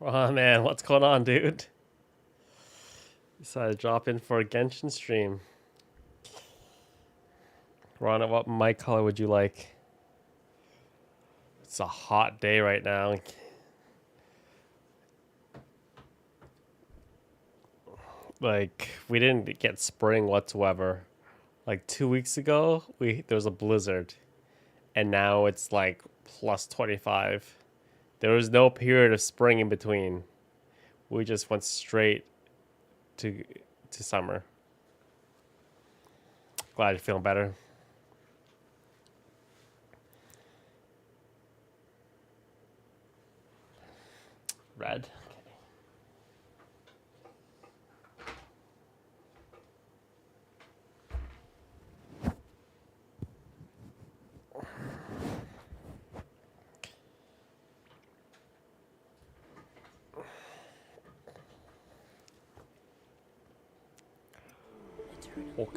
Oh man, what's going on, dude? Decided to drop in for a Genshin stream. Rana, what mic color would you like? It's a hot day right now. Like, we didn't get spring whatsoever. Like 2 weeks ago, there was a blizzard, and now it's like plus 25. There was no period of spring in between. We just went straight to summer. Glad you're feeling better. Red.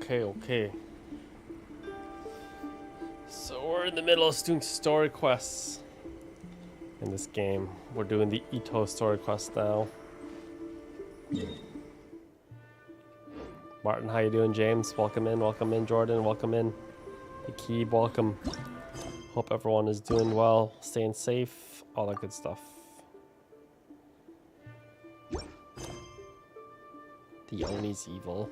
Okay. So we're in the middle of doing story quests in this game. We're doing the Ito story quest now. Martin, how you doing? James, welcome in. Jordan, welcome in. Akib, welcome. Hope everyone is doing well, staying safe, all that good stuff. The Oni's evil.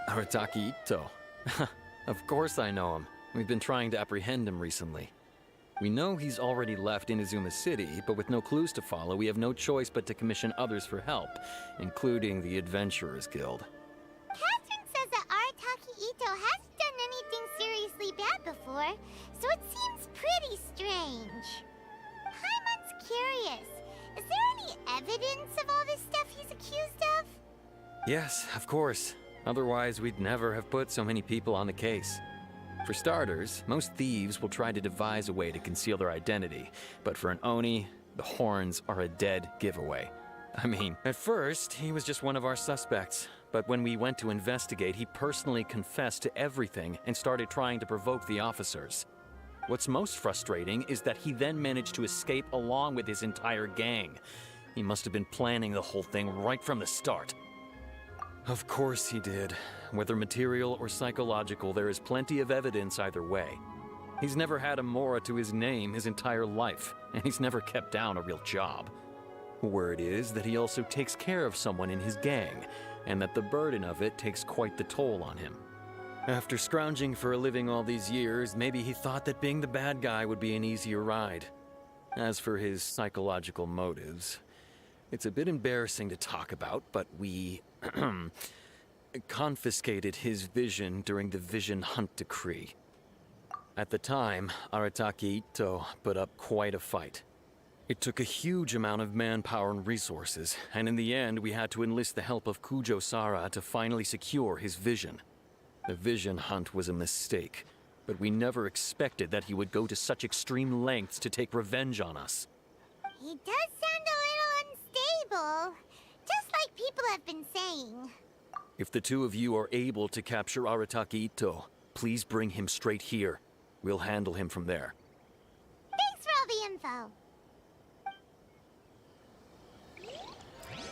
Arataki Ito. Of course I know him. We've been trying to apprehend him recently. We know he's already left Inazuma City, but with no clues to follow, we have no choice but to commission others for help, including the Adventurers Guild. Catherine says that Arataki Ito hasn't done anything seriously bad before, so it seems pretty strange. Paimon's curious. Is there any evidence of all this stuff he's accused of? Yes, of course. Otherwise, we'd never have put so many people on the case. For starters, most thieves will try to devise a way to conceal their identity, but for an Oni, the horns are a dead giveaway. I mean, at first, he was just one of our suspects, but when we went to investigate, he personally confessed to everything and started trying to provoke the officers. What's most frustrating is that he then managed to escape along with his entire gang. He must have been planning the whole thing right from the start. Of course he did. Whether material or psychological, there is plenty of evidence either way. He's never had a Mora to his name his entire life, and he's never kept down a real job. Word is that he also takes care of someone in his gang, and that the burden of it takes quite the toll on him. After scrounging for a living all these years, maybe he thought that being the bad guy would be an easier ride. As for his psychological motives, it's a bit embarrassing to talk about, but we confiscated his vision during the Vision Hunt Decree. At the time, Arataki Ito put up quite a fight. It took a huge amount of manpower and resources, and in the end we had to enlist the help of Kujo Sara to finally secure his vision. The Vision Hunt was a mistake, but we never expected that he would go to such extreme lengths to take revenge on us. He does sound a little unstable, just like people have been saying. If the two of you are able to capture Arataki Ito, please bring him straight here. We'll handle him from there. Thanks for all the info.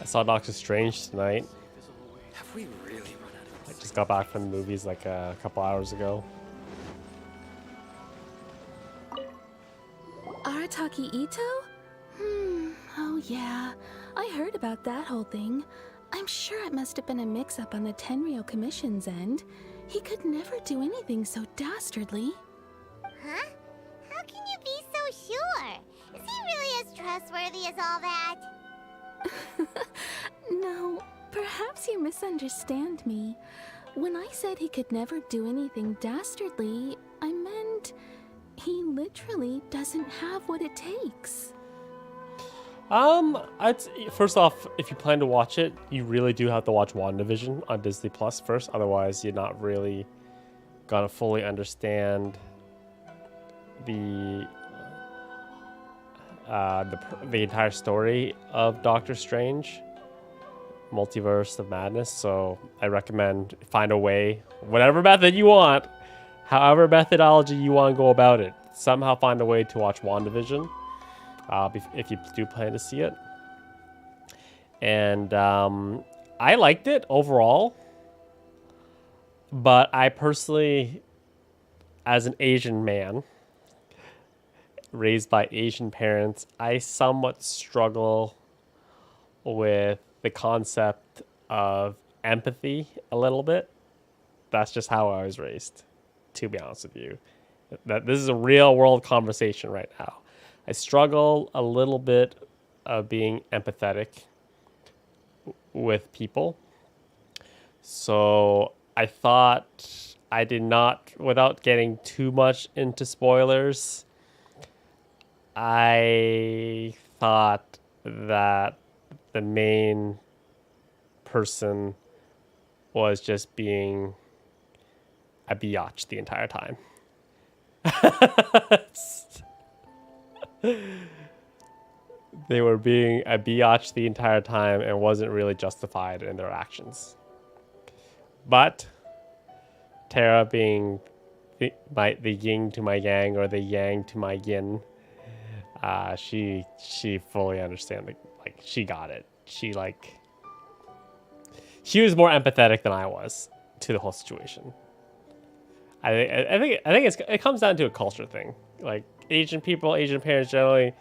I saw Doctor Strange tonight. Have we really run out of I just got back from the movies like a couple hours ago. Arataki Ito? Oh yeah. I heard about that whole thing. I'm sure it must have been a mix-up on the Tenryou Commission's end. He could never do anything so dastardly. Huh? How can you be so sure? Is he really as trustworthy as all that? No, perhaps you misunderstand me. When I said he could never do anything dastardly, I meant he literally doesn't have what it takes. First off, if you plan to watch it, you really do have to watch WandaVision on Disney Plus first. Otherwise, you're not really gonna fully understand the the entire story of Doctor Strange, Multiverse of Madness. So I recommend find a way, whatever method you want, however methodology you want to go about it. Somehow find a way to watch WandaVision. If you do plan to see it. And I liked it overall, but I personally, as an Asian man, raised by Asian parents, I somewhat struggle with the concept of empathy a little bit. That's just how I was raised, to be honest with you. That this is a real world conversation right now. I struggle a little bit of being empathetic with people. So I thought I did not, without getting too much into spoilers, I thought that the main person was just being a biatch the entire time. They were being a biatch the entire time and wasn't really justified in their actions. But Tara being the yin to my yang or the yang to my yin, she fully understand she got it. She was more empathetic than I was to the whole situation. I think it comes down to a culture thing. Like Asian people, Asian parents generally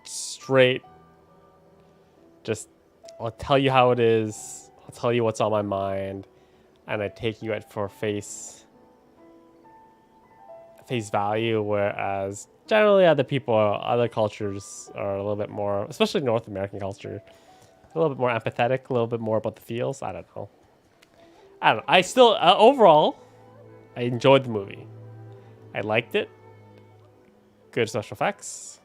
straight, just I'll tell you how it is. I'll tell you what's on my mind, and I take you at for face value. Whereas generally, other cultures are a little bit more, especially North American culture, a little bit more empathetic, a little bit more about the feels. I don't know. I still overall, I enjoyed the movie. I liked it. Good special effects.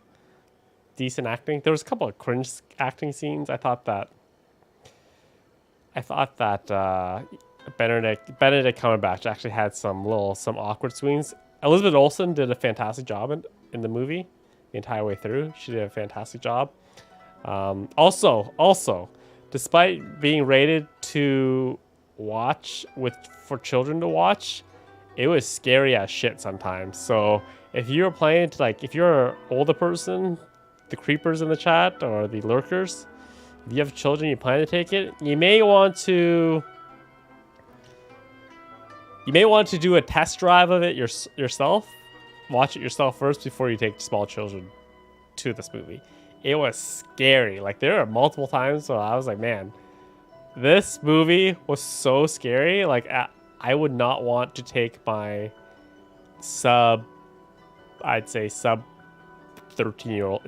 Decent acting. There was a couple of cringe acting scenes. I thought that Benedict Cumberbatch actually had some awkward swings. Elizabeth Olsen did a fantastic job in the movie the entire way through. She did a fantastic job. Also, despite being rated to watch for children to watch, it was scary as shit sometimes. So if you're planning to, if you're an older person, the creepers in the chat or the lurkers, if you have children, you plan to take it, you may want to do a test drive of it yourself. Watch it yourself first before you take small children to this movie. It was scary. There are multiple times where I was like, man, this movie was so scary. I would not want to take my sub 13-year-old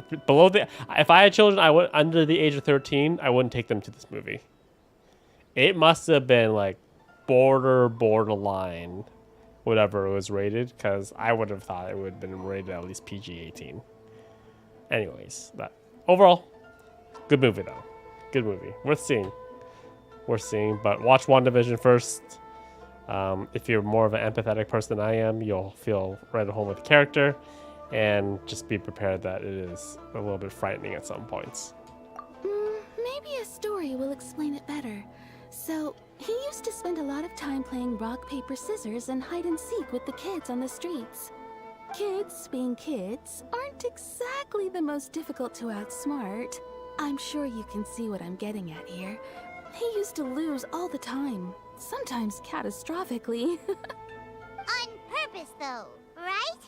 if I had children, I would under the age of 13, I wouldn't take them to this movie. It must have been borderline whatever it was rated, because I would have thought it would have been rated at least PG-18. Anyways, that overall, good movie though. Good movie. Worth seeing. But watch WandaVision first. If you're more of an empathetic person than I am, you'll feel right at home with the character, and just be prepared that it is a little bit frightening at some points. Maybe a story will explain it better. So, he used to spend a lot of time playing rock, paper, scissors and hide and seek with the kids on the streets. Kids, being kids, aren't exactly the most difficult to outsmart. I'm sure you can see what I'm getting at here. He used to lose all the time, sometimes catastrophically. On purpose, though, right?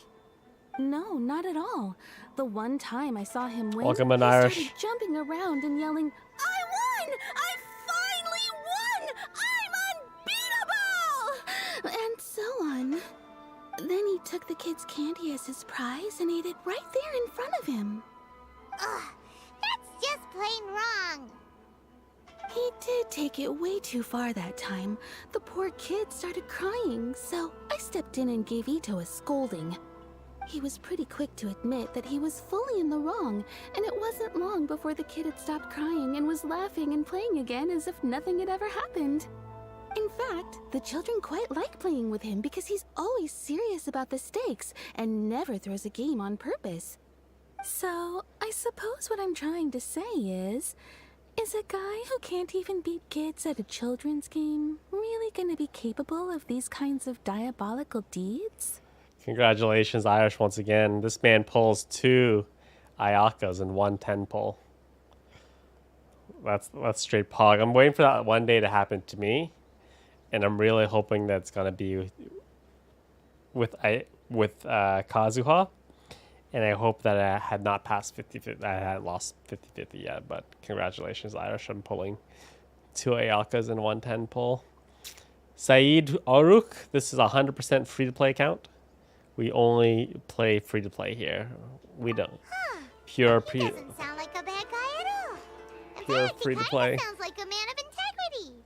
No, not at all. The one time I saw him win, Welcome in he Irish. started jumping around and yelling, "I won! I finally won! I'm unbeatable!" And so on. Then he took the kid's candy as his prize and ate it right there in front of him. Ugh, that's just plain wrong. He did take it way too far that time. The poor kid started crying, so I stepped in and gave Ito a scolding. He was pretty quick to admit that he was fully in the wrong, and it wasn't long before the kid had stopped crying and was laughing and playing again as if nothing had ever happened. In fact, the children quite like playing with him because he's always serious about the stakes and never throws a game on purpose. So, I suppose what I'm trying to say is a guy who can't even beat kids at a children's game really gonna be capable of these kinds of diabolical deeds? Congratulations, Irish, once again. This man pulls 2 Ayakas in 1 10 pull. That's straight pog. I'm waiting for that one day to happen to me, and I'm really hoping that's gonna be with Kazuha. And I hope that I had not passed 50-50. I had lost 50-50 yet, but congratulations, Irish. I'm pulling 2 Ayakas in 1 10 pull. Saeed Oruk, this is a 100% free-to-play account. We only play free-to-play here. We don't. Pure He doesn't sound like a bad guy at all. In Pure fact, free to he play. kinda sounds like a man of integrity.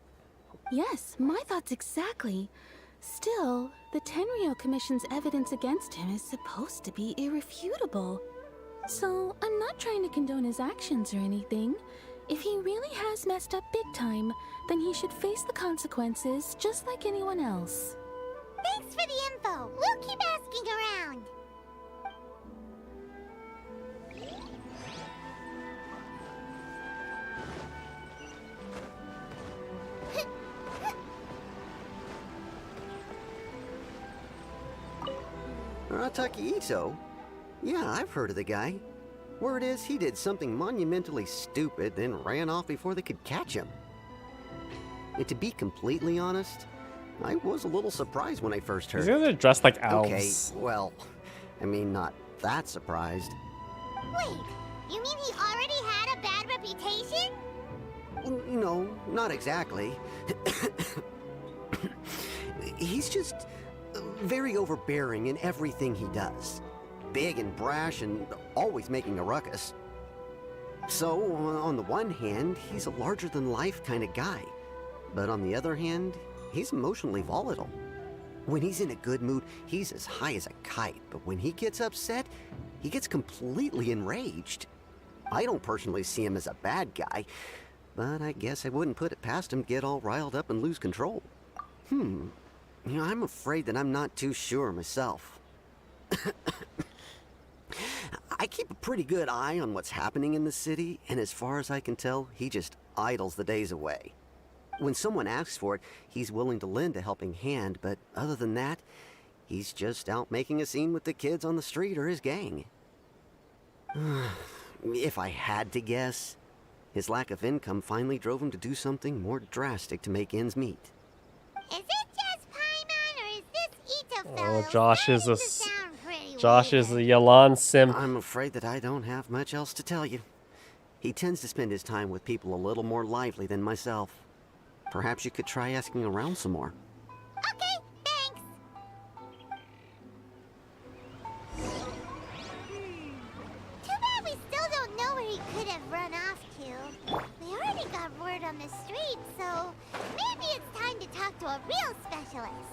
Yes, my thoughts exactly. Still, the Tenryou Commission's evidence against him is supposed to be irrefutable. So, I'm not trying to condone his actions or anything. If he really has messed up big time, then he should face the consequences just like anyone else. Thanks for the info. We'll keep asking around. Arataki Ito? Yeah, I've heard of the guy. Word is he did something monumentally stupid, then ran off before they could catch him. And to be completely honest, I was a little surprised when I first heard These it. guys are dressed like Okay, elves. well, I mean, not that surprised. Wait, you mean he already had a bad reputation? No, not exactly. He's just very overbearing in everything he does. Big and brash and always making a ruckus. So, on the one hand, he's a larger-than-life kind of guy. But on the other hand, he's emotionally volatile. When he's in a good mood, he's as high as a kite. But when he gets upset, he gets completely enraged. I don't personally see him as a bad guy, but I guess I wouldn't put it past him to get all riled up and lose control. You know, I'm afraid that I'm not too sure myself. I keep a pretty good eye on what's happening in the city, and as far as I can tell, he just idles the days away. When someone asks for it, he's willing to lend a helping hand, but other than that, he's just out making a scene with the kids on the street or his gang. If I had to guess, his lack of income finally drove him to do something more drastic to make ends meet. Is it just Paimon, or is this Ito fellow Oh, Josh is starting a to sound pretty Josh weird? is the Yalan simp. I'm afraid that I don't have much else to tell you. He tends to spend his time with people a little more lively than myself. Perhaps you could try asking around some more. Okay, thanks. Too bad we still don't know where he could have run off to. We already got word on the street, so maybe it's time to talk to a real specialist.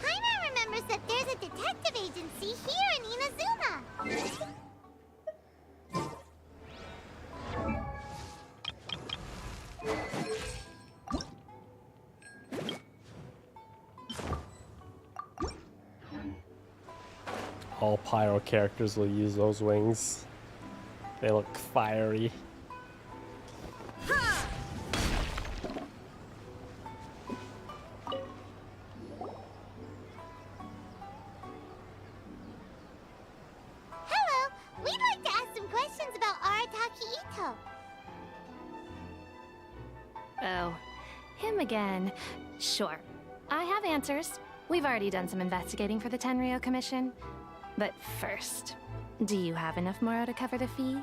Paimon remembers that there's a detective agency here in Inazuma. All pyro characters will use those wings. They look fiery. Hello, we'd like to ask some questions about Arataki Ito. Oh, him again. Sure. I have answers. We've already done some investigating for the Tenryou Commission. But first, do you have enough Moro to cover the fee?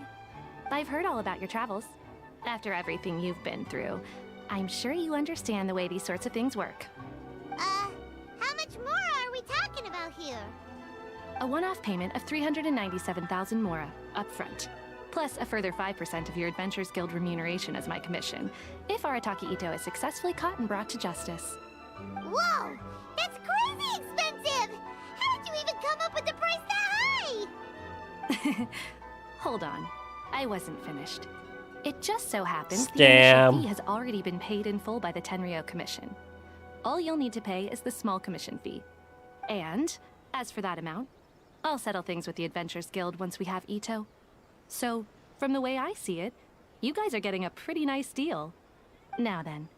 I've heard all about your travels. After everything you've been through, I'm sure you understand the way these sorts of things work. How much more are we talking about here? A one-off payment of 397,000 Mora, up front. Plus a further 5% of your Adventurers Guild remuneration as my commission, if Arataki Ito is successfully caught and brought to justice. Whoa! That's crazy expensive! How did you even come up with the price? Hold on. I wasn't finished. It just so happens the Scam. initial fee has already been paid in full by the Tenryou Commission. All you'll need to pay is the small commission fee. And, as for that amount, I'll settle things with the Adventurers Guild once we have Ito. So, from the way I see it, you guys are getting a pretty nice deal. Now then,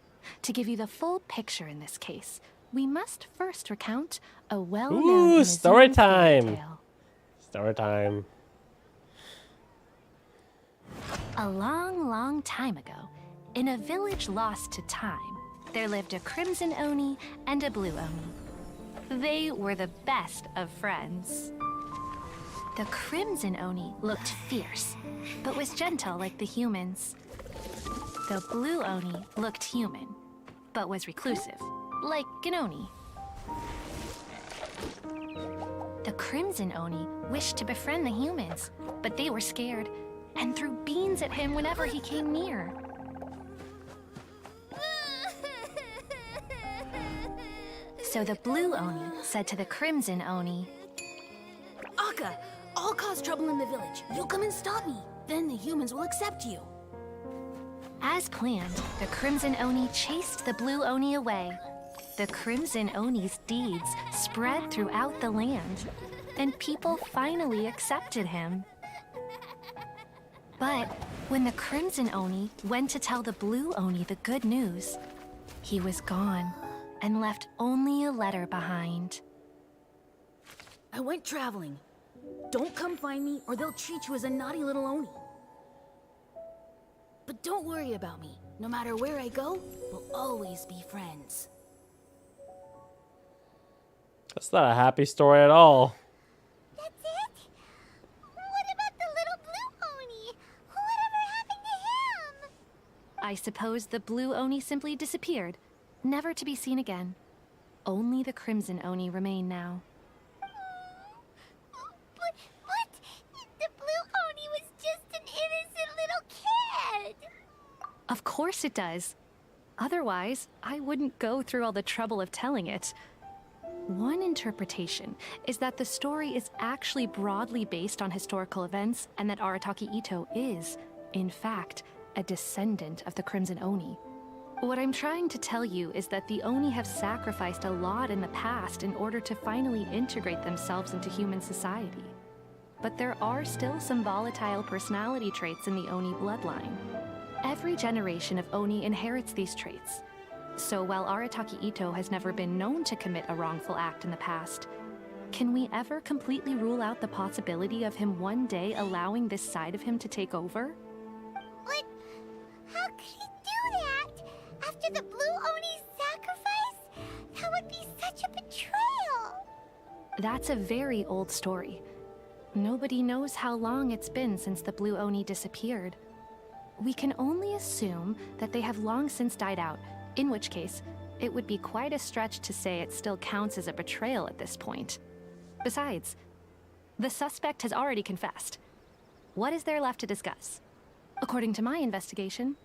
to give you the full picture in this case, we must first recount a well-known Ooh, story Amazonian fairy time. tale. Story time. A long, long time ago, in a village lost to time, there lived a crimson Oni and a blue Oni. They were the best of friends. The crimson Oni looked fierce, but was gentle like the humans. The blue Oni looked human, but was reclusive, like an Oni. The crimson Oni wished to befriend the humans, but they were scared and threw beans at him whenever he came near. So the blue Oni said to the crimson Oni, Akka, I'll cause trouble in the village. You come and stop me. Then the humans will accept you. as planned, the crimson Oni chased the blue Oni away. The crimson Oni's deeds spread throughout the land, and people finally accepted him. But when the crimson Oni went to tell the blue Oni the good news, he was gone and left only a letter behind. I went traveling. Don't come find me, or they'll treat you as a naughty little Oni. But don't worry about me. No matter where I go, we'll always be friends. That's not a happy story at all. That's it? What about the little blue Oni? Whatever happened to him? I suppose the blue Oni simply disappeared, never to be seen again. Only the crimson Oni remain now. But the blue Oni was just an innocent little kid. Of course it does. Otherwise, I wouldn't go through all the trouble of telling it. One interpretation is that the story is actually broadly based on historical events and that Arataki Ito is, in fact, a descendant of the Crimson Oni. What I'm trying to tell you is that the Oni have sacrificed a lot in the past in order to finally integrate themselves into human society. But there are still some volatile personality traits in the Oni bloodline. Every generation of Oni inherits these traits. So while Arataki Ito has never been known to commit a wrongful act in the past, can we ever completely rule out the possibility of him one day allowing this side of him to take over? But how could he do that? After the blue Oni's sacrifice? That would be such a betrayal. That's a very old story. Nobody knows how long it's been since the blue Oni disappeared. We can only assume that they have long since died out, in which case, it would be quite a stretch to say it still counts as a betrayal at this point. Besides, the suspect has already confessed. What is there left to discuss? According to my investigation,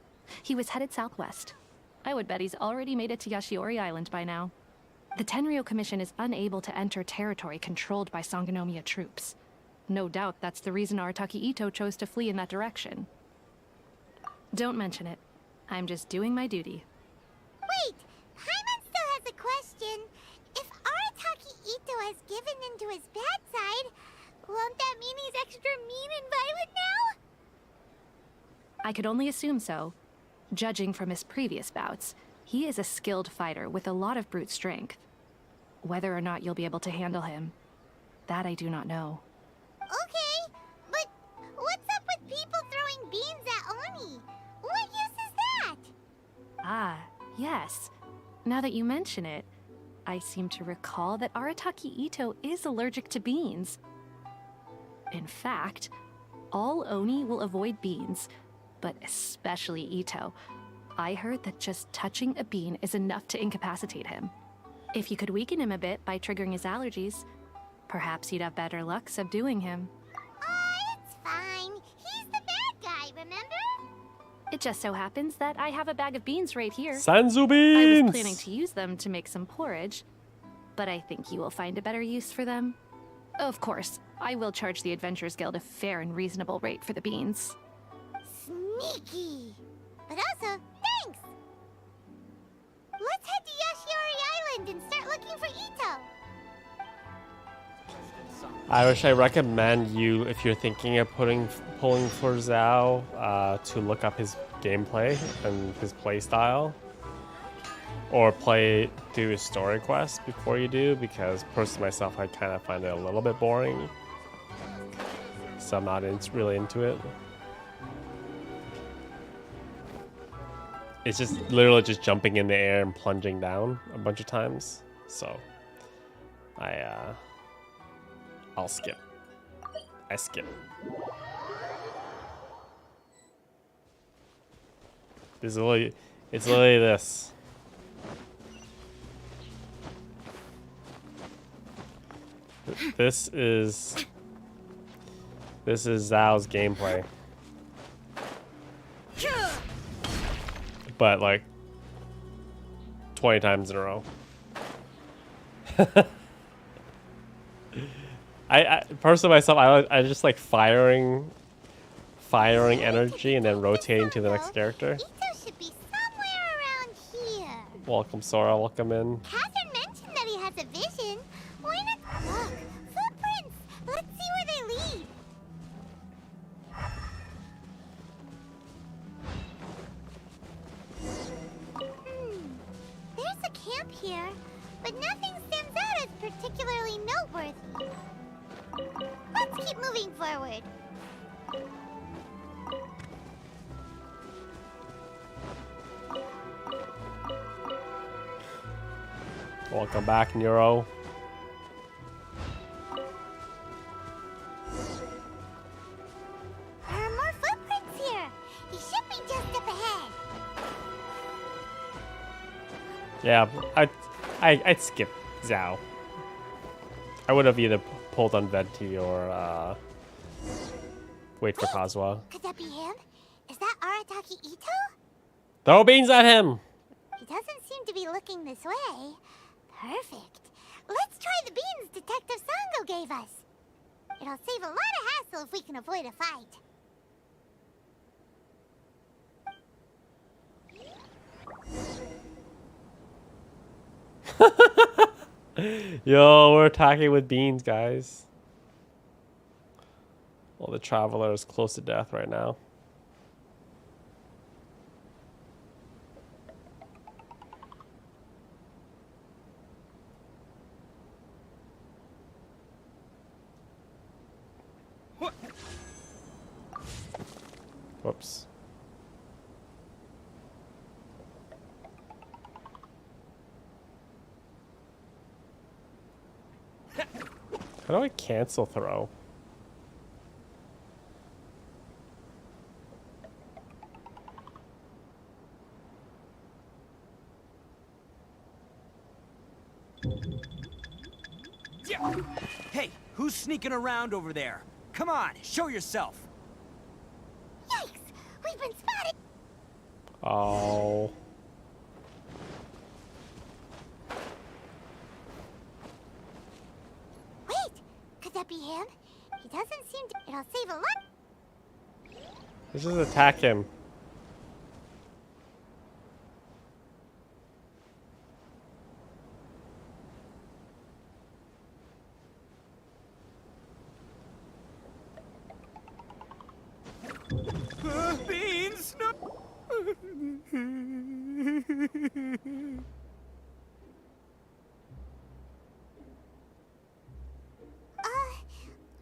he was headed southwest. I would bet he's already made it to Yashiori Island by now. The Tenryou Commission is unable to enter territory controlled by Sangonomiya troops. No doubt that's the reason Arataki Ito chose to flee in that direction. Don't mention it. I'm just doing my duty. Wait, Paimon still has a question. If Arataki Ito has given into his bad side, won't that mean he's extra mean and violent now? I could only assume so. Judging from his previous bouts, he is a skilled fighter with a lot of brute strength. Whether or not you'll be able to handle him, that I do not know. Okay, but what's up with people throwing beans at Oni? What use is that? Ah, yes. Now that you mention it, I seem to recall that Arataki Ito is allergic to beans. In fact, all Oni will avoid beans, but especially Ito. I heard that just touching a bean is enough to incapacitate him. If you could weaken him a bit by triggering his allergies, perhaps you'd have better luck subduing him. It's fine. He's the bad guy, remember? It just so happens that I have a bag of beans right here. Sanzu I beans! was planning to use them to make some porridge, but I think you will find a better use for them. Of course, I will charge the Adventurers Guild a fair and reasonable rate for the beans. Sneaky. But also, thanks! Let's head to Yashiori Island and start looking for Ito. Irish, I recommend you, if you're thinking of pulling for Zhao, to look up his gameplay and his play style. Or do a story quest before you do, because personally myself, I kind of find it a little bit boring. So I'm not really into it. It's just literally just jumping in the air and plunging down a bunch of times. So I'll skip. I skip. It's literally this. This is Zhao's gameplay. But like 20 times in a row. I personally myself, I just like firing energy and then rotating to the next character. Ito should be somewhere around here. Welcome, Sora. Welcome in. Catherine mentioned that he has a vision. Why not? Look, footprints. Let's see where they lead. There's a camp here, but nothing stands out as particularly noteworthy. Let's keep moving forward. Welcome back, Nero. There are more footprints here. He should be just up ahead. Yeah, I'd skip Zhao. I would have either pulled on Venti or wait for Kazuha. Could that be him? Is that Arataki Ito? Throw beans at him! He doesn't seem to be looking this way. Perfect. Let's try the beans Detective Sango gave us. It'll save a lot of hassle if we can avoid a fight. Yo, we're attacking with beans, guys. Well, the Traveler is close to death right now. Whoops. How do I cancel throw? Hey, who's sneaking around over there? Come on, show yourself. Yikes! We've been spotted! Oh. Wait! Could that be him? He doesn't seem to... It'll save a lot... Let's just attack him. Beans! No!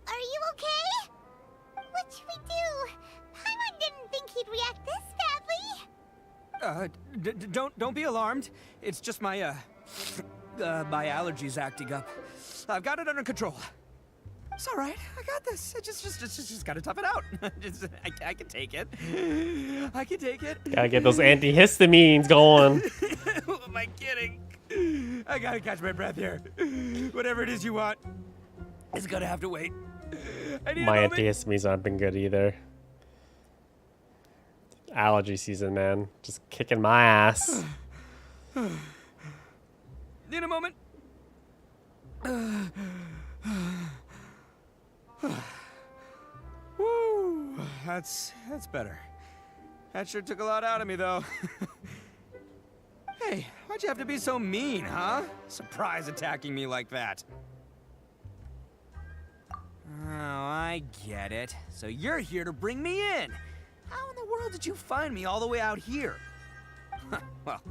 Are you okay? What should we do? Paimon didn't think he'd react this badly. Don't be alarmed. It's just my my allergies acting up. I've got it under control. It's all right. I got this. I just gotta tough it out. I can take it. I can take it. Gotta get those antihistamines going. Who am I kidding? I gotta catch my breath here. Whatever it is you want, it's gonna have to wait. I need My a moment. antihistamines aren't been good either. Allergy season, man. Just kicking my ass. Need a moment. Woo, that's better. That sure took a lot out of me, though. Hey, why'd you have to be so mean, huh? Surprise attacking me like that. Oh, I get it. So you're here to bring me in. How in the world did you find me all the way out here? Well,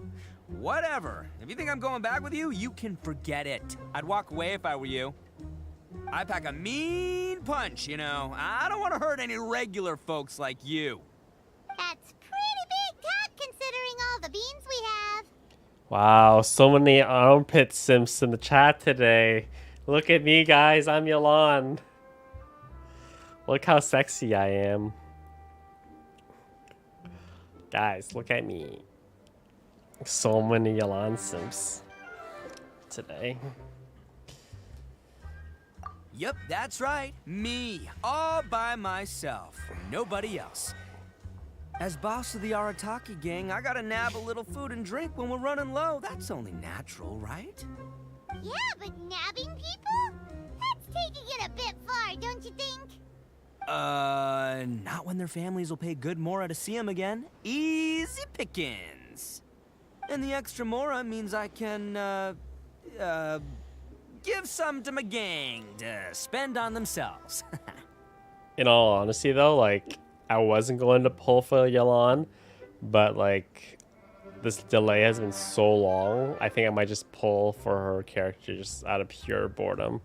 whatever. If you think I'm going back with you, you can forget it. I'd walk away if I were you. I pack a mean punch, you know. I don't want to hurt any regular folks like you. That's pretty big talk considering all the beans we have. Wow, so many armpit simps in the chat today. Look at me, guys. I'm Yalan. Look how sexy I am. Guys, look at me. So many Yalan simps today. Yep, that's right. Me. All by myself. Nobody else. As boss of the Arataki gang, I gotta nab a little food and drink when we're running low. That's only natural, right? Yeah, but nabbing people? That's taking it a bit far, don't you think? Not when their families will pay good mora to see them again. Easy pickings. And the extra mora means I can, give some to my gang to spend on themselves. In all honesty, though, like, I wasn't going to pull for Yalan, but, like, this delay has been so long, I think I might just pull for her character just out of pure boredom.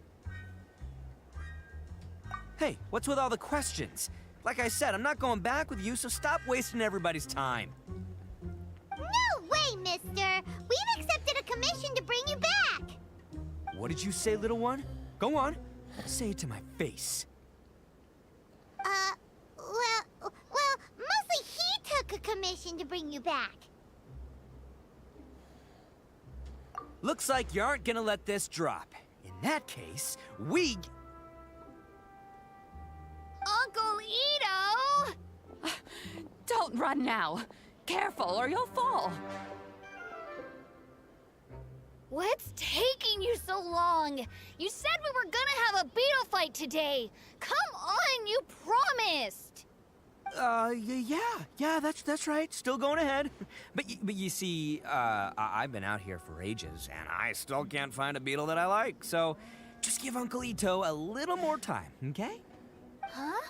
Hey, what's with all the questions? Like I said, I'm not going back with you, so stop wasting everybody's time. No way, mister! We've accepted a commission to bring you back! What did you say, little one? Go on. Say it to my face. Well, mostly he took a commission to bring you back. Looks like you aren't gonna let this drop. In that case, we... Uncle Ito! Don't run now. Careful or you'll fall. What's taking you so long? You said we were gonna have a Beetle Fight today. Come on, you promised. Yeah, that's right. Still going ahead. But you see, I've been out here for ages, and I still can't find a beetle that I like. So, just give Uncle Ito a little more time, okay? Huh?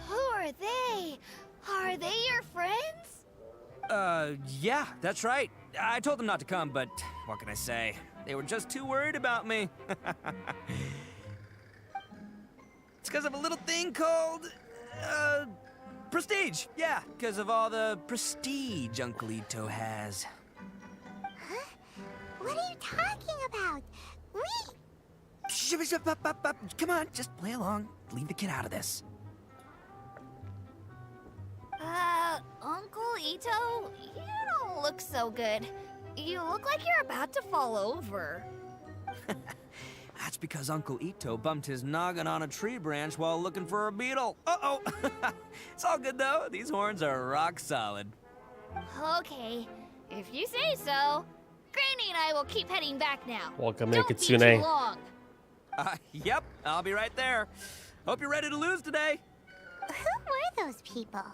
Who are they? Are they your friends? Yeah, that's right. I told them not to come, but what can I say? They were just too worried about me. It's because of a little thing called, prestige. Yeah, because of all the prestige Uncle Ito has. Huh? What are you talking about? Come on, just play along. Leave the kid out of this. Uncle Ito, you don't look so good. You look like you're about to fall over. That's because Uncle Ito bumped his noggin on a tree branch while looking for a beetle. Uh-oh. It's all good, though. These horns are rock solid. Okay, if you say so. Granny and I will keep heading back now. Welcome, Don't be Kitsune. too long. Yep, I'll be right there. Hope you're ready to lose today. Who were those people?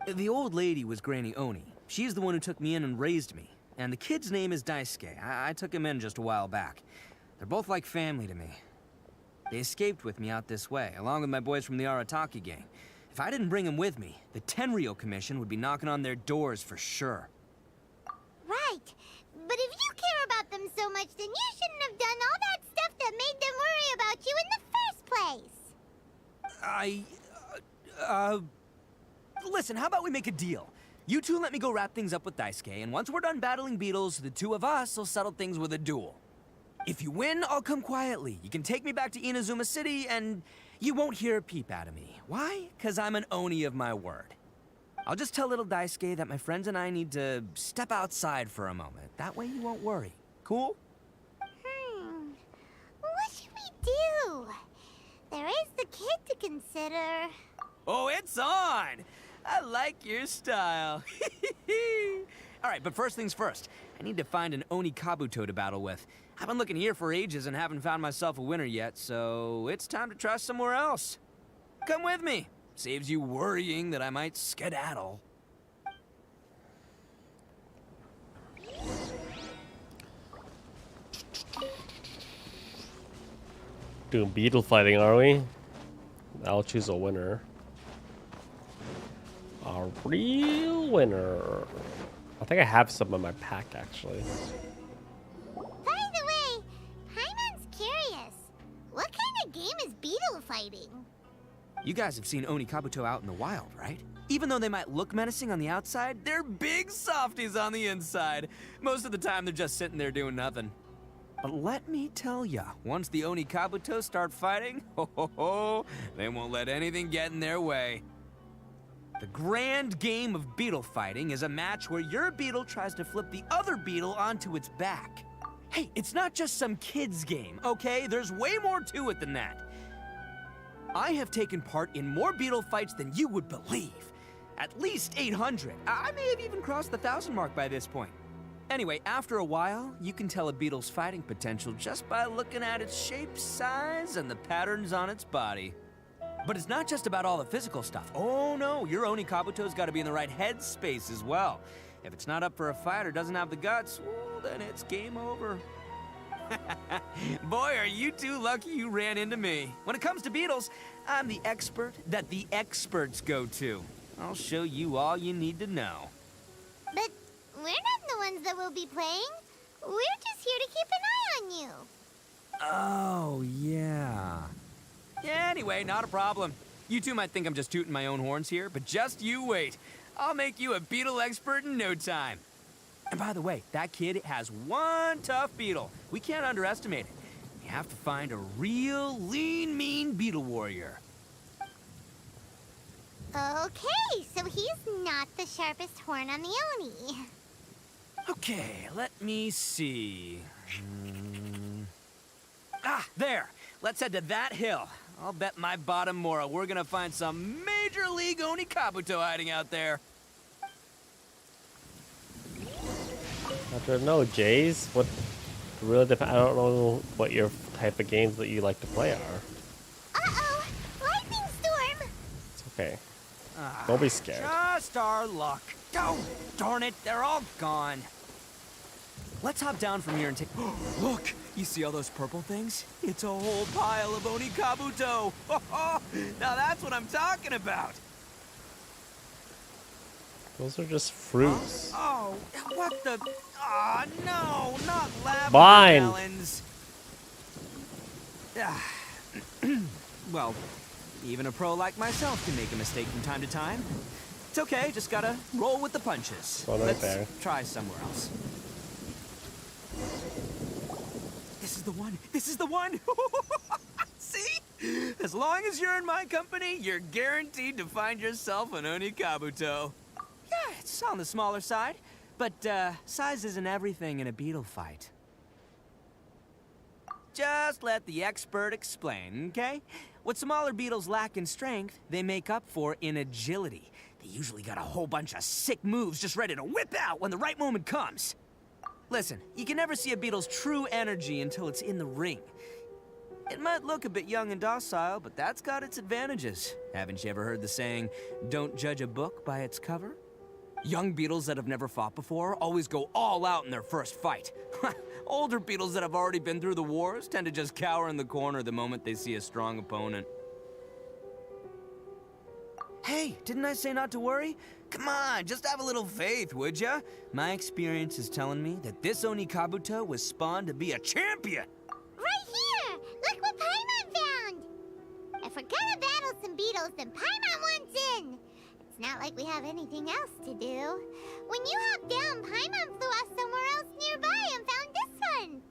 The old lady was Granny Oni. She's the one who took me in and raised me. And the kid's name is Daisuke. I took him in just a while back. They're both like family to me. They escaped with me out this way, along with my boys from the Arataki gang. If I didn't bring them with me, the Tenryou Commission would be knocking on their doors for sure. Right. But if you care about them so much, then you shouldn't have done all that stuff that made them worry about you in the first place. Listen, how about we make a deal? You two let me go wrap things up with Daisuke, and once we're done battling beetles, the two of us will settle things with a duel. If you win, I'll come quietly. You can take me back to Inazuma City, and you won't hear a peep out of me. Why? Because I'm an Oni of my word. I'll just tell little Daisuke that my friends and I need to step outside for a moment. That way you won't worry. Cool? What should we do? There is the kid to consider. Oh, it's on! I like your style. All right, but first things first. I need to find an Oni Kabuto to battle with. I've been looking here for ages and haven't found myself a winner yet, so it's time to try somewhere else. Come with me. Saves you worrying that I might skedaddle. Doing beetle fighting, are we? I'll choose a winner. A real winner. I think I have some in my pack, actually. By the way, Paimon's curious. What kind of game is Beetle Fighting? You guys have seen Oni Kabuto out in the wild, right? Even though they might look menacing on the outside, they're big softies on the inside. Most of the time, they're just sitting there doing nothing. But let me tell ya, once the Oni Kabuto start fighting, they won't let anything get in their way. The grand game of beetle fighting is a match where your beetle tries to flip the other beetle onto its back. Hey, it's not just some kid's game, okay? There's way more to it than that. I have taken part in more beetle fights than you would believe. At least 800. I may have even crossed the 1,000 mark by this point. Anyway, after a while, you can tell a beetle's fighting potential just by looking at its shape, size, and the patterns on its body. But it's not just about all the physical stuff. Oh no, your Oni Kabuto's got to be in the right headspace as well. If it's not up for a fight or doesn't have the guts, well, then it's game over. Boy, are you two lucky you ran into me. When it comes to beetles, I'm the expert that the experts go to. I'll show you all you need to know. But we're not the ones that will be playing. We're just here to keep an eye on you. Oh, yeah. Yeah, anyway, not a problem. You two might think I'm just tooting my own horns here, but just you wait. I'll make you a beetle expert in no time. And by the way, that kid has one tough beetle. We can't underestimate it. You have to find a real lean, mean beetle warrior. Okay, so he's not the sharpest horn on the Oni. Okay, let me see. Ah, there. Let's head to that hill. I'll bet my bottom moral we're gonna find some major league Oni Kabuto hiding out there. I don't know, Jays. What really depends? I don't know what your type of games that you like to play are. Uh-oh! Lightning storm! It's okay. Don't be scared. Just our luck. Oh, darn it, they're all gone. Let's hop down from here and take... Look, you see all those purple things? It's a whole pile of Oni Kabuto. Now that's what I'm talking about. Those are just fruits. Oh, what the... Ah, no, not lavender Mine. melons. Well, even a pro like myself can make a mistake from time to time. It's okay, just gotta roll with the punches. One right Let's there. try somewhere else. This is the one. This is the one. See? As long as you're in my company, you're guaranteed to find yourself an Oni Kabuto. Yeah, it's on the smaller side, but size isn't everything in a beetle fight. Just let the expert explain, okay? What smaller beetles lack in strength, they make up for in agility. They usually got a whole bunch of sick moves just ready to whip out when the right moment comes. Listen, you can never see a beetle's true energy until it's in the ring. It might look a bit young and docile, but that's got its advantages. Haven't you ever heard the saying, don't judge a book by its cover? Young beetles that have never fought before always go all out in their first fight. Older beetles that have already been through the wars tend to just cower in the corner the moment they see a strong opponent. Hey, didn't I say not to worry? Come on, just have a little faith, would ya? My experience is telling me that this Oni Kabuto was spawned to be a champion. Right here! Look what Paimon found! If we're gonna battle some beetles, then Paimon wants in! It's not like we have anything else to do. When you hopped down, Paimon flew off somewhere else nearby and found this one!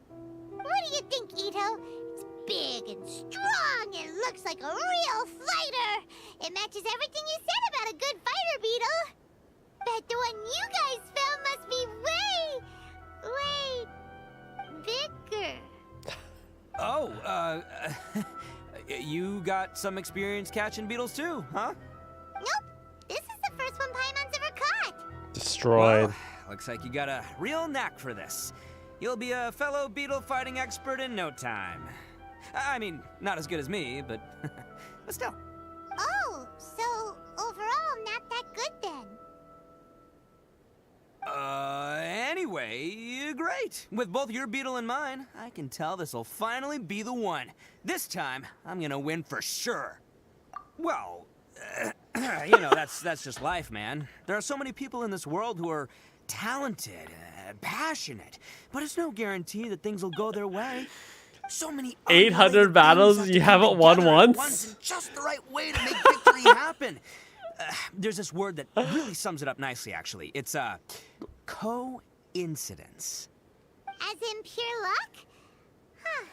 What do you think, Ito? It's big and strong and looks like a real fighter! It matches everything you said about a good fighter, Beetle! Bet the one you guys found must be way bigger. Oh, you got some experience catching beetles too, huh? Nope. This is the first one Paimon's ever caught. Destroyed. Well, looks like you got a real knack for this. You'll be a fellow beetle fighting expert in no time. I mean, not as good as me, but but still. Oh, so overall not that good then. Anyway, great. With both your beetle and mine, I can tell this'll finally be the one. This time, I'm gonna win for sure. Well, you know, that's just life, man. There are so many people in this world who are talented, passionate, but it's no guarantee that things will go their way. So many 800 battles, you haven't won once? In just the right way to make victory happen. There's this word that really sums it up nicely, actually. It's coincidence. As in pure luck? Huh.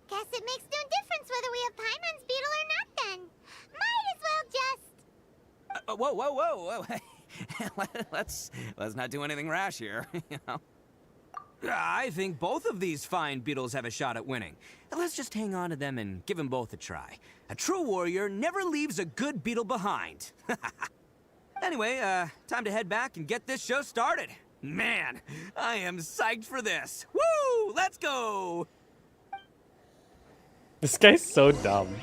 Guess it makes no difference whether we have Paimon's beetle or not then. Might as well just... Whoa. let's not do anything rash here, you know. I think both of these fine beetles have a shot at winning. Let's just hang on to them and give them both a try. A true warrior never leaves a good beetle behind. Anyway, time to head back and get this show started. Man, I am psyched for this. Woo! Let's go! This guy's so dumb.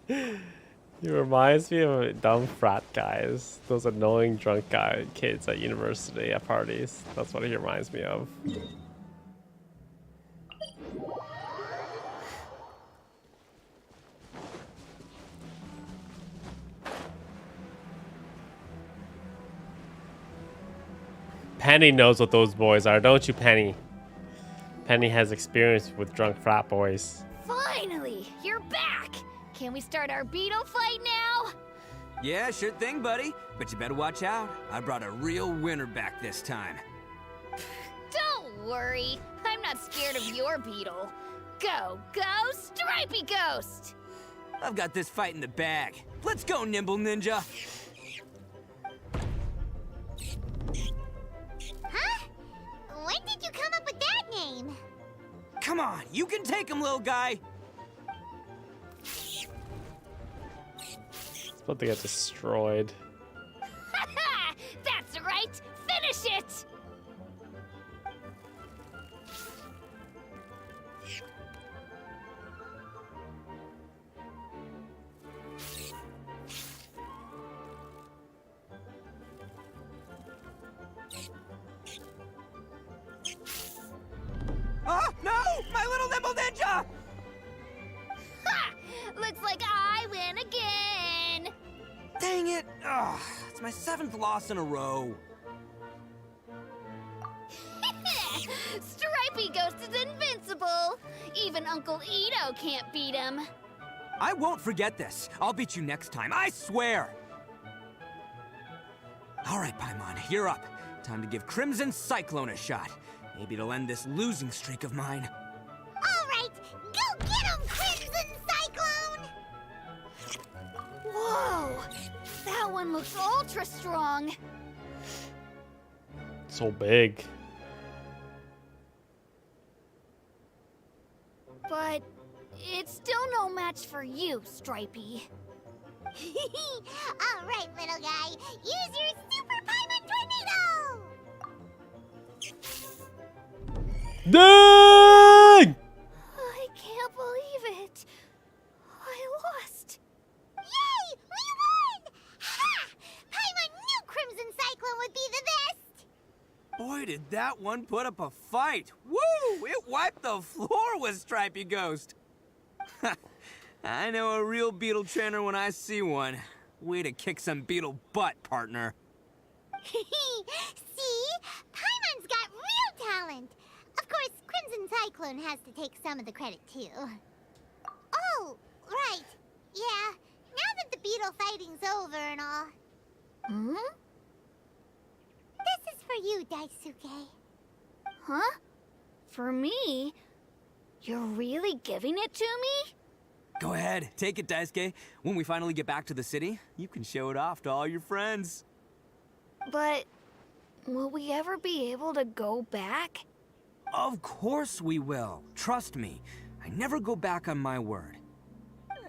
He reminds me of dumb frat guys. Those annoying drunk kids at university at parties. That's what he reminds me of. Penny knows what those boys are, don't you, Penny? Penny has experience with drunk frat boys. Finally, you're back! Can we start our Beetle Fight now? Yeah, sure thing, buddy. But you better watch out. I brought a real winner back this time. Don't worry, I'm not scared of your beetle. Go, Stripey Ghost! I've got this fight in the bag. Let's go, Nimble Ninja! Huh? When did you come up with that name? Come on, you can take him, little guy! It's about to get destroyed. That's right! Finish it! Oh, no! My little Nimble Ninja! Ha! Looks like I win again! Dang it! Ugh, it's my 7th loss in a row. Stripey Ghost is invincible! Even Uncle Ito can't beat him. I won't forget this. I'll beat you next time, I swear! Alright, Paimon, you're up. Time to give Crimson Cyclone a shot. Maybe it'll end this losing streak of mine. All right, go get him, Crimson Cyclone! Whoa! That one looks ultra strong. So big. But it's still no match for you, Stripey. All right, little guy, use your Super Paimon Tornado! Dang! I can't believe it. I lost. Yay! We won! Ha! Paimon knew Crimson Cyclone would be the best! Boy, did that one put up a fight. Woo! It wiped the floor with Stripey Ghost. I know a real beetle trainer when I see one. Way to kick some beetle butt, partner. See? Paimon's got real talent. Of course, Crimson Cyclone has to take some of the credit, too. Oh, right. Yeah, now that the beetle fighting's over and all. Hmm? This is for you, Daisuke. Huh? For me? You're really giving it to me? Go ahead, take it, Daisuke. When we finally get back to the city, you can show it off to all your friends. But will we ever be able to go back? Of course we will. Trust me. I never go back on my word.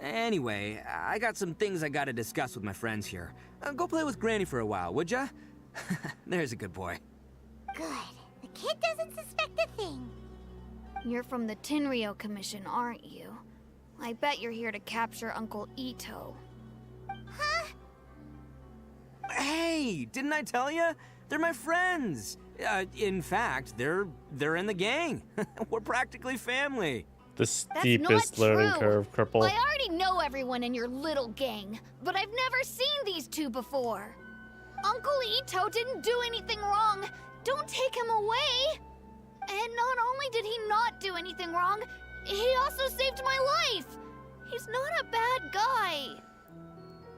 Anyway, I got some things I gotta discuss with my friends here. Go play with Granny for a while, would ya? There's a good boy. Good. The kid doesn't suspect a thing. You're from the Tenryou Commission, aren't you? I bet you're here to capture Uncle Ito. Huh? Hey, didn't I tell you? They're my friends. In fact, they're in the gang. We're practically family. The That's steepest not learning true. curve, cripple. I already know everyone in your little gang, but I've never seen these two before. Uncle Ito didn't do anything wrong. Don't take him away. And not only did he not do anything wrong, he also saved my life. He's not a bad guy.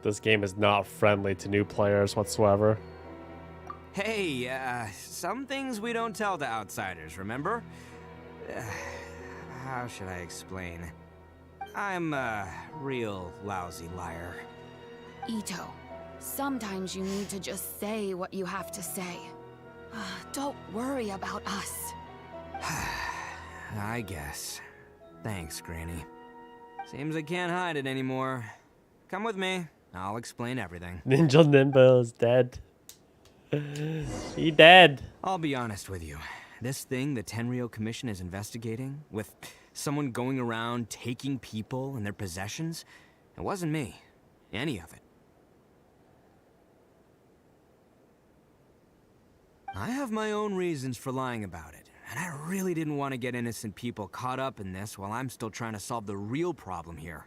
This game is not friendly to new players whatsoever. Hey, some things we don't tell to outsiders, remember? How should I explain? I'm a real lousy liar. Ito, sometimes you need to just say what you have to say. Don't worry about us. I guess. Thanks, Granny. Seems I can't hide it anymore. Come with me. I'll explain everything. Ninja Nimbo is dead. He dead. I'll be honest with you. This thing the Tenryou Commission is investigating, with someone going around taking people and their possessions, it wasn't me. Any of it. I have my own reasons for lying about it, and I really didn't want to get innocent people caught up in this while I'm still trying to solve the real problem here.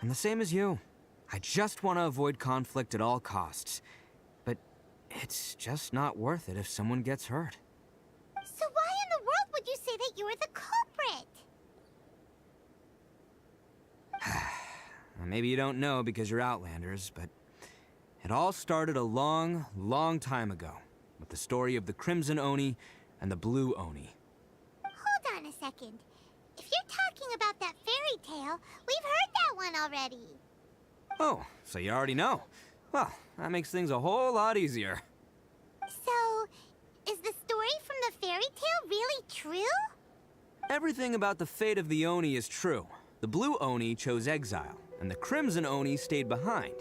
I'm the same as you. I just want to avoid conflict at all costs. But it's just not worth it if someone gets hurt. So why in the world would you say that you're the culprit? Maybe you don't know because you're Outlanders, but it all started a long, long time ago with the story of the Crimson Oni and the Blue Oni. Hold on a second. If you're talking about that fairy tale, we've heard that one already. Oh, so you already know. Well, that makes things a whole lot easier. So, is the story from the fairy tale really true? Everything about the fate of the Oni is true. The Blue Oni chose exile, and the Crimson Oni stayed behind.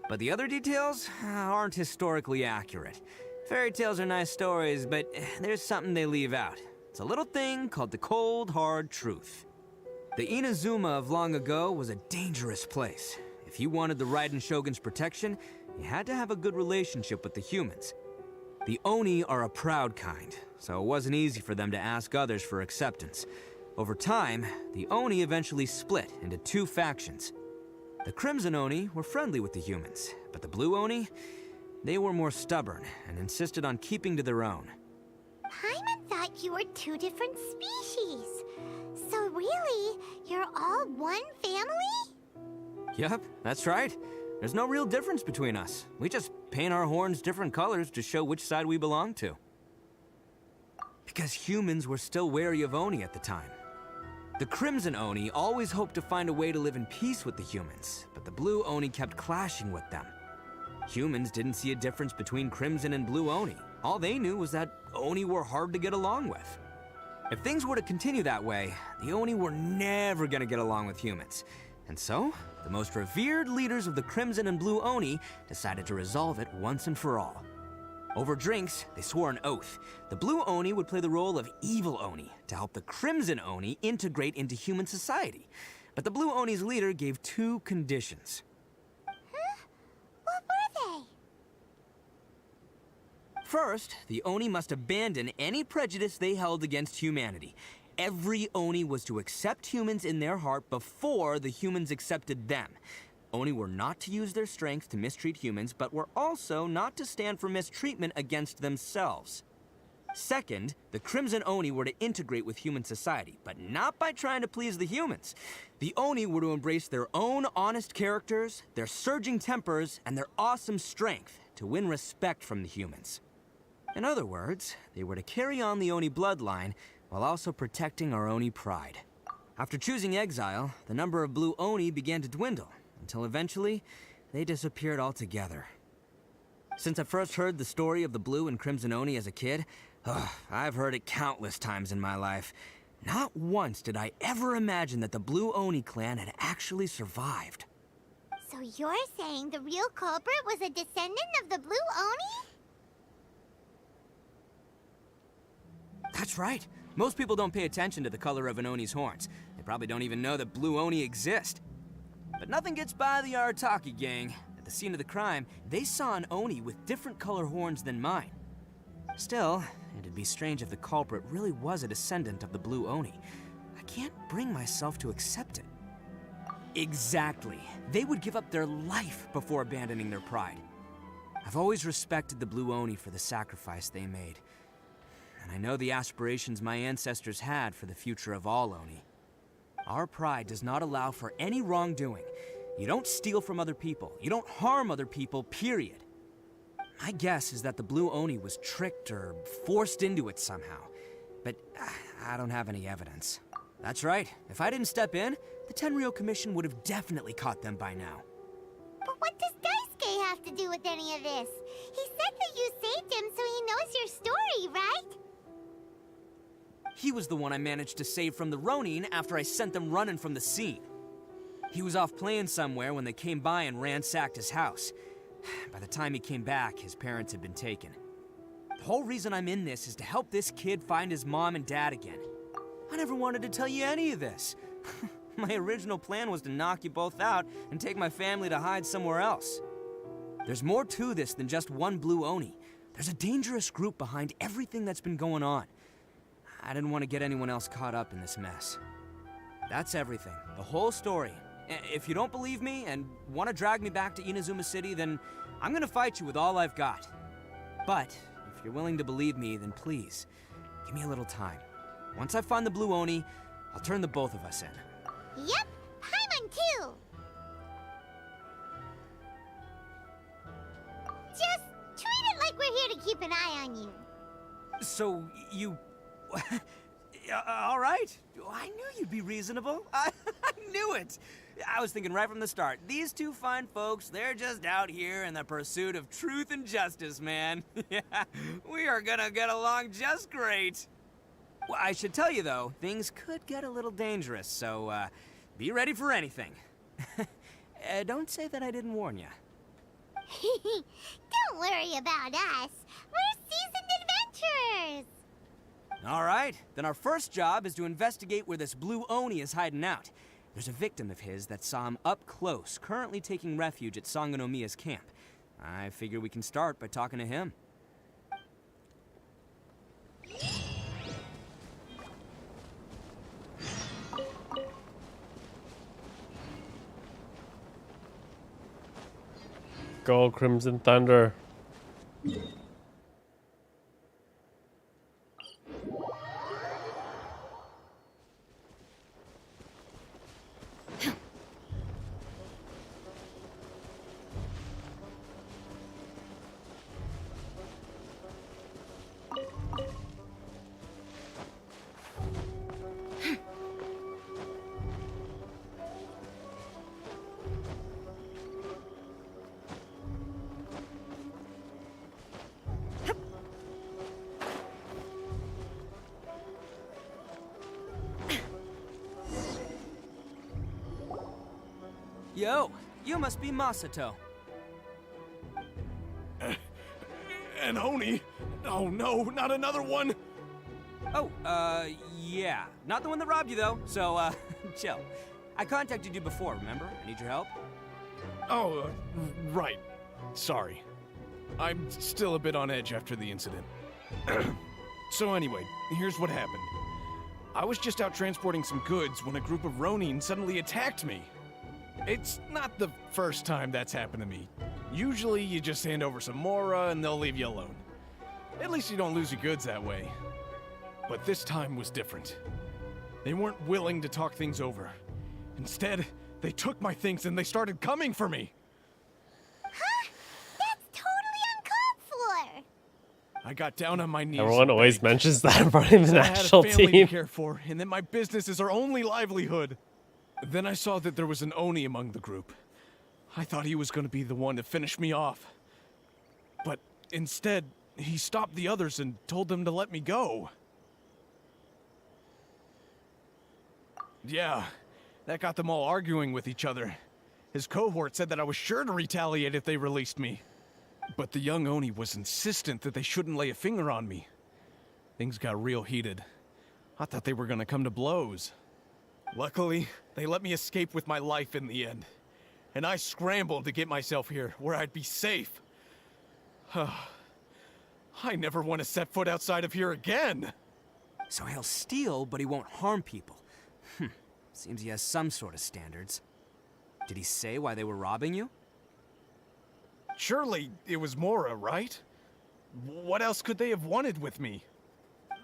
But the other details aren't historically accurate. Fairy tales are nice stories, but there's something they leave out. It's a little thing called the cold, hard truth. The Inazuma of long ago was a dangerous place. If you wanted the Raiden Shogun's protection, you had to have a good relationship with the humans. The Oni are a proud kind, so it wasn't easy for them to ask others for acceptance. Over time, the Oni eventually split into two factions. The Crimson Oni were friendly with the humans, but the Blue Oni, they were more stubborn and insisted on keeping to their own. Paimon thought you were two different species. So really, you're all one family? Yep, that's right. There's no real difference between us. We just paint our horns different colors to show which side we belong to. Because humans were still wary of Oni at the time. The Crimson Oni always hoped to find a way to live in peace with the humans, but the Blue Oni kept clashing with them. Humans didn't see a difference between Crimson and Blue Oni. All they knew was that Oni were hard to get along with. If things were to continue that way, the Oni were never gonna get along with humans. And so, the most revered leaders of the Crimson and Blue Oni decided to resolve it once and for all. Over drinks, they swore an oath. The Blue Oni would play the role of evil Oni to help the Crimson Oni integrate into human society. But the Blue Oni's leader gave two conditions. Huh? What were they? First, the Oni must abandon any prejudice they held against humanity. Every Oni was to accept humans in their heart before the humans accepted them. Oni were not to use their strength to mistreat humans, but were also not to stand for mistreatment against themselves. Second, the Crimson Oni were to integrate with human society, but not by trying to please the humans. The Oni were to embrace their own honest characters, their surging tempers, and their awesome strength to win respect from the humans. In other words, they were to carry on the Oni bloodline while also protecting our Oni pride. After choosing exile, the number of Blue Oni began to dwindle, until eventually, they disappeared altogether. Since I first heard the story of the Blue and Crimson Oni as a kid, I've heard it countless times in my life. Not once did I ever imagine that the Blue Oni clan had actually survived. So you're saying the real culprit was a descendant of the Blue Oni? That's right. Most people don't pay attention to the color of an Oni's horns. They probably don't even know that blue Oni exist. But nothing gets by the Arataki gang. At the scene of the crime, they saw an Oni with different color horns than mine. Still, it'd be strange if the culprit really was a descendant of the blue Oni. I can't bring myself to accept it. Exactly. They would give up their life before abandoning their pride. I've always respected the blue Oni for the sacrifice they made. And I know the aspirations my ancestors had for the future of all Oni. Our pride does not allow for any wrongdoing. You don't steal from other people. You don't harm other people, period. My guess is that the blue Oni was tricked or forced into it somehow. But I don't have any evidence. That's right. If I didn't step in, the Tenryou Commission would have definitely caught them by now. But what does Daisuke have to do with any of this? He said that you saved him so he knows your story, right? He was the one I managed to save from the Ronin after I sent them running from the scene. He was off playing somewhere when they came by and ransacked his house. By the time he came back, his parents had been taken. The whole reason I'm in this is to help this kid find his mom and dad again. I never wanted to tell you any of this. My original plan was to knock you both out and take my family to hide somewhere else. There's more to this than just one blue Oni. There's a dangerous group behind everything that's been going on. I didn't want to get anyone else caught up in this mess. That's everything, the whole story. If you don't believe me and want to drag me back to Inazuma City, then I'm gonna fight you with all I've got. But if you're willing to believe me, then please, give me a little time. Once I find the blue Oni, I'll turn the both of us in. Yep, Paimon too! Just treat it like we're here to keep an eye on you. So, you... all right. I knew you'd be reasonable. I knew it. I was thinking right from the start, these two fine folks, they're just out here in the pursuit of truth and justice, man. Yeah, we are gonna get along just great. Well, I should tell you, though, things could get a little dangerous, so be ready for anything. Don't say that I didn't warn you. Don't worry about us. We're seasoned adventurers. All right, then our first job is to investigate where this blue Oni is hiding out. There's a victim of his that saw him up close, currently taking refuge at Sangonomiya's camp. I figure we can start by talking to him. Go Crimson Thunder. Yo, you must be Masato. An Oni? Oh no, not another one! Oh, yeah. Not the one that robbed you, though, so, chill. I contacted you before, remember? I need your help. Oh, right. Sorry. I'm still a bit on edge after the incident. So anyway, here's what happened. I was just out transporting some goods when a group of Ronin suddenly attacked me. It's not the first time that's happened to me. Usually you just hand over some Mora and they'll leave you alone. At least you don't lose your goods that way. But this time was different. They weren't willing to talk things over. Instead, they took my things and they started coming for me. Huh? That's totally uncalled for. I got down on my knees. Everyone and always begged. mentions that in front of the I had a national family team. to care for, and that my business is our only livelihood. Then I saw that there was an Oni among the group. I thought he was going to be the one to finish me off. But instead, he stopped the others and told them to let me go. Yeah, that got them all arguing with each other. His cohort said that I was sure to retaliate if they released me. But the young Oni was insistent that they shouldn't lay a finger on me. things got real heated. I thought they were gonna come to blows. Luckily, they let me escape with my life in the end. And I scrambled to get myself here, where I'd be safe. I never want to set foot outside of here again! So he'll steal, but he won't harm people. Seems he has some sort of standards. Did he say why they were robbing you? Surely it was Mora, right? What else could they have wanted with me?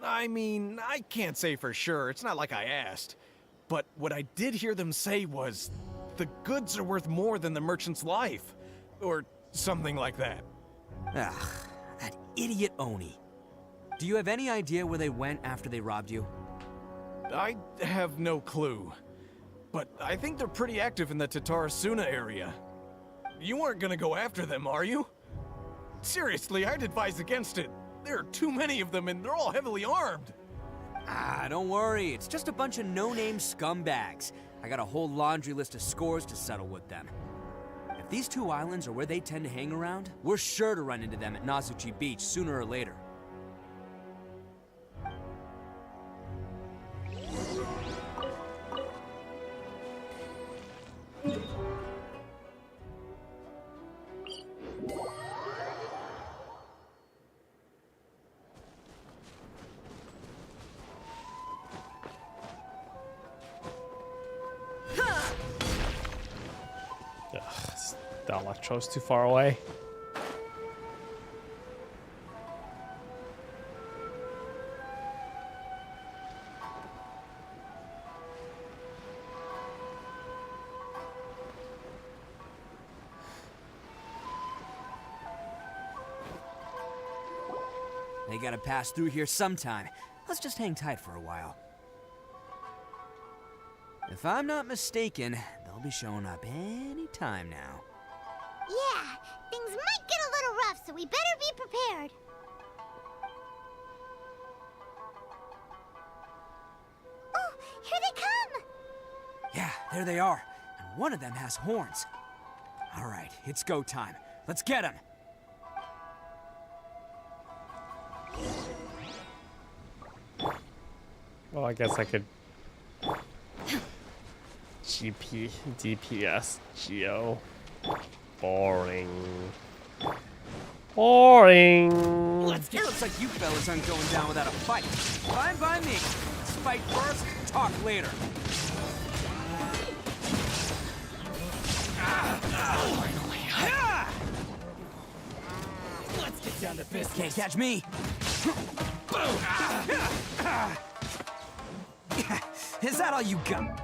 I mean, I can't say for sure, it's not like I asked. But what I did hear them say was, the goods are worth more than the merchant's life. Or something like that. Ugh, that idiot Oni. Do you have any idea where they went after they robbed you? I have no clue. But I think they're pretty active in the Tatarasuna area. You aren't gonna go after them, are you? Seriously, I'd advise against it. There are too many of them and they're all heavily armed. Ah, don't worry. It's just a bunch of no-name scumbags. I got a whole laundry list of scores to settle with them. If these two islands are where they tend to hang around, we're sure to run into them at Nazuchi Beach sooner or later. The electro's too far away. They gotta pass through here sometime. Let's just hang tight for a while. If I'm not mistaken, they'll be showing up any time now. Yeah, things might get a little rough, so we better be prepared. Oh, here they come! Yeah, there they are. And one of them has horns. All right, it's go time. Let's get him! Well, I guess I could GP, DPS, Geo. Boring. Boring. Let's get. Looks like you fellas aren't going down without a fight. Fine by me. Let's fight first, talk later. Let's get down to business. Can't catch me. Is that all you got?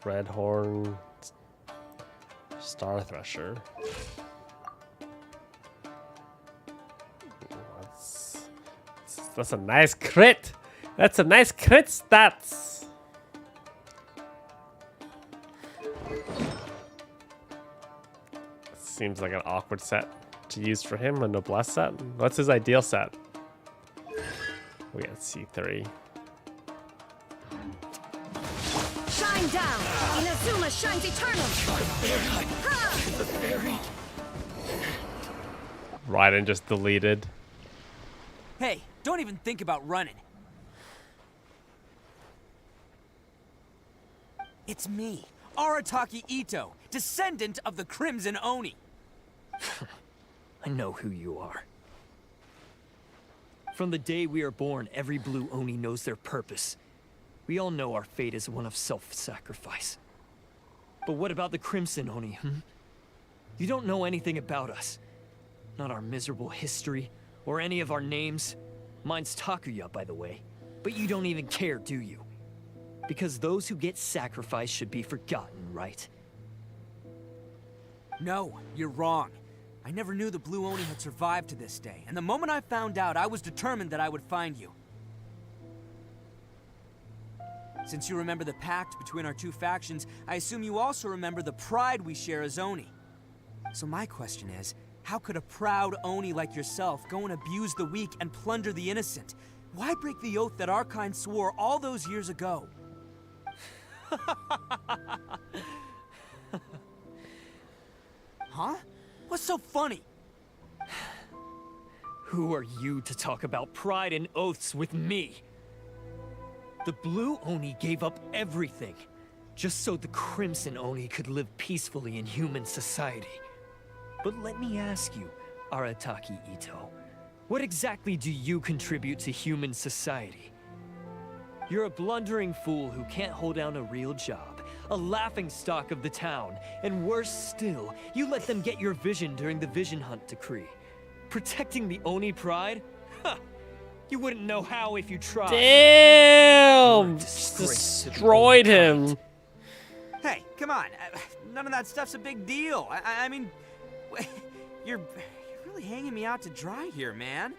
Red Horn, Star Thresher. That's a nice crit. That's a nice crit stats. Seems like an awkward set to use for him, a noblesse set. What's his ideal set? We got C3. Shine down! Inazuma shines eternal! Raiden just deleted. Hey, don't even think about running. It's me, Arataki Ito, descendant of the Crimson Oni. I know who you are. From the day we are born, every blue Oni knows their purpose. We all know our fate is one of self-sacrifice. But what about the Crimson Oni, You don't know anything about us. Not our miserable history, or any of our names. Mine's Takuya, by the way. But you don't even care, do you? Because those who get sacrificed should be forgotten, right? No, you're wrong. I never knew the Blue Oni had survived to this day, and the moment I found out, I was determined that I would find you. Since you remember the pact between our two factions, I assume you also remember the pride we share as Oni. So my question is, how could a proud Oni like yourself go and abuse the weak and plunder the innocent? Why break the oath that our kind swore all those years ago? Huh? What's so funny? Who are you to talk about pride and oaths with me? The Blue Oni gave up everything, just so the Crimson Oni could live peacefully in human society. But let me ask you, Arataki Ito, what exactly do you contribute to human society? You're a blundering fool who can't hold down a real job, a laughingstock of the town, and worse still, you let them get your vision during the Vision Hunt decree. Protecting the Oni pride? Ha! You wouldn't know how if you tried. Damn! Destroyed him. Hey, come on. None of that stuff's a big deal. I mean, you're really hanging me out to dry here, man.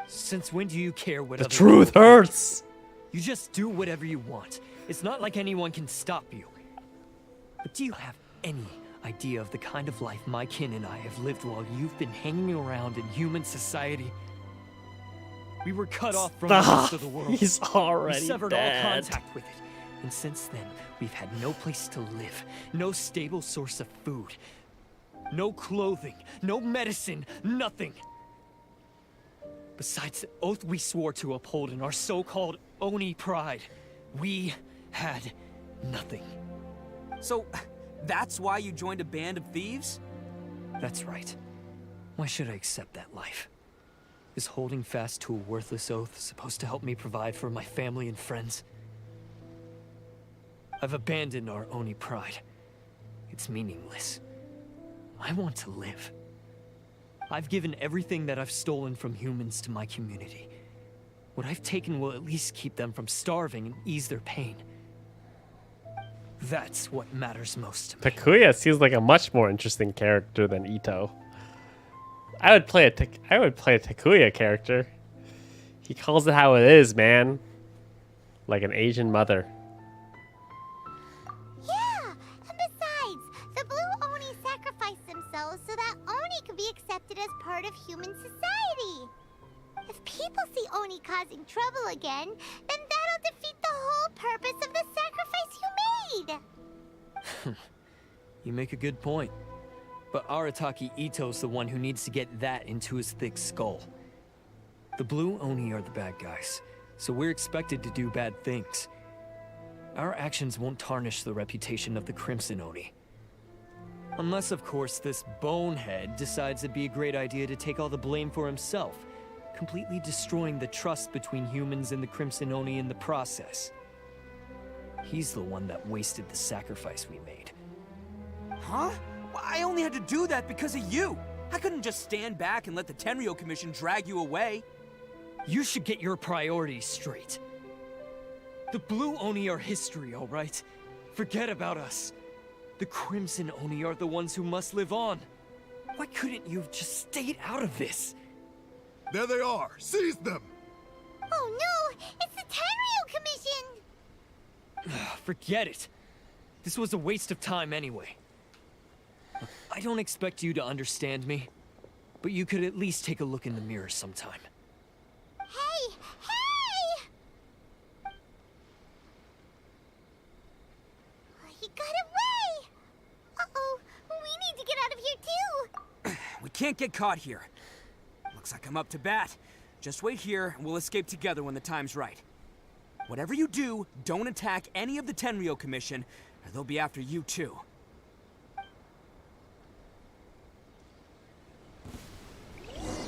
Since when do you care what The other truth people hurts. think? You just do whatever you want. It's not like anyone can stop you. But do you have any idea of the kind of life my kin and I have lived while you've been hanging around in human society? We were cut off from the rest of the world. He's already We severed dead. all contact with it. And since then, we've had no place to live, no stable source of food, no clothing, no medicine, nothing. Besides the oath we swore to uphold in our so-called Oni pride, we had nothing. So, that's why you joined a band of thieves? That's right. Why should I accept that life? Is holding fast to a worthless oath supposed to help me provide for my family and friends? I've abandoned our Oni pride. It's meaningless. I want to live. I've given everything that I've stolen from humans to my community. What I've taken will at least keep them from starving and ease their pain. That's what matters most to me. Takuya seems like a much more interesting character than Ito. I would play a Takuya character. He calls it how it is, man. Like an Asian mother. Yeah, and besides, the Blue Oni sacrificed themselves so that Oni could be accepted as part of human society. If people see Oni causing trouble again, then that'll defeat the whole purpose of the sacrifice you made. You make a good point. But Arataki Ito's the one who needs to get that into his thick skull. The Blue Oni are the bad guys, so we're expected to do bad things. Our actions won't tarnish the reputation of the Crimson Oni. Unless, of course, this bonehead decides it'd be a great idea to take all the blame for himself, completely destroying the trust between humans and the Crimson Oni in the process. He's the one that wasted the sacrifice we made. Huh? Well, I only had to do that because of you. I couldn't just stand back and let the Tenryo Commission drag you away. You should get your priorities straight. The Blue Oni are history, all right? Forget about us. The Crimson Oni are the ones who must live on. Why couldn't you have just stayed out of this? There they are! Seize them! Oh no, it's the Tenryo Commission! Forget it. This was a waste of time anyway. I don't expect you to understand me, but you could at least take a look in the mirror sometime. Hey! Hey! He got away! Uh-oh, we need to get out of here too! We can't get caught here. Looks like I'm up to bat. Just wait here, and we'll escape together when the time's right. Whatever you do, don't attack any of the Tenryo Commission, or they'll be after you too.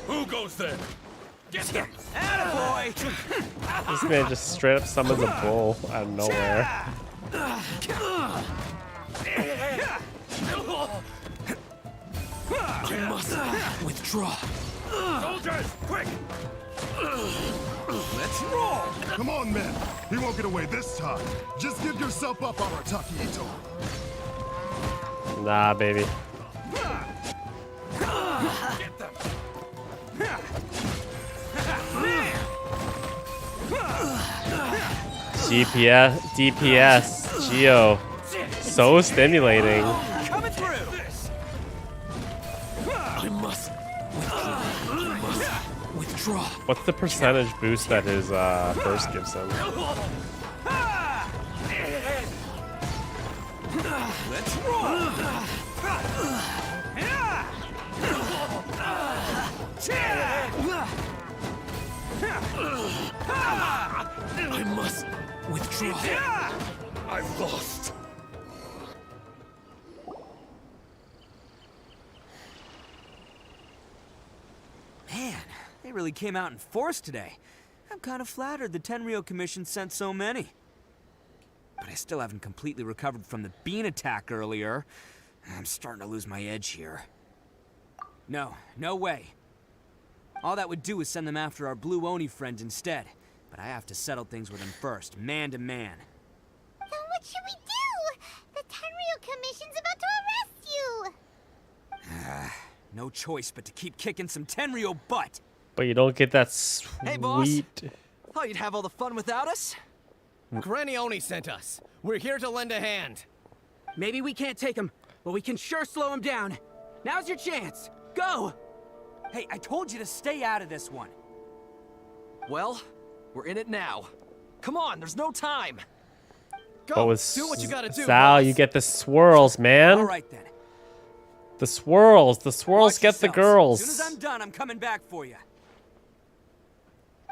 Who goes there? Get them! Attaboy! This man just straight up summons a bull out of nowhere. I must withdraw. Soldiers, quick! Let's roll! Come on, men. He won't get away this time. Just give yourself up, Arataki Ito. Nah, baby. Get them! DPS, Geo. So stimulating. Coming through! I must withdraw. What's the percentage boost that his burst gives him? Let's roll! I must withdraw. I've lost. Man, they really came out in force today. I'm kind of flattered the Tenryou Commission sent so many. But I still haven't completely recovered from the bean attack earlier. I'm starting to lose my edge here. No way. All that would do is send them after our blue Oni friend instead. But I have to settle things with him first, man to man. Then what should we do? The Tenryou Commission's about to arrest you! No choice but to keep kicking some Tenryou butt! But you don't get that sweet... Hey, boss. Thought you'd have all the fun without us? Granny Oni sent us. We're here to lend a hand. Maybe we can't take him, but we can sure slow him down. Now's your chance. Go! Hey, I told you to stay out of this one. Well, we're in it now. Come on, there's no time. But Go, with do what you gotta do, Sal, boss. you get the swirls, man. All right then. The swirls. The swirls Watch get the yourselves. girls. As soon as I'm done, I'm coming back for you.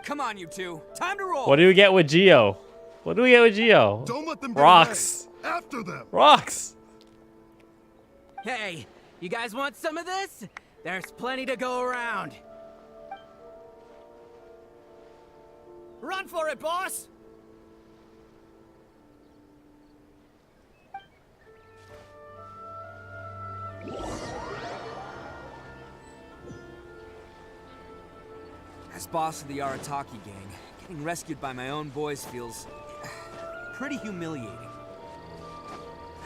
Come on, you two. Time to roll. What do we get with Geo? What do we get with Geo? Don't let them get Rocks. away. After them. Rocks. Hey, you guys want some of this? There's plenty to go around. Run for it, boss! As boss of the Arataki gang, getting rescued by my own boys feels pretty humiliating.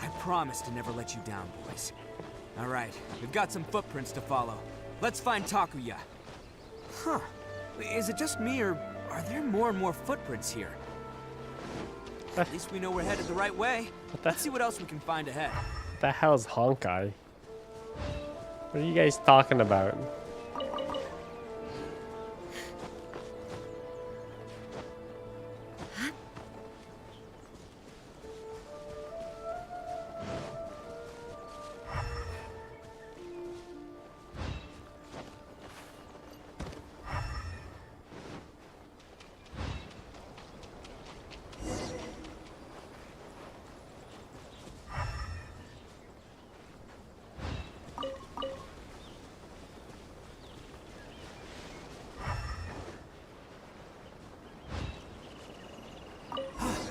I promise to never let you down, boys. All right, we've got some footprints to follow. Let's find Takuya. Huh. Is it just me, or are there more and more footprints here? At least we know we're headed the right way. Let's see what else we can find ahead. What the hell is Honkai? What are you guys talking about?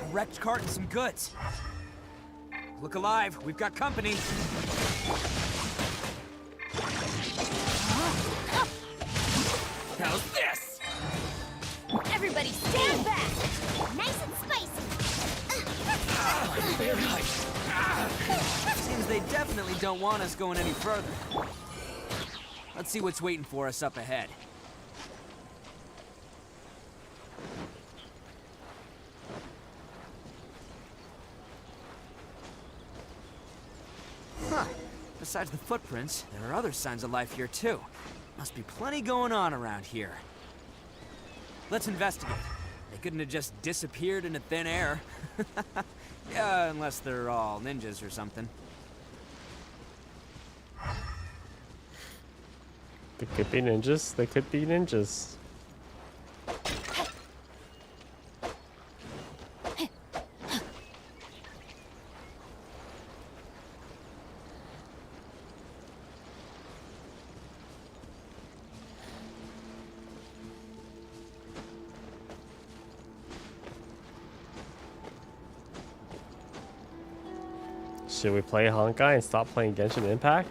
A wrecked cart and some goods. Look alive, we've got company. How's this? Everybody stand back! Nice and spicy! Seems they definitely don't want us going any further. Let's see what's waiting for us up ahead. Huh. Besides the footprints, there are other signs of life here too. Must be plenty going on around here. Let's investigate. They couldn't have just disappeared into thin air. Yeah, unless they're all ninjas or something. They could be ninjas. They could be ninjas. Should we play Honkai and stop playing Genshin Impact?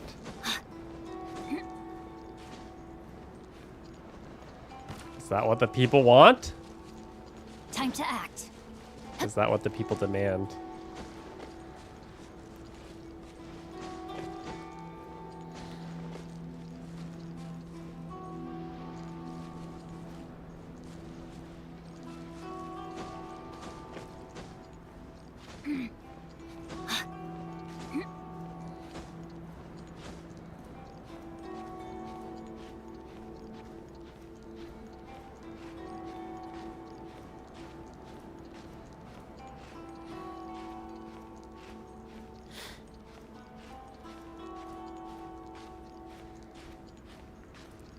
Is that what the people want? Time to act. Is that what the people demand?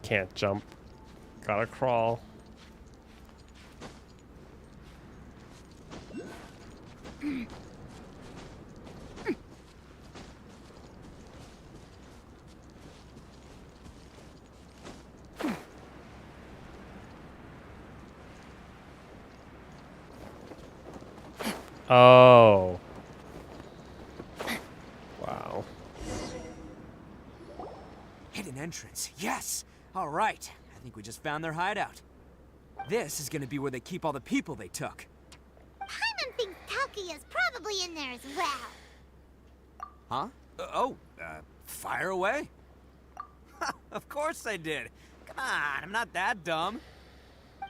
Can't jump. Gotta crawl. Oh. Wow. Hidden entrance. Yes! Alright. I think we just found their hideout. This is gonna be where they keep all the people they took. Paimon thinks Takuya's probably in there as well. Huh? Fire away? Of course I did. Come on, I'm not that dumb.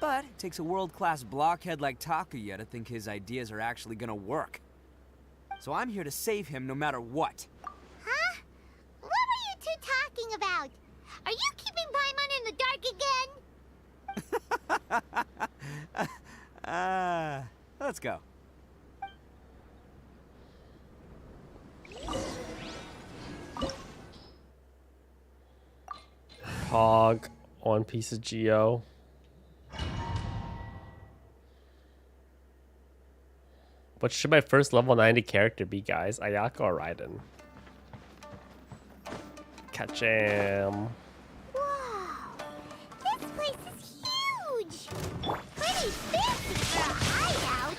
But it takes a world-class blockhead like Takuya to think his ideas are actually gonna work. So I'm here to save him no matter what. Huh? What were you two talking about? Are you keeping Paimon in the dark again? Let's go. Hog, one piece of Geo. What should my first level 90 character be, guys? Ayaka or Raiden? Catch him. Wow. This place is huge. Pretty fancy for a hideout.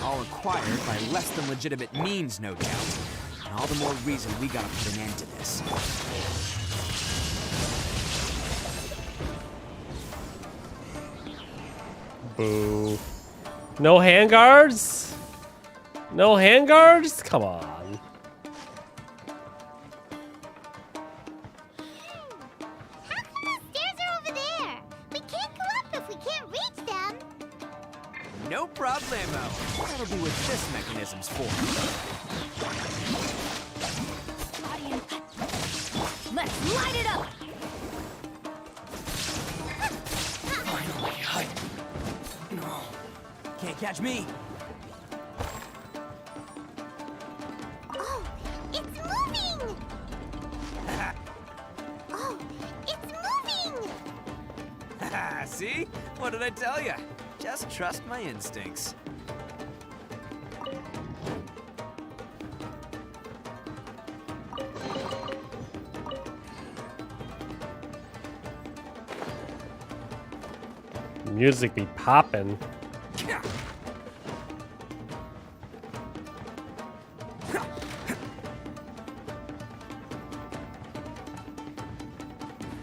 All acquired by less than legitimate means, no doubt. And all the more reason we gotta put an end to this. Boo. No handguards? No handguards? Come on. How come the stairs are over there? We can't go up if we can't reach them. No problemo. That'll be what this mechanism's for. Let's light it up! Can't catch me. Oh, it's moving! Oh, it's moving! See? What did I tell you? Just trust my instincts. Music be poppin'.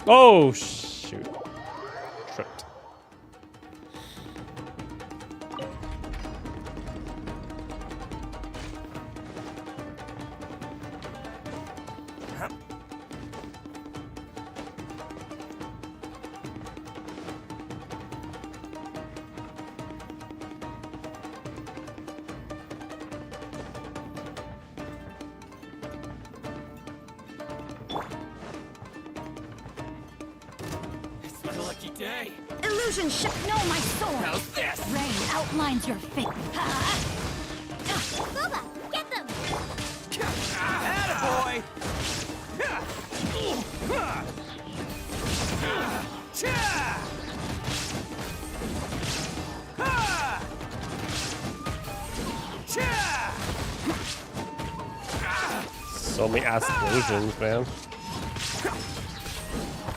Oh, shoot. Tripped. Illusion ship, know my sword! How's this? Rain outlines your fate. Booba, get them! Attaboy! So many explosions, man.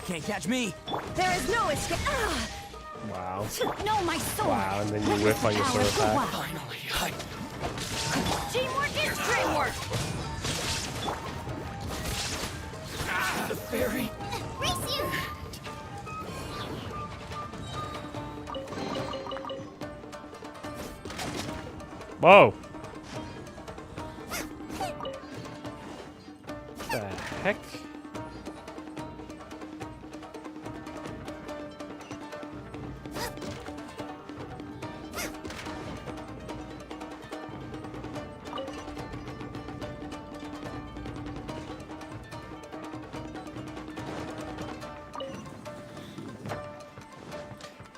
Can't catch me. There is no escape. Wow. Know my sword! Wow, and then you whiff on your sword attack. Teamwork is dreamwork! The fairy. Race you! Whoa. The heck?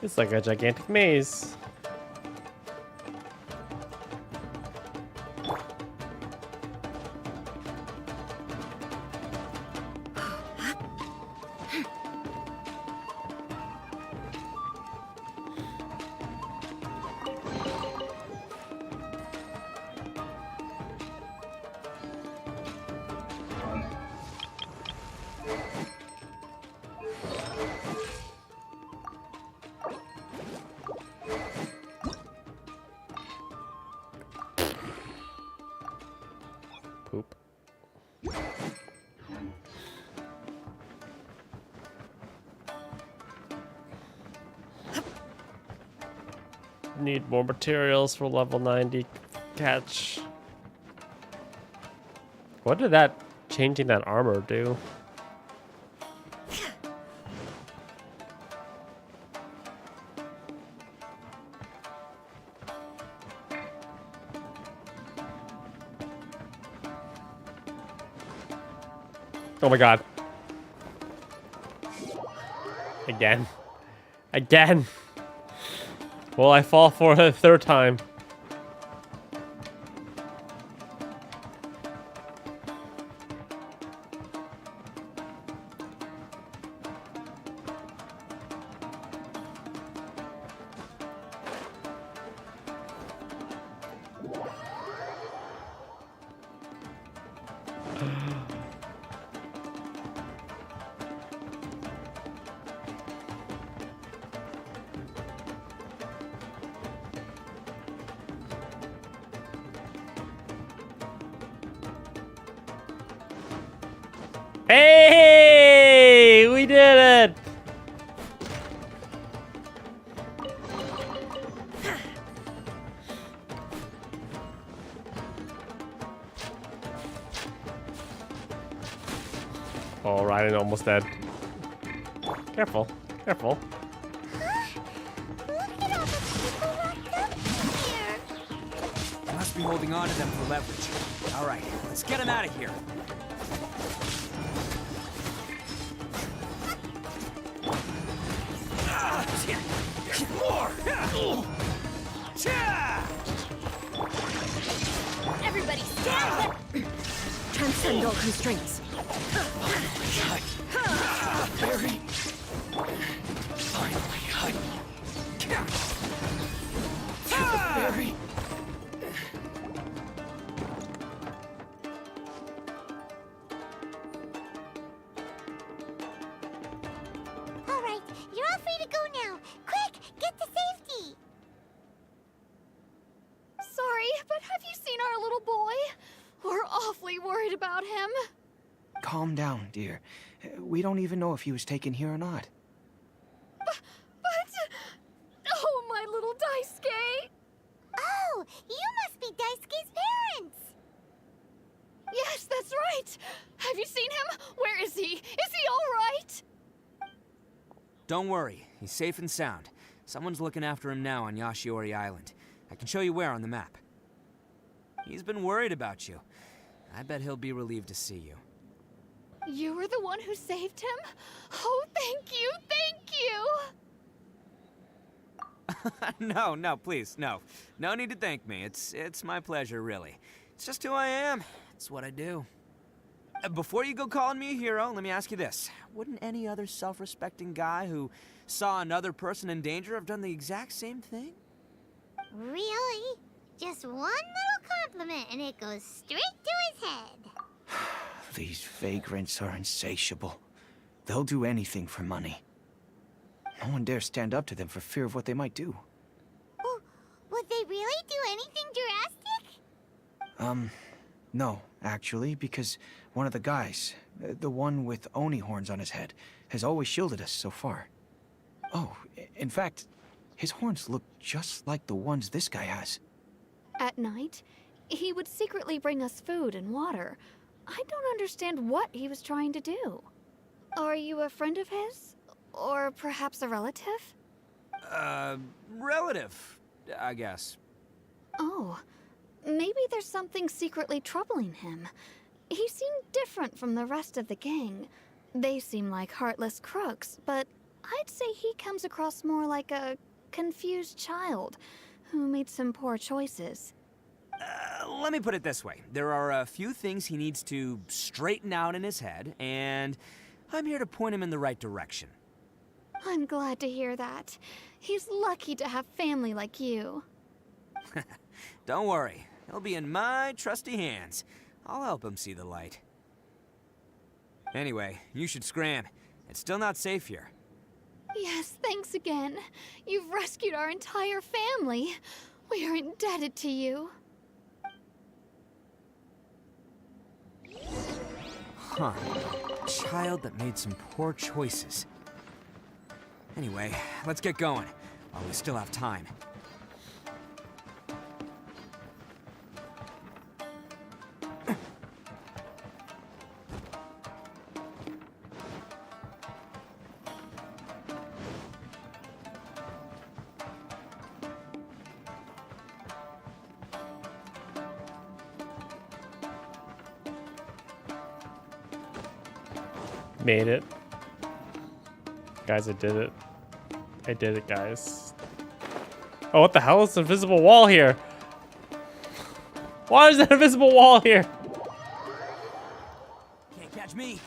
It's like a gigantic maze. Need more materials for level 90 catch. What did that changing that armor do? Oh my god. Again. Again. Will I fall for it a third time? Hey! We did it! Oh, Ryan almost dead. Careful, careful. Must be holding on to them for leverage. All right, let's get them out of here. Everybody stand! Transcend all constraints. Barry. Finally, Barry. All right, you're all free to go now. Quick, get to safety. Sorry, but have you seen our little boy? We're awfully worried about him. Calm down, dear. We don't even know if he was taken here or not. But... Oh, my little Daisuke! Oh, you must be Daisuke's parents. Yes, that's right! Have you seen him? Where is he? Is he all right? Don't worry, he's safe and sound. Someone's looking after him now on Yashiori Island. I can show you where on the map. He's been worried about you. I bet he'll be relieved to see you. You were the one who saved him? Oh, thank you, thank you! No, please, no. No need to thank me. It's my pleasure, really. It's just who I am. It's what I do. Before you go calling me a hero, let me ask you this. Wouldn't any other self-respecting guy who saw another person in danger have done the exact same thing? Really? Just one little compliment and it goes straight to his head. These vagrants are insatiable. They'll do anything for money. No one dares stand up to them for fear of what they might do. Oh, would they really do anything drastic? No, actually, because one of the guys, the one with Oni horns on his head, has always shielded us so far. Oh, in fact, his horns look just like the ones this guy has. At night, he would secretly bring us food and water. I don't understand what he was trying to do. Are you a friend of his? Or perhaps a relative? Relative, I guess. Oh, maybe there's something secretly troubling him. He seemed different from the rest of the gang. They seem like heartless crooks, but I'd say he comes across more like a confused child who made some poor choices. Let me put it this way. There are a few things he needs to straighten out in his head, and I'm here to point him in the right direction. I'm glad to hear that. He's lucky to have family like you. Don't worry. He'll be in my trusty hands. I'll help him see the light. Anyway, you should scram. It's still not safe here. Yes, thanks again. You've rescued our entire family. We are indebted to you. Huh. Child that made some poor choices. Anyway, let's get going, while we still have time. made it. Guys, I did it. I did it, guys. Oh, what the hell is the invisible wall here? Why is there an invisible wall here? Can't catch me.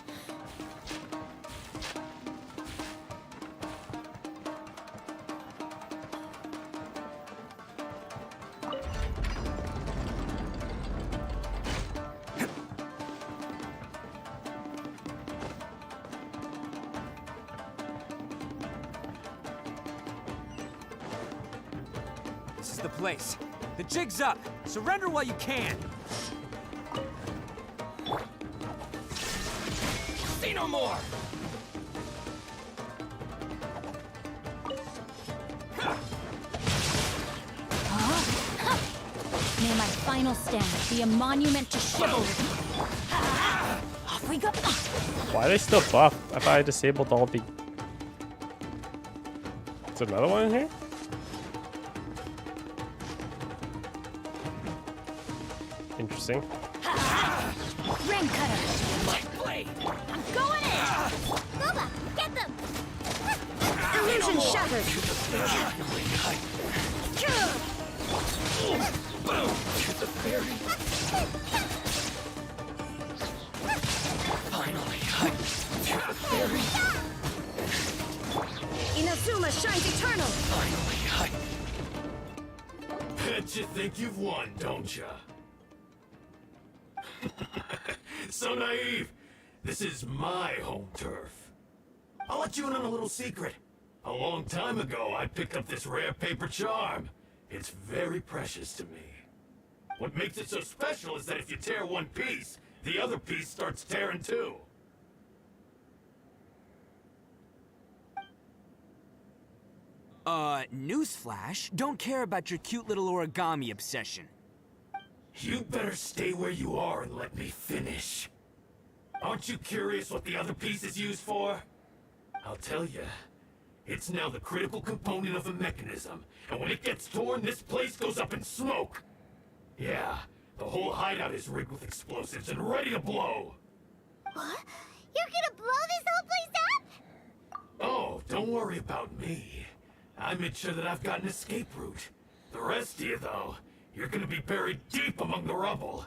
This is the place. The jig's up. Surrender while you can. See no more. May my final stand be a monument to chivalry. Off we go. Why are they still buffed? I thought I disabled all the... Is there another one in here? Interesting. Ring cutter. My blade. I'm going in. Boba, get them. Illusion shattered. Finally, Inazuma shines eternal. Finally, Bet you think you've won, don't ya? So naive. This is my home turf. I'll let you in on a little secret. A long time ago, I picked up this rare paper charm. It's very precious to me. What makes it so special is that if you tear one piece, the other piece starts tearing too. Newsflash, don't care about your cute little origami obsession. You'd better stay where you are and let me finish. Aren't you curious what the other piece is used for? I'll tell you. It's now the critical component of the mechanism, and when it gets torn, this place goes up in smoke. Yeah, the whole hideout is rigged with explosives and ready to blow. What? You're gonna blow this whole place up? Oh, don't worry about me. I made sure that I've got an escape route. The rest of you, though, you're gonna be buried deep among the rubble.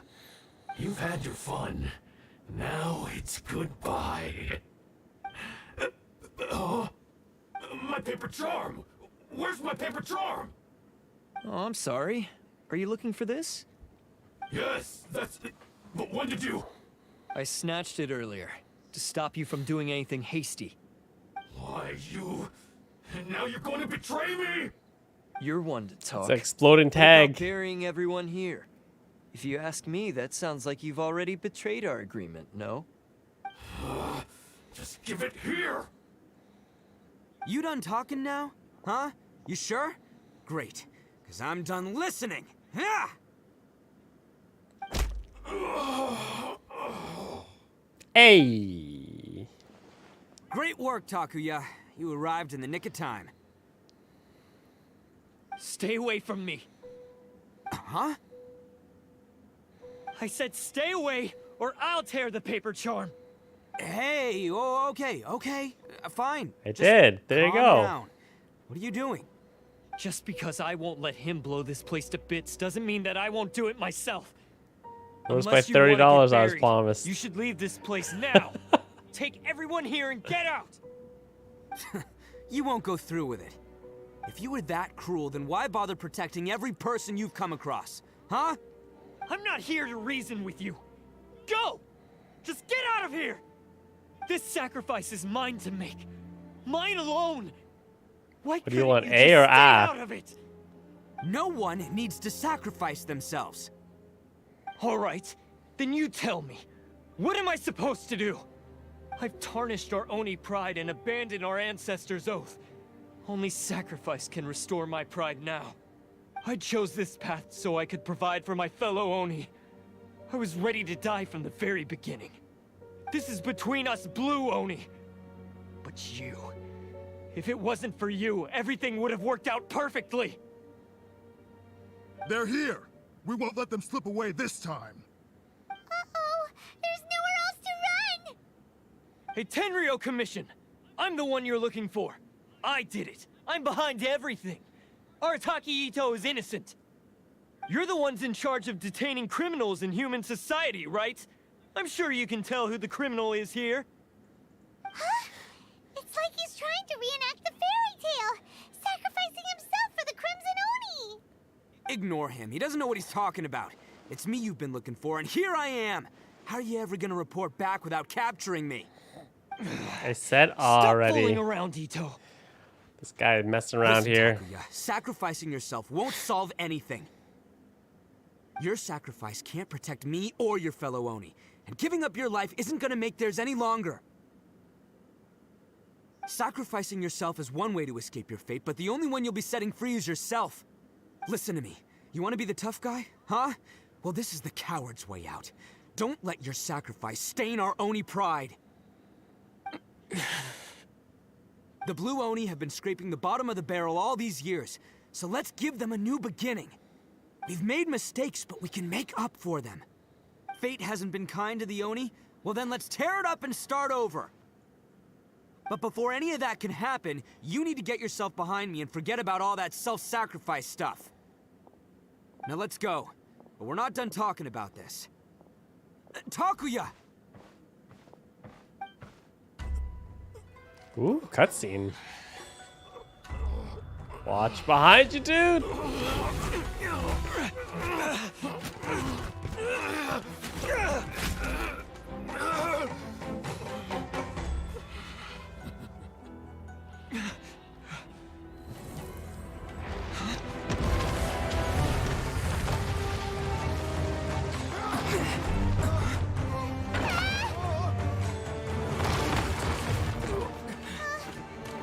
You've had your fun. Now it's goodbye. My paper charm! Where's my paper charm? Oh, I'm sorry. Are you looking for this? Yes, that's it. But when did you... I snatched it earlier, to stop you from doing anything hasty. Why, you... And now you're going to betray me? You're one to talk. It's an exploding What about tag. burying everyone here? If you ask me, that sounds like you've already betrayed our agreement, no? Just give it here! You done talking now? Huh? You sure? Great, because I'm done listening. Yeah! Hey! Great work, Takuya. You arrived in the nick of time. Stay away from me. Huh? I said stay away, or I'll tear the paper charm. Hey, oh, okay. Fine. I Just did. There you calm go. down. What are you doing? Just because I won't let him blow this place to bits doesn't mean that I won't do it myself. Where's my Unless you wanna $30 get I was buried, promised? You should leave this place now. Take everyone here and get out. You won't go through with it. If you were that cruel, then why bother protecting every person you've come across? Huh? I'm not here to reason with you. Go! Just get out of here! This sacrifice is mine to make. Mine alone. Why What do you want, couldn't A just or stay A? out of it? No one needs to sacrifice themselves. All right, then you tell me. What am I supposed to do? I've tarnished our Oni pride and abandoned our ancestors' oath. Only sacrifice can restore my pride now. I chose this path so I could provide for my fellow Oni. I was ready to die from the very beginning. This is between us blue Oni. But you... If it wasn't for you, everything would have worked out perfectly. They're here. We won't let them slip away this time. Uh-oh! There's nowhere else to run! Hey, Tenryo Commission! I'm the one you're looking for. I did it. I'm behind everything. Arataki Ito is innocent. You're the ones in charge of detaining criminals in human society, right? I'm sure you can tell who the criminal is here. Huh? It's like he's trying to reenact the fairy tale, sacrificing himself for the Crimson Oni. Ignore him. He doesn't know what he's talking about. It's me you've been looking for, and here I am. How are you ever gonna report back without capturing me? I said already. Stop fooling around, Ito. This guy is messing around Listen, here. Takuya, sacrificing yourself won't solve anything. Your sacrifice can't protect me or your fellow Oni, and giving up your life isn't gonna make theirs any longer. Sacrificing yourself is one way to escape your fate, but the only one you'll be setting free is yourself. Listen to me. You want to be the tough guy? Huh? Well, this is the coward's way out. Don't let your sacrifice stain our Oni pride. The Blue Oni have been scraping the bottom of the barrel all these years, so let's give them a new beginning. We've made mistakes, but we can make up for them. Fate hasn't been kind to the Oni? Well then let's tear it up and start over. But before any of that can happen, you need to get yourself behind me and forget about all that self-sacrifice stuff. Now let's go. But we're not done talking about this. Takuya! Ooh, cutscene. Watch behind you, dude.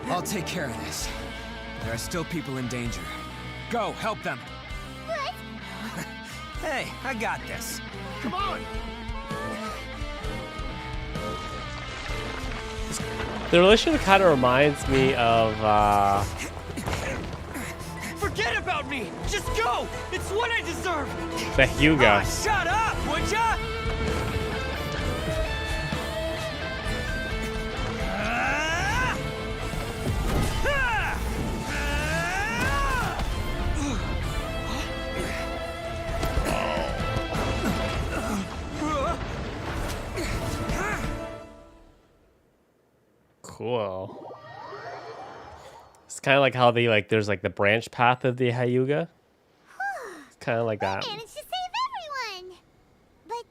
I'll take care of this. There are still people in danger. Go, help them. What? Hey, I got this. Come on! The relationship kind of reminds me of, Forget about me! Just go! It's what I deserve! the Hyuga. Shut up, would ya? Cool. It's kind of like how they there's like the branch path of the Hyuga. It's kind of like that. Managed to save everyone. But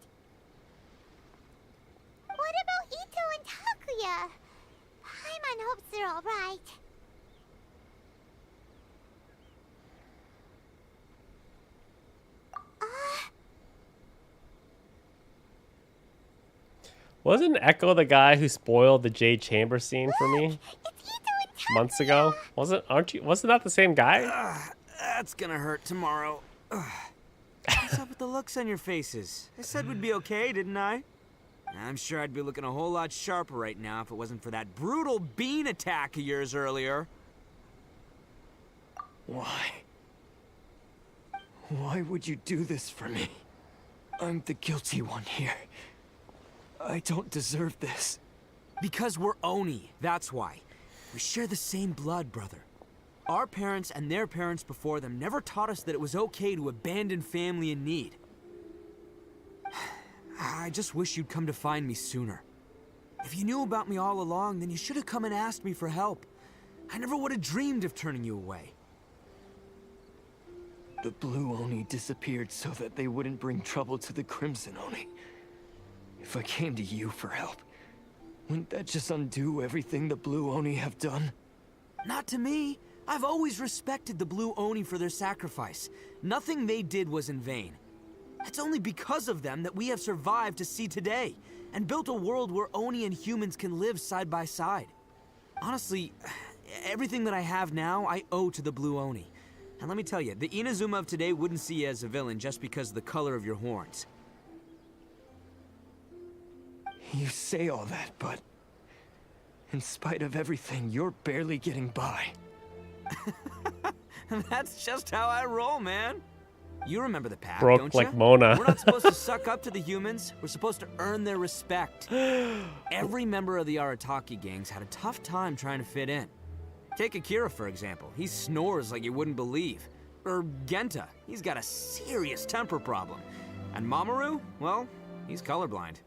what about Ito and Takuya? Paimon hopes they're all right. Wasn't Echo the guy who spoiled the Jade Chamber scene for me months ago? Wasn't that the same guy? That's gonna hurt tomorrow. What's up with the looks on your faces? I said we'd be okay, didn't I? I'm sure I'd be looking a whole lot sharper right now if it wasn't for that brutal bean attack of yours earlier. Why? Why would you do this for me? I'm the guilty one here. I don't deserve this. Because we're Oni, that's why. We share the same blood, brother. Our parents and their parents before them never taught us that it was okay to abandon family in need. I just wish you'd come to find me sooner. If you knew about me all along, then you should have come and asked me for help. I never would have dreamed of turning you away. The Blue Oni disappeared so that they wouldn't bring trouble to the Crimson Oni. If I came to you for help, wouldn't that just undo everything the Blue Oni have done? Not to me. I've always respected the Blue Oni for their sacrifice. Nothing they did was in vain. It's only because of them that we have survived to see today, and built a world where Oni and humans can live side by side. Honestly, everything that I have now, I owe to the Blue Oni. And let me tell you, the Inazuma of today wouldn't see you as a villain just because of the color of your horns. You say all that, but in spite of everything, you're barely getting by. That's just how I roll, man. You remember the pack, Broke don't like ya? Mona. We're not supposed to suck up to the humans. We're supposed to earn their respect. Every member of the Arataki gangs had a tough time trying to fit in. Take Akira, for example. He snores like you wouldn't believe. Or Genta. He's got a serious temper problem. And Mamoru, well, he's colorblind.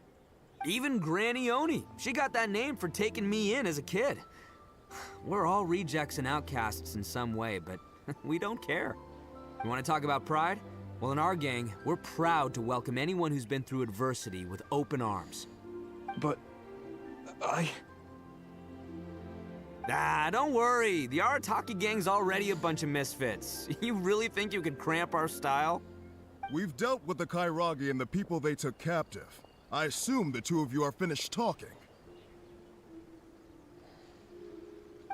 Even Granny Oni. She got that name for taking me in as a kid. We're all rejects and outcasts in some way, but we don't care. You want to talk about pride? Well, in our gang, we're proud to welcome anyone who's been through adversity with open arms. But Don't worry. The Arataki gang's already a bunch of misfits. You really think you could cramp our style? We've dealt with the Kairagi and the people they took captive. I assume the two of you are finished talking.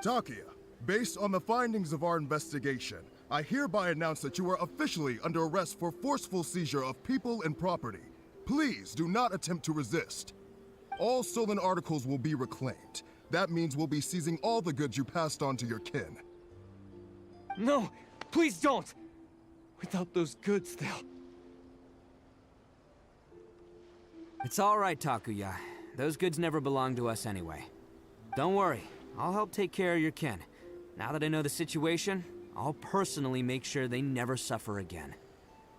Takia, based on the findings of our investigation, I hereby announce that you are officially under arrest for forceful seizure of people and property. Please do not attempt to resist. All stolen articles will be reclaimed. That means we'll be seizing all the goods you passed on to your kin. no, please don't. Without those goods, they'll... It's all right, Takuya. Those goods never belonged to us anyway. Don't worry. I'll help take care of your kin. Now that I know the situation, I'll personally make sure they never suffer again.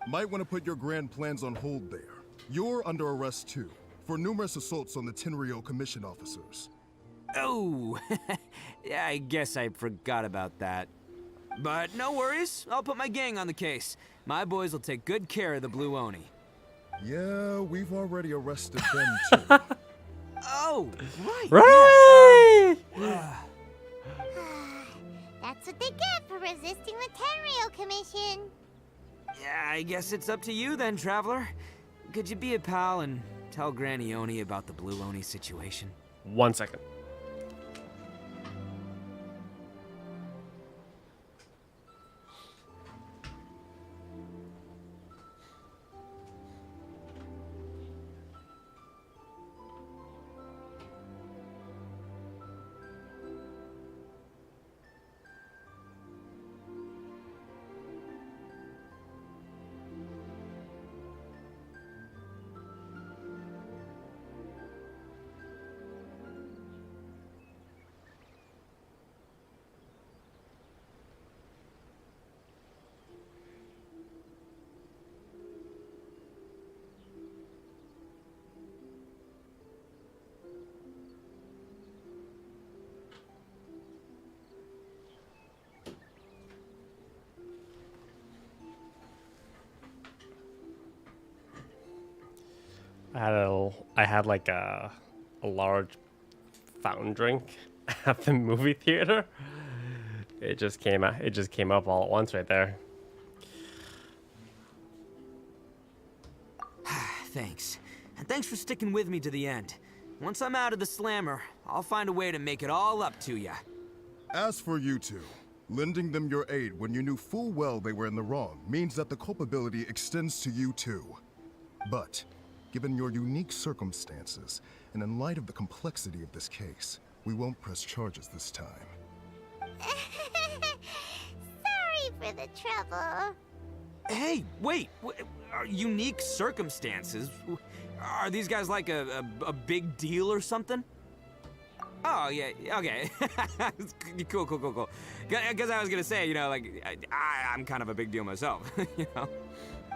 Might want to put your grand plans on hold there. You're under arrest too, for numerous assaults on the Tenryou Commission officers. Oh, yeah, I guess I forgot about that. But no worries, I'll put my gang on the case. My boys will take good care of the Blue Oni. Yeah, we've already arrested them too. Oh, right. Right! That's what they get for resisting the Tenryou Commission. Yeah, I guess it's up to you then, Traveler. Could you be a pal and tell Granny Oni about the Blue Oni situation? 1 second. I had like a large fountain drink at the movie theater. It just came up all at once right there. Thanks. And thanks for sticking with me to the end. Once I'm out of the slammer, I'll find a way to make it all up to ya. As for you two, lending them your aid when you knew full well they were in the wrong means that the culpability extends to you too. But, given your unique circumstances, and in light of the complexity of this case, we won't press charges this time. Sorry for the trouble. Hey, wait! Are unique circumstances? Are these guys like a big deal or something? Oh, yeah, okay. Cool. Because I was gonna say, you know, like, I'm kind of a big deal myself, you know?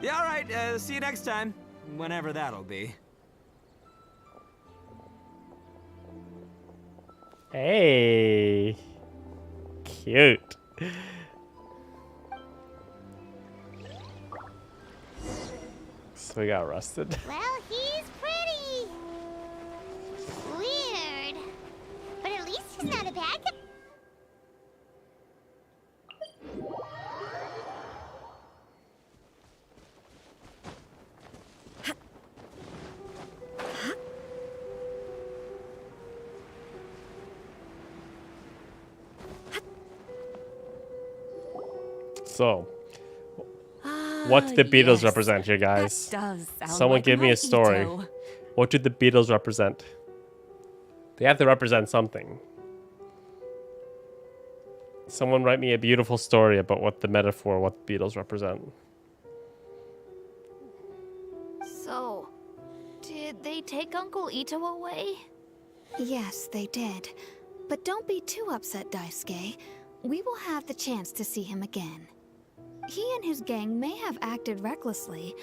Yeah, all right, see you next time. Whenever that'll be. Hey. Cute. So we got arrested. Well, he's pretty weird. But at least he's not a bad guy. So, what do the Beatles represent here, guys? That does sound Someone like give me my a story. Ito. What do the Beatles represent? They have to represent something. Someone write me a beautiful story about what the metaphor, what the Beatles represent. So, did they take Uncle Ito away? Yes, they did. But don't be too upset, Daisuke. We will have the chance to see him again. He and his gang may have acted recklessly,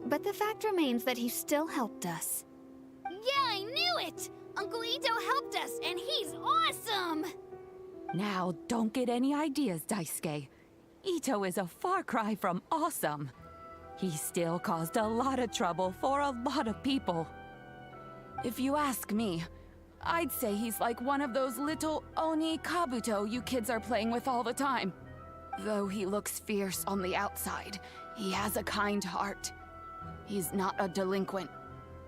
but the fact remains that he still helped us. Yeah, I knew it! Uncle Ito helped us, and he's awesome! Now, don't get any ideas, Daisuke. Ito is a far cry from awesome. He still caused a lot of trouble for a lot of people. If you ask me, I'd say he's like one of those little Oni Kabuto you kids are playing with all the time. Though he looks fierce on the outside, he has a kind heart. He's not a delinquent,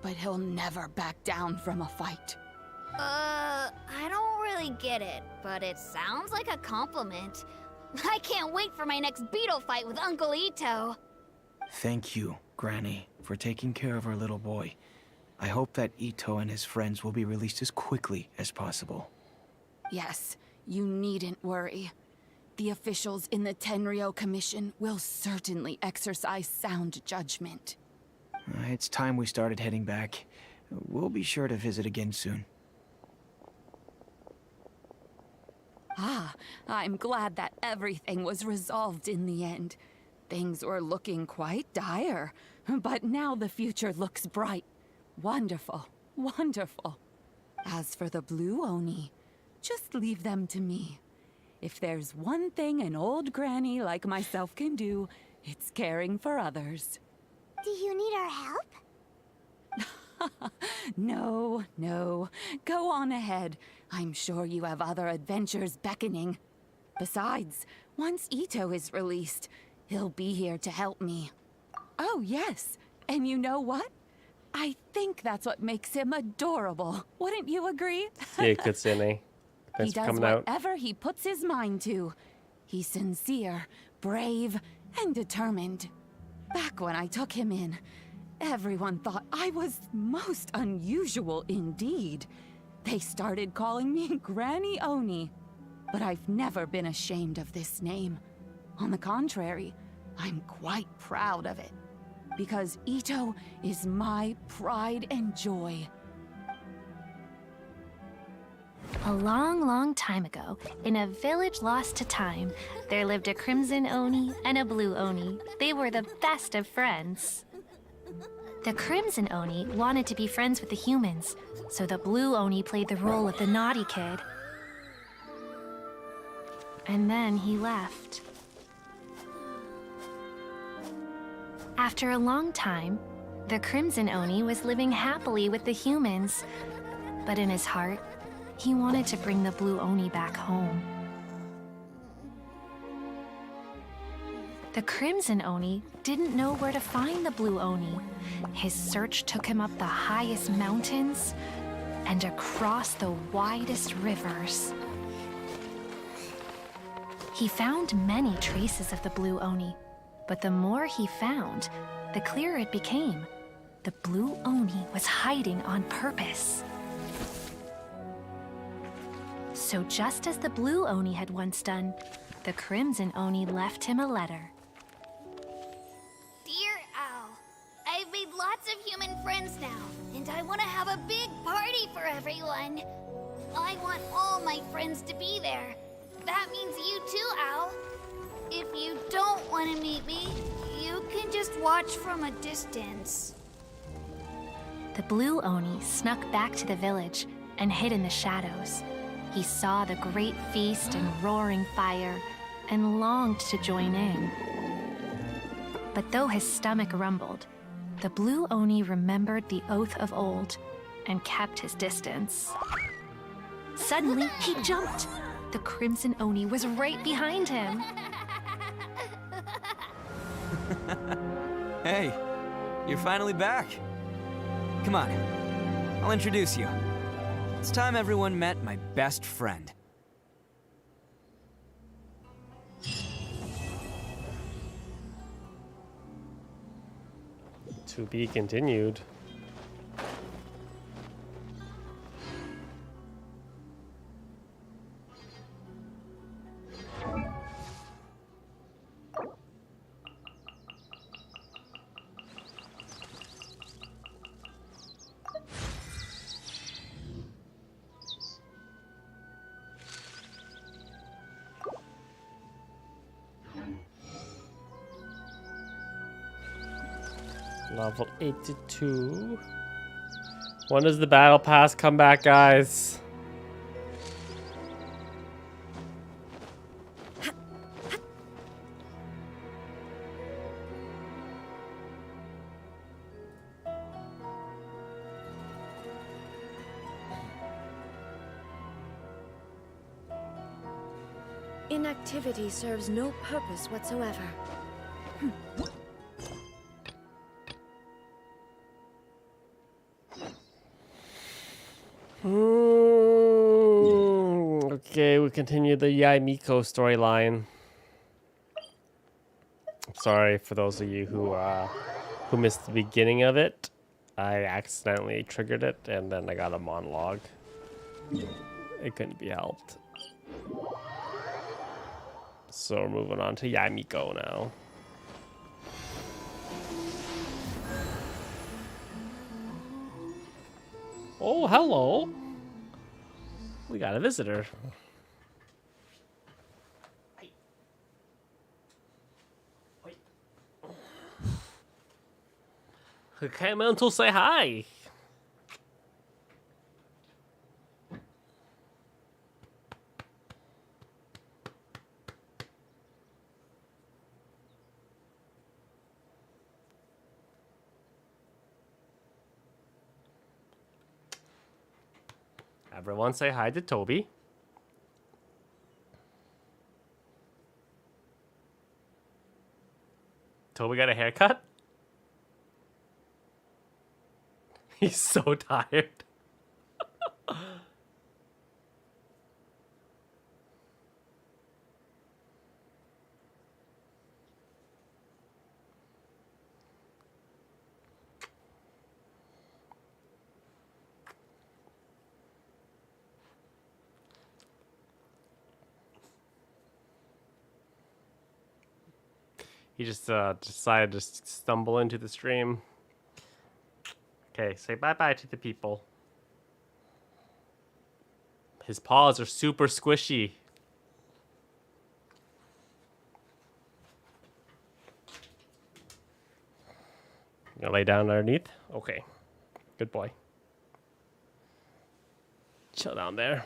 but he'll never back down from a fight. I don't really get it, but it sounds like a compliment. I can't wait for my next Beetle fight with Uncle Ito. Thank you, Granny, for taking care of our little boy. I hope that Ito and his friends will be released as quickly as possible. Yes, you needn't worry. The officials in the Tenryou Commission will certainly exercise sound judgment. It's time we started heading back. We'll be sure to visit again soon. Ah, I'm glad that everything was resolved in the end. Things were looking quite dire, but now the future looks bright. Wonderful, wonderful. As for the Blue Oni, just leave them to me. If there's one thing an old granny like myself can do, it's caring for others. Do you need our help? No, no. Go on ahead. I'm sure you have other adventures beckoning. Besides, once Ito is released, he'll be here to help me. Oh, yes. And you know what? I think that's what makes him adorable. Wouldn't you agree? Yeah, Kutsune. He Thanks for does coming out. whatever he puts his mind to. He's sincere, brave, and determined. Back when I took him in, everyone thought I was most unusual indeed. They started calling me Granny Oni. But I've never been ashamed of this name. On the contrary, I'm quite proud of it. Because Ito is my pride and joy. A long, long time ago, in a village lost to time, there lived a crimson Oni and a blue Oni. They were the best of friends. The crimson Oni wanted to be friends with the humans, so the blue Oni played the role of the naughty kid. And then he left. After a long time, the crimson Oni was living happily with the humans, but in his heart, he wanted to bring the blue Oni back home. The crimson Oni didn't know where to find the blue Oni. His search took him up the highest mountains and across the widest rivers. He found many traces of the blue Oni, but the more he found, the clearer it became. The blue Oni was hiding on purpose. So just as the blue Oni had once done, the crimson Oni left him a letter. Dear Owl, I've made lots of human friends now, and I want to have a big party for everyone. I want all my friends to be there. That means you too, Owl. If you don't want to meet me, you can just watch from a distance. The blue Oni snuck back to the village and hid in the shadows. He saw the great feast and roaring fire and longed to join in. But though his stomach rumbled, the blue Oni remembered the oath of old and kept his distance. Suddenly, he jumped. The crimson Oni was right behind him. Hey, you're finally back. Come on, I'll introduce you. It's time everyone met my best friend. To be continued. Level 82. When does the battle pass come back, guys? Inactivity serves no purpose whatsoever. Okay, we continue the Yaimiko storyline. Sorry for those of you who missed the beginning of it. I accidentally triggered it, and then I got a monologue. It couldn't be helped. So we're moving on to Yaimiko now. Oh, hello. We got a visitor. Who came in to say hi? Everyone say hi to Toby. Toby got a haircut? He's so tired. He just decided to stumble into the stream. Okay, say bye-bye to the people. His paws are super squishy. You gonna lay down underneath? Okay. Good boy. Chill down there.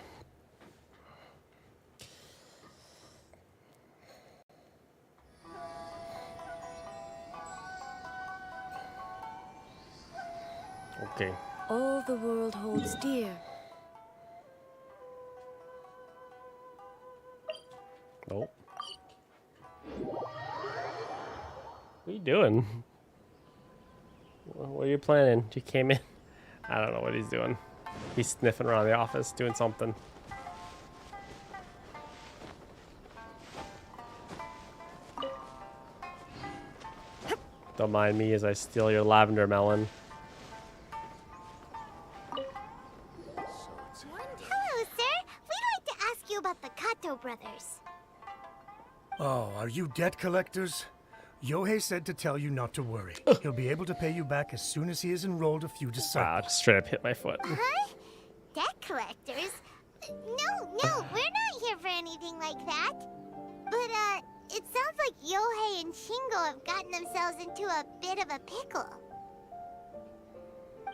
Okay. All the world holds dear. Nope. What are you doing? What are you planning? You came in. I don't know what he's doing. He's sniffing around the office, doing something. Don't mind me as I steal your lavender melon. Hello, sir. We'd like to ask you about the Kato brothers. Oh, are you debt collectors? Yohei said to tell you not to worry. He'll be able to pay you back as soon as he has enrolled a few disciples. Wow, just straight up hit my foot. Huh? Debt collectors? No, we're not here for anything like that. But, it sounds like Yohei and Shingo have gotten themselves into a bit of a pickle.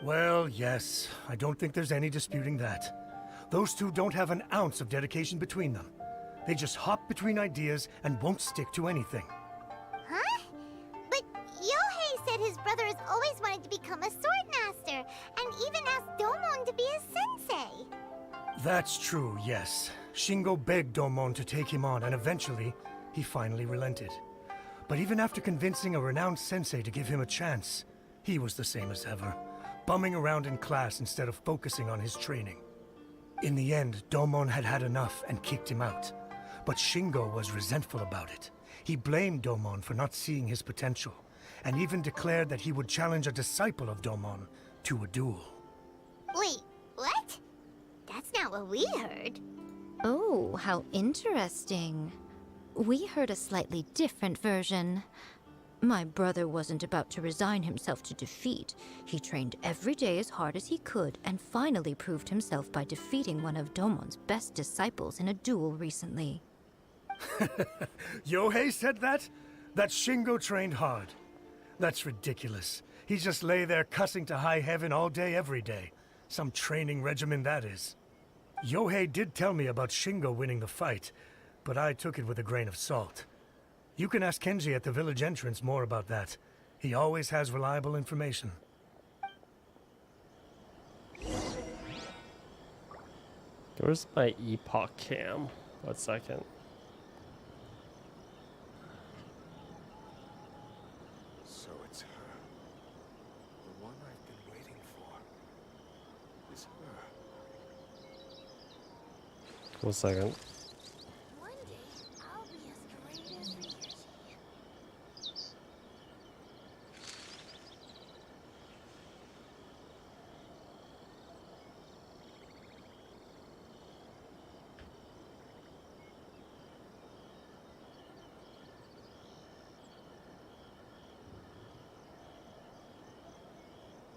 Well, yes. I don't think there's any disputing that. Those two don't have an ounce of dedication between them. They just hop between ideas and won't stick to anything. Huh? But Yohei said his brother has always wanted to become a sword master, and even asked Domon to be his sensei. That's true, yes. Shingo begged Domon to take him on, and eventually, he finally relented. But even after convincing a renowned sensei to give him a chance, he was the same as ever, bumming around in class instead of focusing on his training. In the end, Domon had had enough and kicked him out. But Shingo was resentful about it. He blamed Domon for not seeing his potential, and even declared that he would challenge a disciple of Domon to a duel. Wait, what? That's not what we heard. Oh, how interesting. We heard a slightly different version. My brother wasn't about to resign himself to defeat. He trained every day as hard as he could and finally proved himself by defeating one of Domon's best disciples in a duel recently. Yohei said that? That Shingo trained hard. That's ridiculous. He just lay there cussing to high heaven all day, every day. Some training regimen, that is. Yohei did tell me about Shingo winning the fight, but I took it with a grain of salt. You can ask Kenji at the village entrance more about that. He always has reliable information. Where's my epoch cam? 1 second. So it's her. The one I've been waiting for. Is her. 1 second.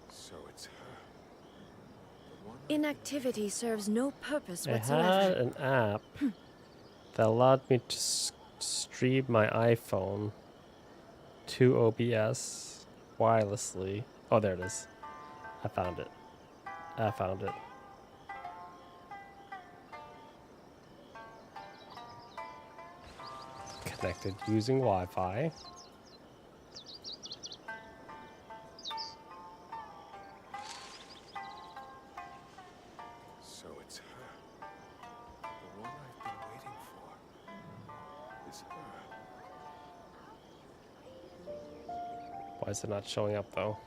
So it's her. Inactivity serves no purpose I whatsoever. had an app that allowed me to stream my iPhone to OBS wirelessly. Oh, there it is. I found it. I found it. Connected using Wi-Fi. So it's her. The one I've been waiting for. Is her. Why is it not showing up though?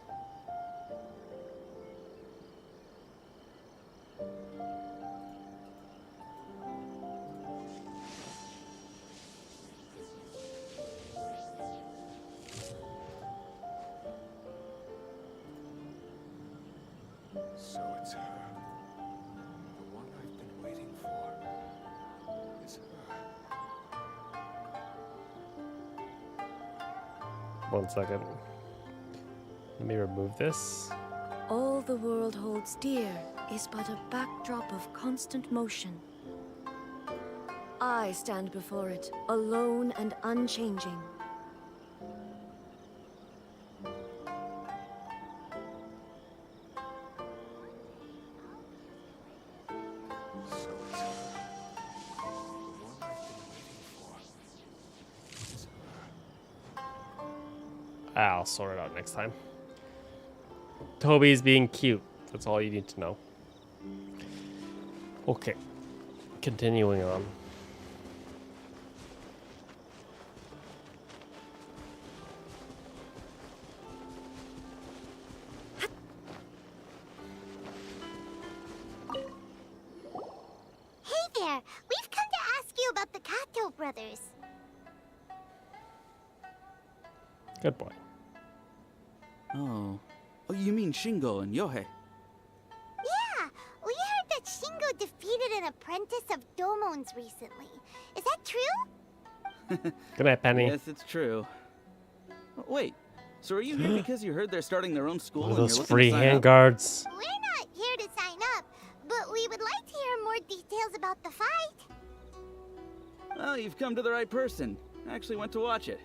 So it's her. The one I've been waiting for. Is her. 1 second. Let me remove this. All the world holds dear is but a backdrop of constant motion. I stand before it, alone and unchanging. So it's her. The one I've been waiting for. Is her. I'll sort it out next time. Toby's being cute. That's all you need to know. Okay. Continuing on. Hey there! We've come to ask you about the Kato brothers. Good boy. Oh. Oh, you mean Shingo and Yohei? Yeah, we heard that Shingo defeated an apprentice of Domon's recently. Is that true? Good night, Penny. Yes, it's true. Wait, so are you here because you heard they're starting their own school One of and those you're looking free to sign up? handguards. We're not here to sign up, but we would like to hear more details about the fight. Well, you've come to the right person. I actually went to watch it.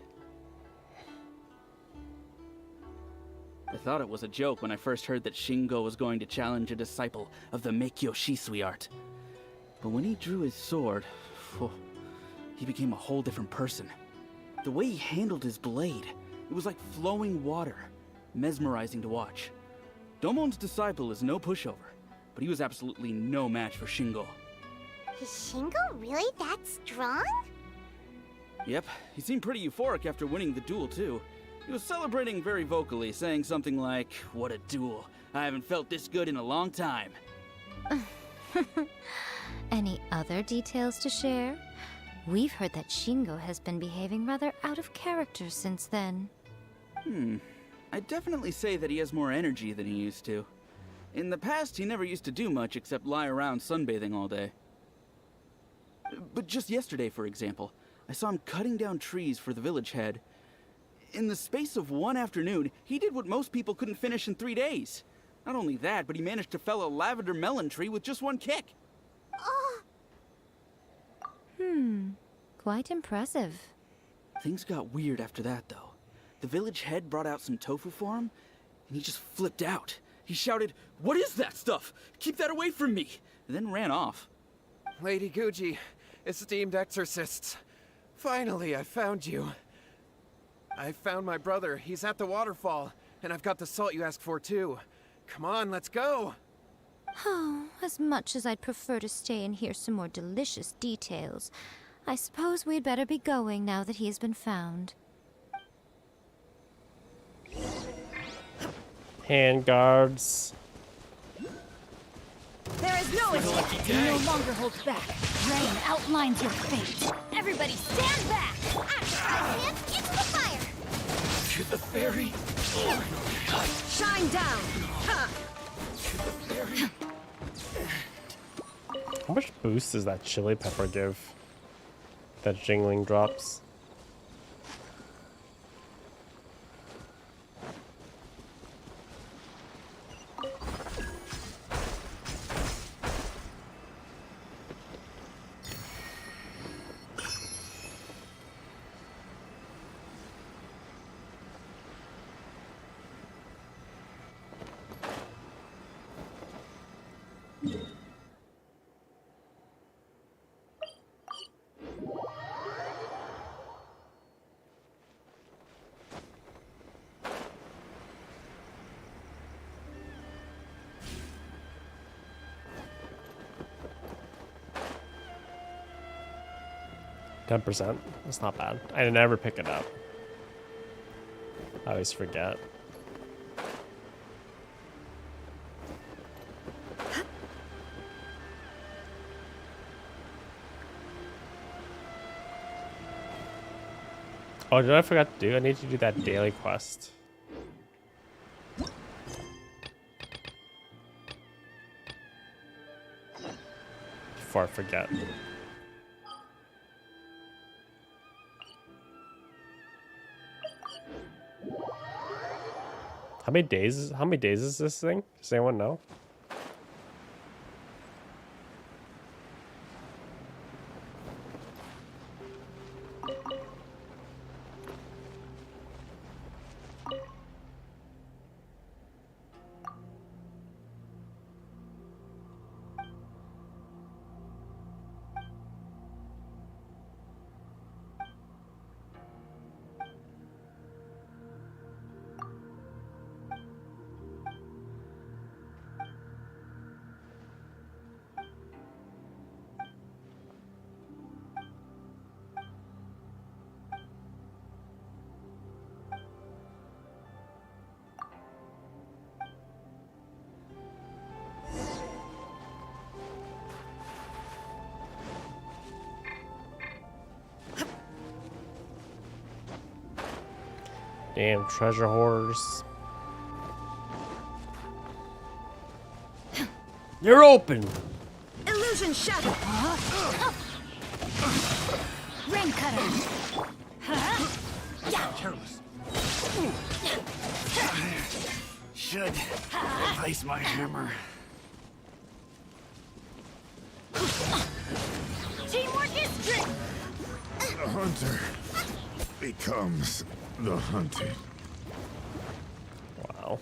I thought it was a joke when I first heard that Shingo was going to challenge a disciple of the Meikyo Shisui art. But when he drew his sword, he became a whole different person. The way he handled his blade, it was like flowing water, mesmerizing to watch. Domon's disciple is no pushover, but he was absolutely no match for Shingo. Is Shingo really that strong? Yep, he seemed pretty euphoric after winning the duel too. He was celebrating very vocally, saying something like, "What a duel. I haven't felt this good in a long time." Any other details to share? We've heard that Shingo has been behaving rather out of character since then. I'd definitely say that he has more energy than he used to. In the past, he never used to do much except lie around sunbathing all day. But just yesterday, for example, I saw him cutting down trees for the village head. In the space of one afternoon, he did what most people couldn't finish in 3 days. Not only that, but he managed to fell a lavender melon tree with just one kick. Quite impressive. Things got weird after that, though. The village head brought out some tofu for him, and he just flipped out. He shouted, "What is that stuff? Keep that away from me!" and then ran off. Lady Guji, esteemed exorcists. Finally, I found you. I found my brother. He's at the waterfall, and I've got the salt you asked for, too. Come on, let's go! Oh, as much as I'd prefer to stay and hear some more delicious details, I suppose we'd better be going now that he has been found. Handguards. There is no escape. He no longer holds back. Rain outlines your fate. Everybody stand back! Him into the fire! To the fairy. Shine down! Ha! To the fairy. How much boost does that chili pepper give? That jingling drops. %. That's not bad. I never pick it up. I always forget. Oh, did I forget to do? I need to do that daily quest. Before I forget. How many days is this thing? Does anyone know? Damn treasure hoarders. You're open. Illusion shattered. Rain cutter. Yeah. Careless. Should replace my hammer. Teamwork is strength. The hunter becomes the hunted. Wow.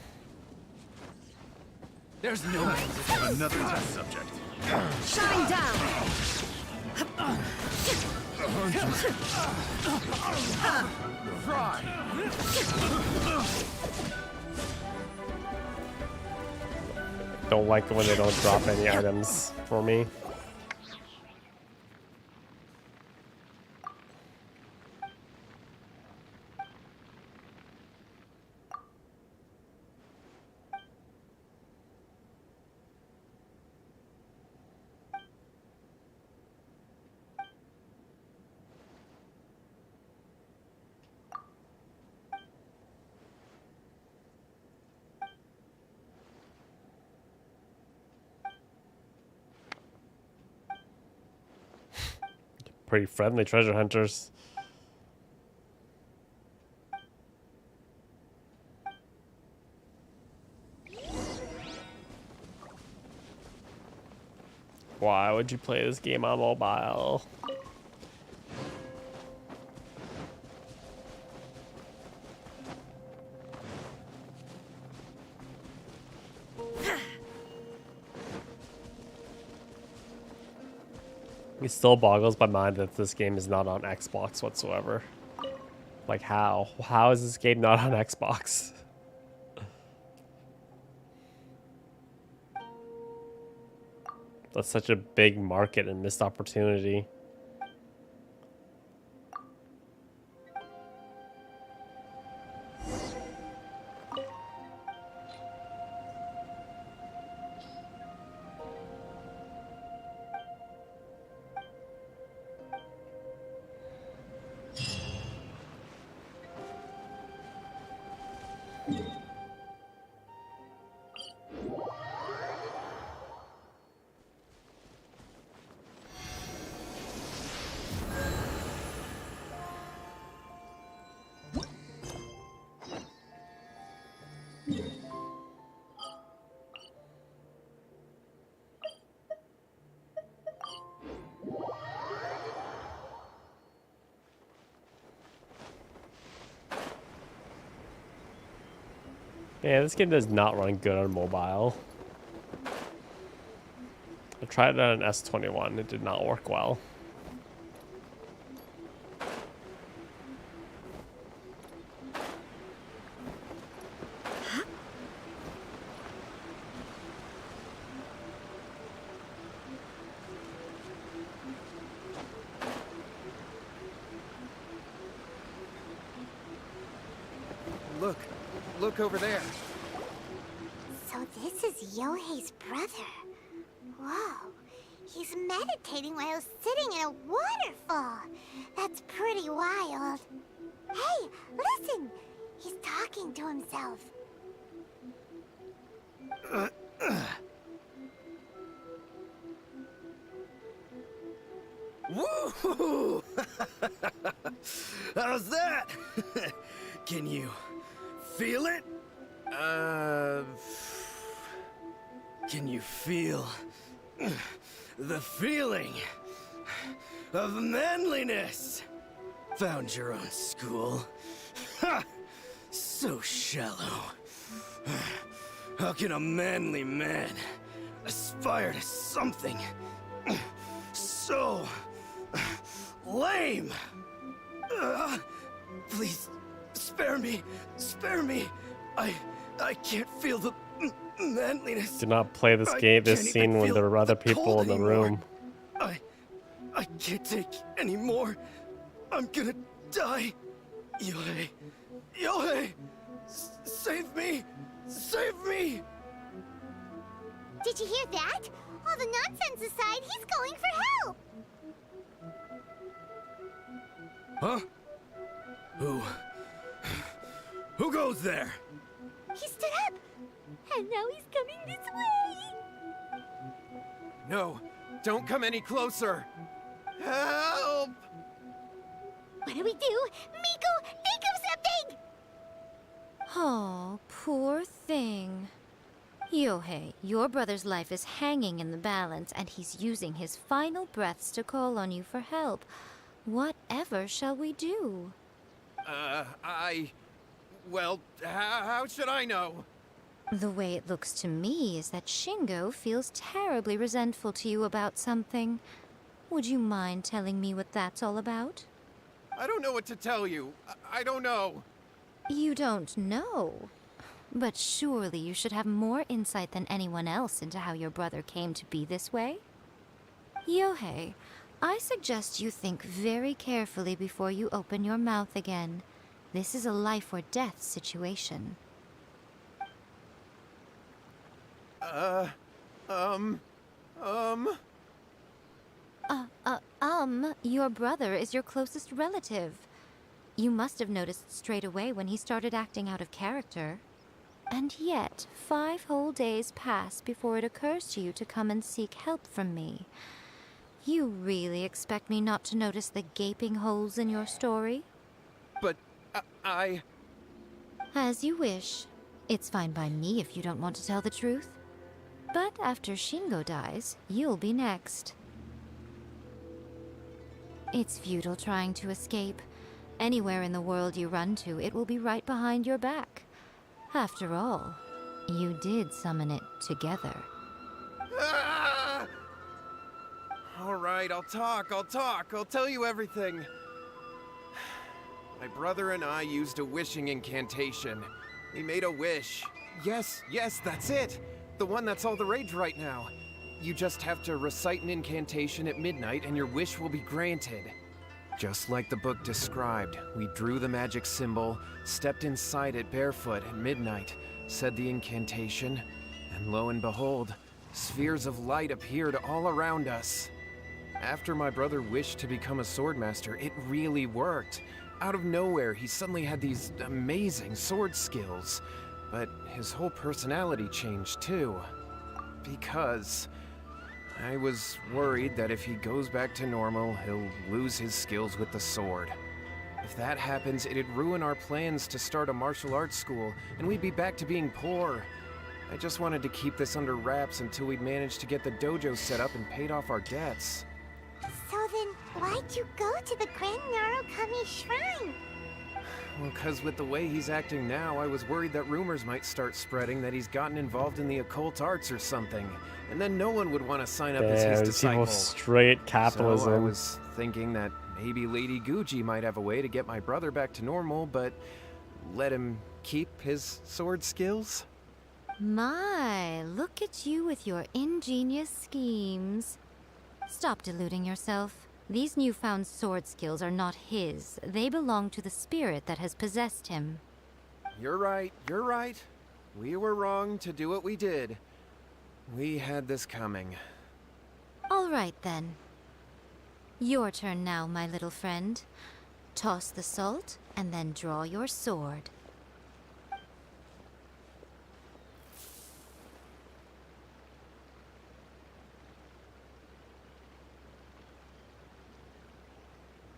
There's no way to have another test subject. Shine down. The hunter. Fry. Don't like it when they don't drop any items for me. Pretty friendly treasure hunters. Why would you play this game on mobile? It still boggles my mind that this game is not on Xbox whatsoever. Like how? How is this game not on Xbox? That's such a big market and missed opportunity. Yeah, this game does not run good on mobile. I tried it on an S21. It did not work well. Look over there. So this is Yohei's brother. Whoa. He's meditating while sitting in a waterfall. That's pretty wild. Hey, listen! He's talking to himself. Woo! How's that? Can you feel it? Can you feel the feeling of manliness? Found your own school. Ha! So shallow. How can a manly man aspire to something so lame? Please, spare me. Spare me. I can't feel the manliness. Do not play this game, this scene when there are other people in the room. I can't take any more. I'm gonna die. Yohei. Yohei! Save me! Save me! Did you hear that? All the nonsense aside, he's going for help! Huh? Who goes there? He stood up! And now he's coming this way! No, don't come any closer! Help! What do we do? Miko, think of something! Oh, poor thing. Yohei, your brother's life is hanging in the balance, and he's using his final breaths to call on you for help. Whatever shall we do? Well, how should I know? The way it looks to me is that Shingo feels terribly resentful to you about something. Would you mind telling me what that's all about? I don't know what to tell you. I don't know. You don't know? But surely you should have more insight than anyone else into how your brother came to be this way? Yohei, I suggest you think very carefully before you open your mouth again. This is a life or death situation. Your brother is your closest relative. You must have noticed straight away when he started acting out of character. And yet, 5 whole days pass before it occurs to you to come and seek help from me. You really expect me not to notice the gaping holes in your story? But As you wish. It's fine by me if you don't want to tell the truth. But after Shingo dies, you'll be next. It's futile trying to escape. Anywhere in the world you run to, it will be right behind your back. After all, you did summon it together. All right, I'll talk. I'll tell you everything. My brother and I used a wishing incantation. We made a wish. Yes, that's it. The one that's all the rage right now. You just have to recite an incantation at midnight and your wish will be granted. Just like the book described, we drew the magic symbol, stepped inside it barefoot at midnight, said the incantation, and lo and behold, spheres of light appeared all around us. After my brother wished to become a swordmaster, it really worked. Out of nowhere, he suddenly had these amazing sword skills. But his whole personality changed too. Because I was worried that if he goes back to normal, he'll lose his skills with the sword. If that happens, it'd ruin our plans to start a martial arts school, and we'd be back to being poor. I just wanted to keep this under wraps until we'd managed to get the dojo set up and paid off our debts. So then, why'd you go to the Grand Narukami Shrine? Well, because with the way he's acting now, I was worried that rumors might start spreading that he's gotten involved in the occult arts or something. And then no one would want to sign up as his disciple. Straight capitalism. So I was thinking that maybe Lady Guji might have a way to get my brother back to normal, but let him keep his sword skills? My, look at you with your ingenious schemes. Stop deluding yourself. These newfound sword skills are not his. They belong to the spirit that has possessed him. You're right. We were wrong to do what we did. We had this coming. All right, then. Your turn now, my little friend. Toss the salt, and then draw your sword.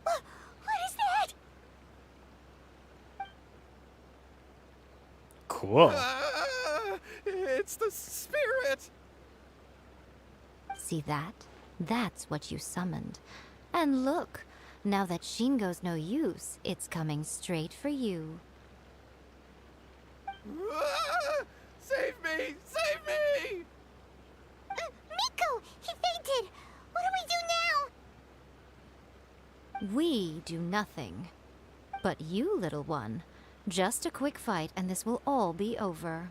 What is that? Cool. It's the spirit! See that? That's what you summoned. And look, now that Shingo's no use, it's coming straight for you. Save me! Save me! Miko! He fainted! What do we do now? We do nothing. But you, little one, just a quick fight and this will all be over.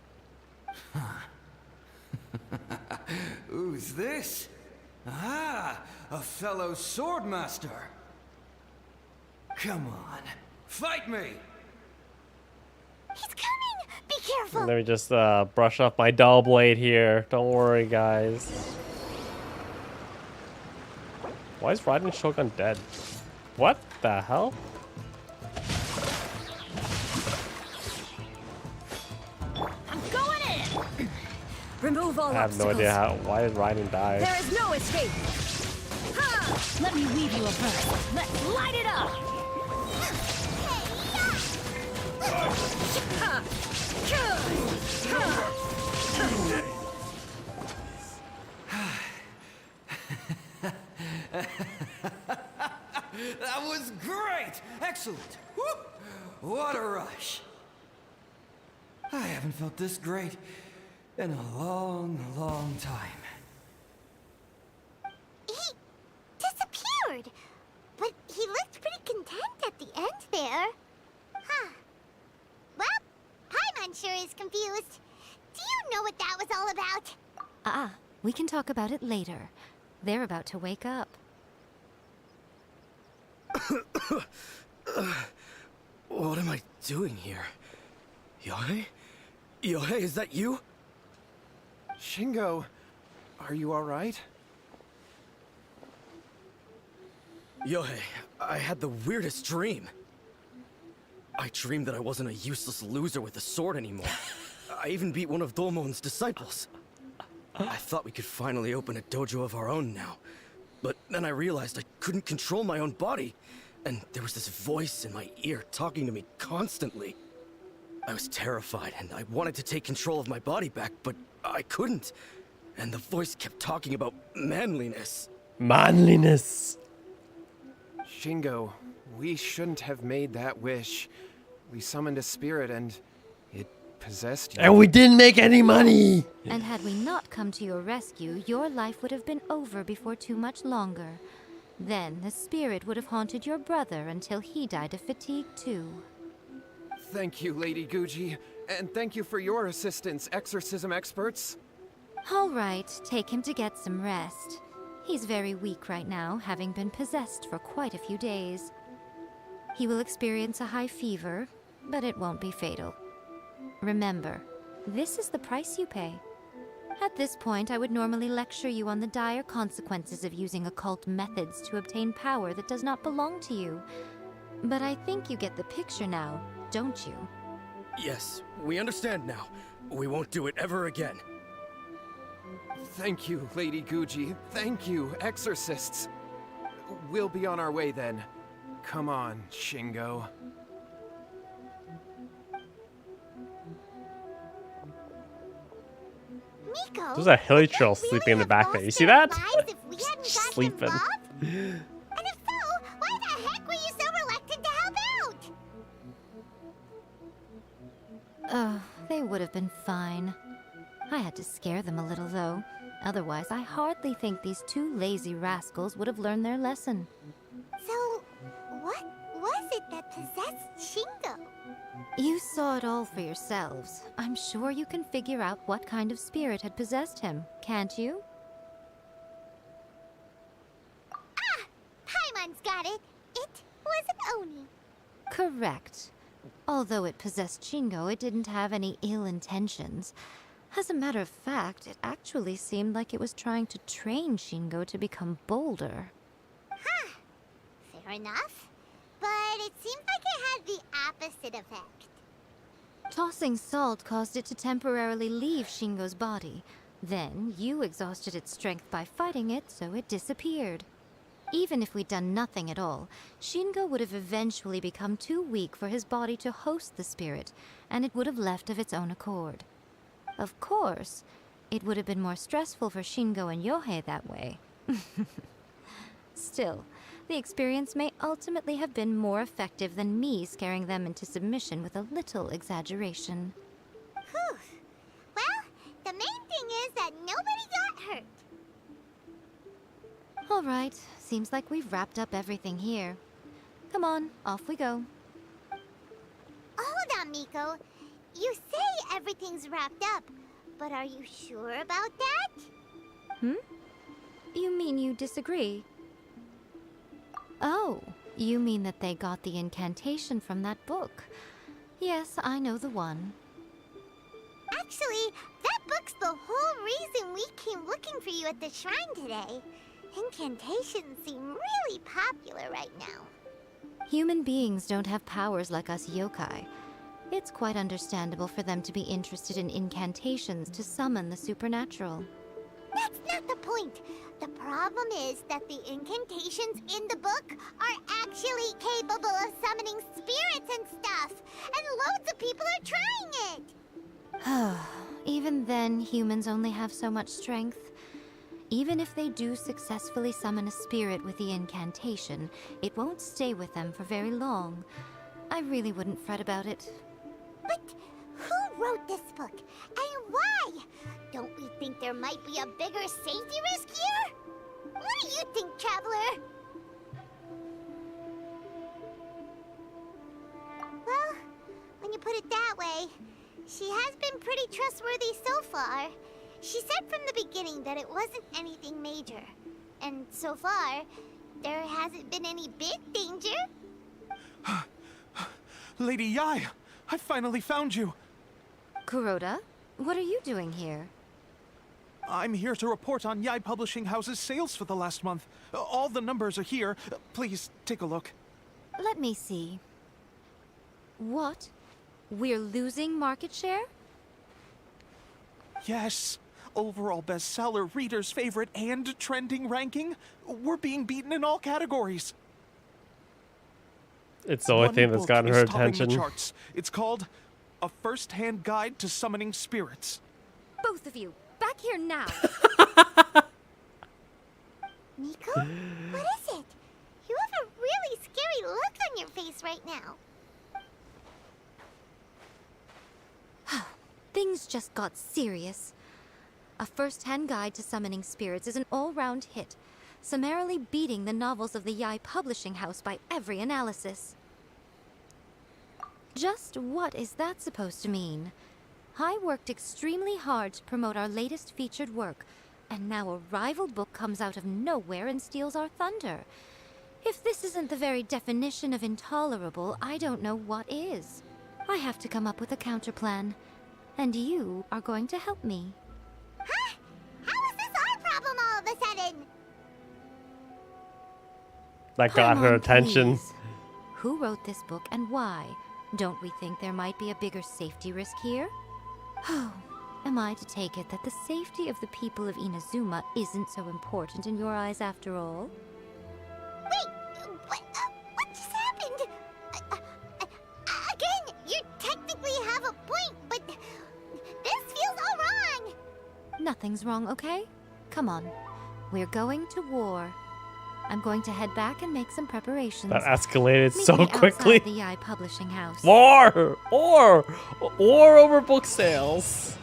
Who's this? Ah, a fellow swordmaster. Come on, fight me! He's coming! Be careful! Let me just brush off my dull blade here. Don't worry, guys. Why is Raiden Shogun dead? What the hell? I'm going in! Remove all I have no obstacles. idea why did Raiden die? There is no escape! Ha! Let me weave you a verse. Let's light it up! That was great! Excellent! Whoop! What a rush! I haven't felt this great in a long, long time. He disappeared! But he looked pretty content at the end there. Huh. Well, Paimon sure is confused. Do you know what that was all about? We can talk about it later. They're about to wake up. What am I doing here? Yohei? Yohei, is that you? Shingo, are you alright? Yohei, I had the weirdest dream. I dreamed that I wasn't a useless loser with a sword anymore. I even beat one of Domon's disciples. I thought we could finally open a dojo of our own now. But then I realized I couldn't control my own body. And there was this voice in my ear talking to me constantly. I was terrified and I wanted to take control of my body back, but I couldn't. And the voice kept talking about manliness. Manliness! Shingo, we shouldn't have made that wish. We summoned a spirit and it possessed you. And we didn't make any money! And had we not come to your rescue, your life would have been over before too much longer. Then the spirit would have haunted your brother until he died of fatigue too. Thank you, Lady Guji. And thank you for your assistance, exorcism experts. All right, take him to get some rest. He's very weak right now, having been possessed for quite a few days. He will experience a high fever, but it won't be fatal. Remember, this is the price you pay. At this point, I would normally lecture you on the dire consequences of using occult methods to obtain power that does not belong to you. But I think you get the picture now, don't you? Yes, we understand now. We won't do it ever again. Thank you, Lady Guji. Thank you, exorcists. We'll be on our way then. Come on, Shingo. Miko, There's a hilly troll sleeping in the back there. You see that? if we hadn't Just gotten sleeping. involved? And if so, why the heck were you so reluctant to help out? Oh, they would have been fine. I had to scare them a little, though. Otherwise, I hardly think these two lazy rascals would have learned their lesson. So, what was it that possessed Shingo? You saw it all for yourselves. I'm sure you can figure out what kind of spirit had possessed him, can't you? Ah! Paimon's got it. It was an Oni. Correct. Although it possessed Shingo, it didn't have any ill intentions. As a matter of fact, it actually seemed like it was trying to train Shingo to become bolder. Huh. Fair enough. But it seemed like it had the opposite effect. Tossing salt caused it to temporarily leave Shingo's body. Then, you exhausted its strength by fighting it, so it disappeared. Even if we'd done nothing at all, Shingo would have eventually become too weak for his body to host the spirit, and it would have left of its own accord. Of course, it would have been more stressful for Shingo and Yohei that way. Still, the experience may ultimately have been more effective than me scaring them into submission with a little exaggeration. Whew. Well, the main thing is that nobody got hurt. All right, seems like we've wrapped up everything here. Come on, off we go. Hold on, Miko. You say everything's wrapped up, but are you sure about that? You mean you disagree? Oh, you mean that they got the incantation from that book. Yes, I know the one. Actually, that book's the whole reason we came looking for you at the shrine today. Incantations seem really popular right now. Human beings don't have powers like us yokai. It's quite understandable for them to be interested in incantations to summon the supernatural. That's not the point. The problem is that the incantations in the book are actually capable of summoning spirits and stuff, and loads of people are trying it. Even then, humans only have so much strength. Even if they do successfully summon a spirit with the incantation, it won't stay with them for very long. I really wouldn't fret about it. But who wrote this book, and why? Don't we think there might be a bigger safety risk here? What do you think, Traveler? Well, when you put it that way, she has been pretty trustworthy so far. She said from the beginning that it wasn't anything major. And so far, there hasn't been any big danger. Lady Yai, I finally found you. Kuroda, what are you doing here? I'm here to report on Yai Publishing House's sales for the last month. All the numbers are here. Please, take a look. Let me see. What? We're losing market share? Yes. Overall bestseller, reader's favorite, and trending ranking. We're being beaten in all categories. It's the only thing that's gotten her One book is topping the attention. charts. It's called A First-Hand Guide to Summoning Spirits. Both of you, back here now. Miko, what is it? You have a really scary look on your face right now. has just got serious. A first-hand guide to summoning spirits is an all-round hit, summarily beating the novels of the Yai Publishing House by every analysis. Just what is that supposed to mean? I worked extremely hard to promote our latest featured work, and now a rival book comes out of nowhere and steals our thunder. If this isn't the very definition of intolerable, I don't know what is. I have to come up with a counterplan, and you are going to help me. Huh? How is this our problem all of a sudden? That got Come her on, attention. please. Who wrote this book and why? Don't we think there might be a bigger safety risk here? Oh, am I to take it that the safety of the people of Inazuma isn't so important in your eyes after all? Wait, what just happened? Again, you technically have a point, but this feels all wrong. Nothing's wrong, okay? Come on. We're going to war. I'm going to head back and make some preparations. That escalated Meet so me quickly. outside the Yai Publishing House. War over book sales.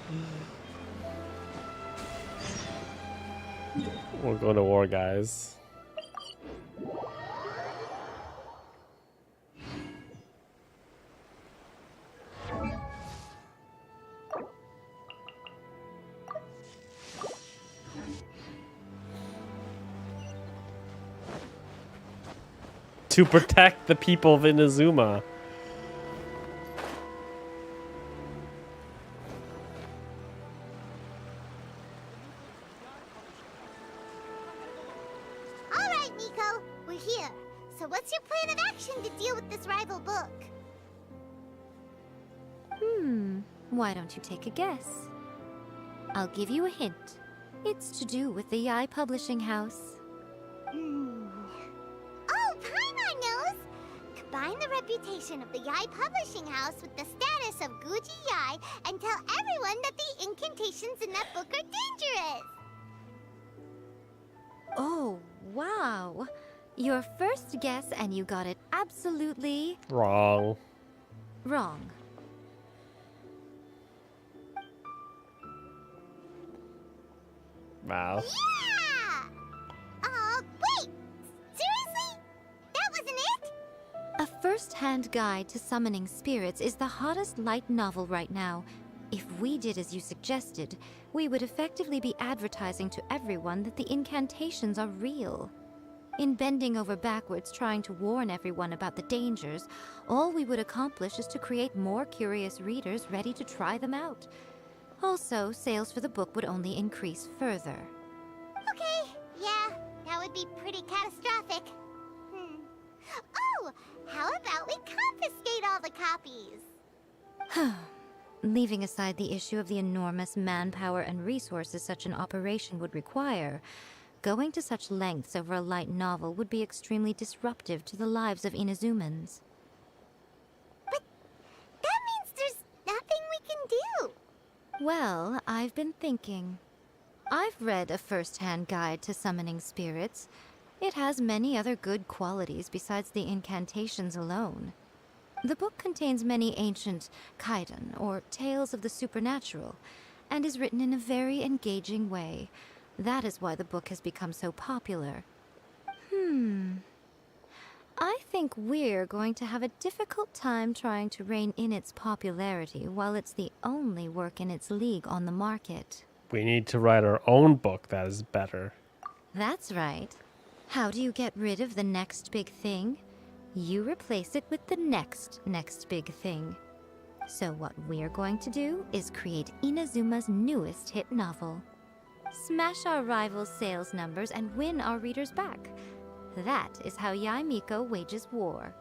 We're going to war, guys. To protect the people of Inazuma. All right, Nico, we're here. So what's your plan of action to deal with this rival book? Why don't you take a guess? I'll give you a hint. It's to do with the Yai Publishing House. Oh, Paimon knows! Combine the reputation of the Yai Publishing House with the status of Guji Yai and tell everyone that the incantations in that book are dangerous! Oh, wow. Your first guess, and you got it absolutely Wrong. wrong. Wow. Yeah! Wait! Seriously? That wasn't it? A first-hand guide to summoning spirits is the hottest light novel right now. If we did as you suggested, we would effectively be advertising to everyone that the incantations are real. In bending over backwards trying to warn everyone about the dangers, all we would accomplish is to create more curious readers ready to try them out. Also, sales for the book would only increase further. Okay, yeah, that would be pretty catastrophic. Oh, how about we confiscate all the copies? Leaving aside the issue of the enormous manpower and resources such an operation would require, going to such lengths over a light novel would be extremely disruptive to the lives of Inazumans. But that means there's nothing we can do. Well, I've been thinking. I've read a first-hand guide to summoning spirits. It has many other good qualities besides the incantations alone. The book contains many ancient kaidan, or tales of the supernatural, and is written in a very engaging way. That is why the book has become so popular. I think we're going to have a difficult time trying to rein in its popularity while it's the only work in its league on the market. We need to write our own book that is better. That's right. How do you get rid of the next big thing? You replace it with the next big thing. So what we're going to do is create Inazuma's newest hit novel. Smash our rivals' sales numbers and win our readers back. That is how Yai Miko wages war.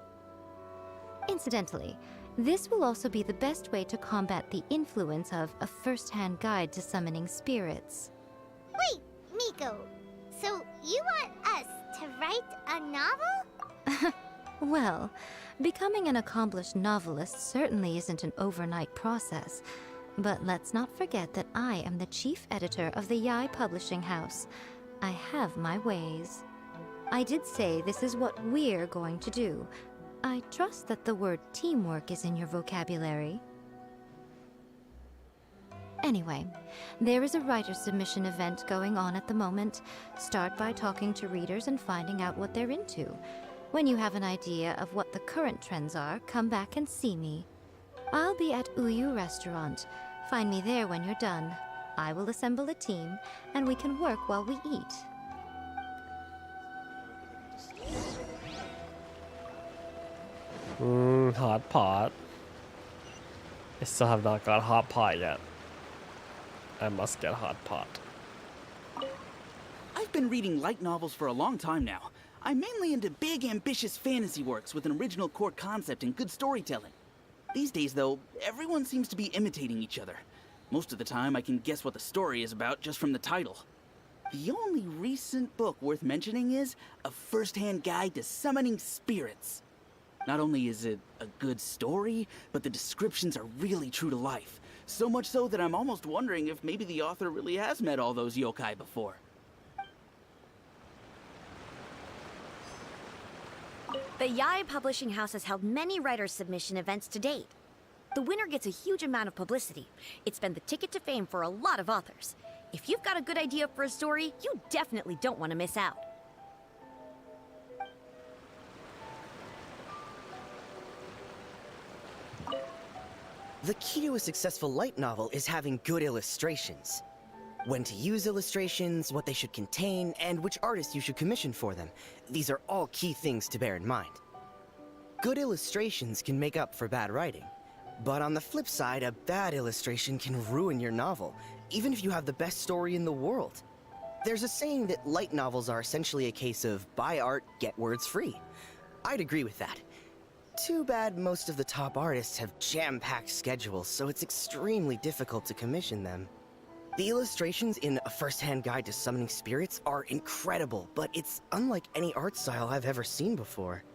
Incidentally, this will also be the best way to combat the influence of a first-hand guide to summoning spirits. Wait, Miko, so you want us to write a novel? Well, becoming an accomplished novelist certainly isn't an overnight process. But let's not forget that I am the chief editor of the Yai Publishing House. I have my ways. I did say this is what we're going to do. I trust that the word teamwork is in your vocabulary. Anyway, there is a writer submission event going on at the moment. Start by talking to readers and finding out what they're into. When you have an idea of what the current trends are, come back and see me. I'll be at Uyu Restaurant. Find me there when you're done. I will assemble a team, and we can work while we eat. Hot pot. I still have not got hot pot yet. I must get hot pot. I've been reading light novels for a long time now. I'm mainly into big, ambitious fantasy works with an original core concept and good storytelling. These days, though, everyone seems to be imitating each other. Most of the time, I can guess what the story is about just from the title. The only recent book worth mentioning is A First-Hand Guide to Summoning Spirits. Not only is it a good story, but the descriptions are really true to life. So much so that I'm almost wondering if maybe the author really has met all those yokai before. The Yae Publishing House has held many writers' submission events to date. The winner gets a huge amount of publicity. It's been the ticket to fame for a lot of authors. If you've got a good idea for a story, you definitely don't want to miss out. The key to a successful light novel is having good illustrations. When to use illustrations, what they should contain, and which artist you should commission for them. These are all key things to bear in mind. Good illustrations can make up for bad writing. But on the flip side, a bad illustration can ruin your novel, even if you have the best story in the world. There's a saying that light novels are essentially a case of buy art, get words free. I'd agree with that. Too bad most of the top artists have jam-packed schedules, so it's extremely difficult to commission them. The illustrations in A First-Hand Guide to Summoning Spirits are incredible, but it's unlike any art style I've ever seen before.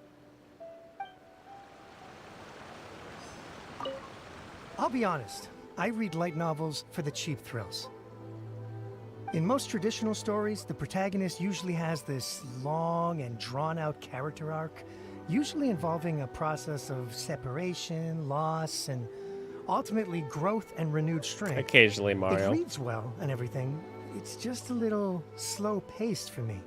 I'll be honest, I read light novels for the cheap thrills. In most traditional stories, the protagonist usually has this long and drawn-out character arc, usually involving a process of separation, loss, and ultimately growth and renewed strength. Occasionally, Mario. It reads well and everything. It's just a little slow-paced for me.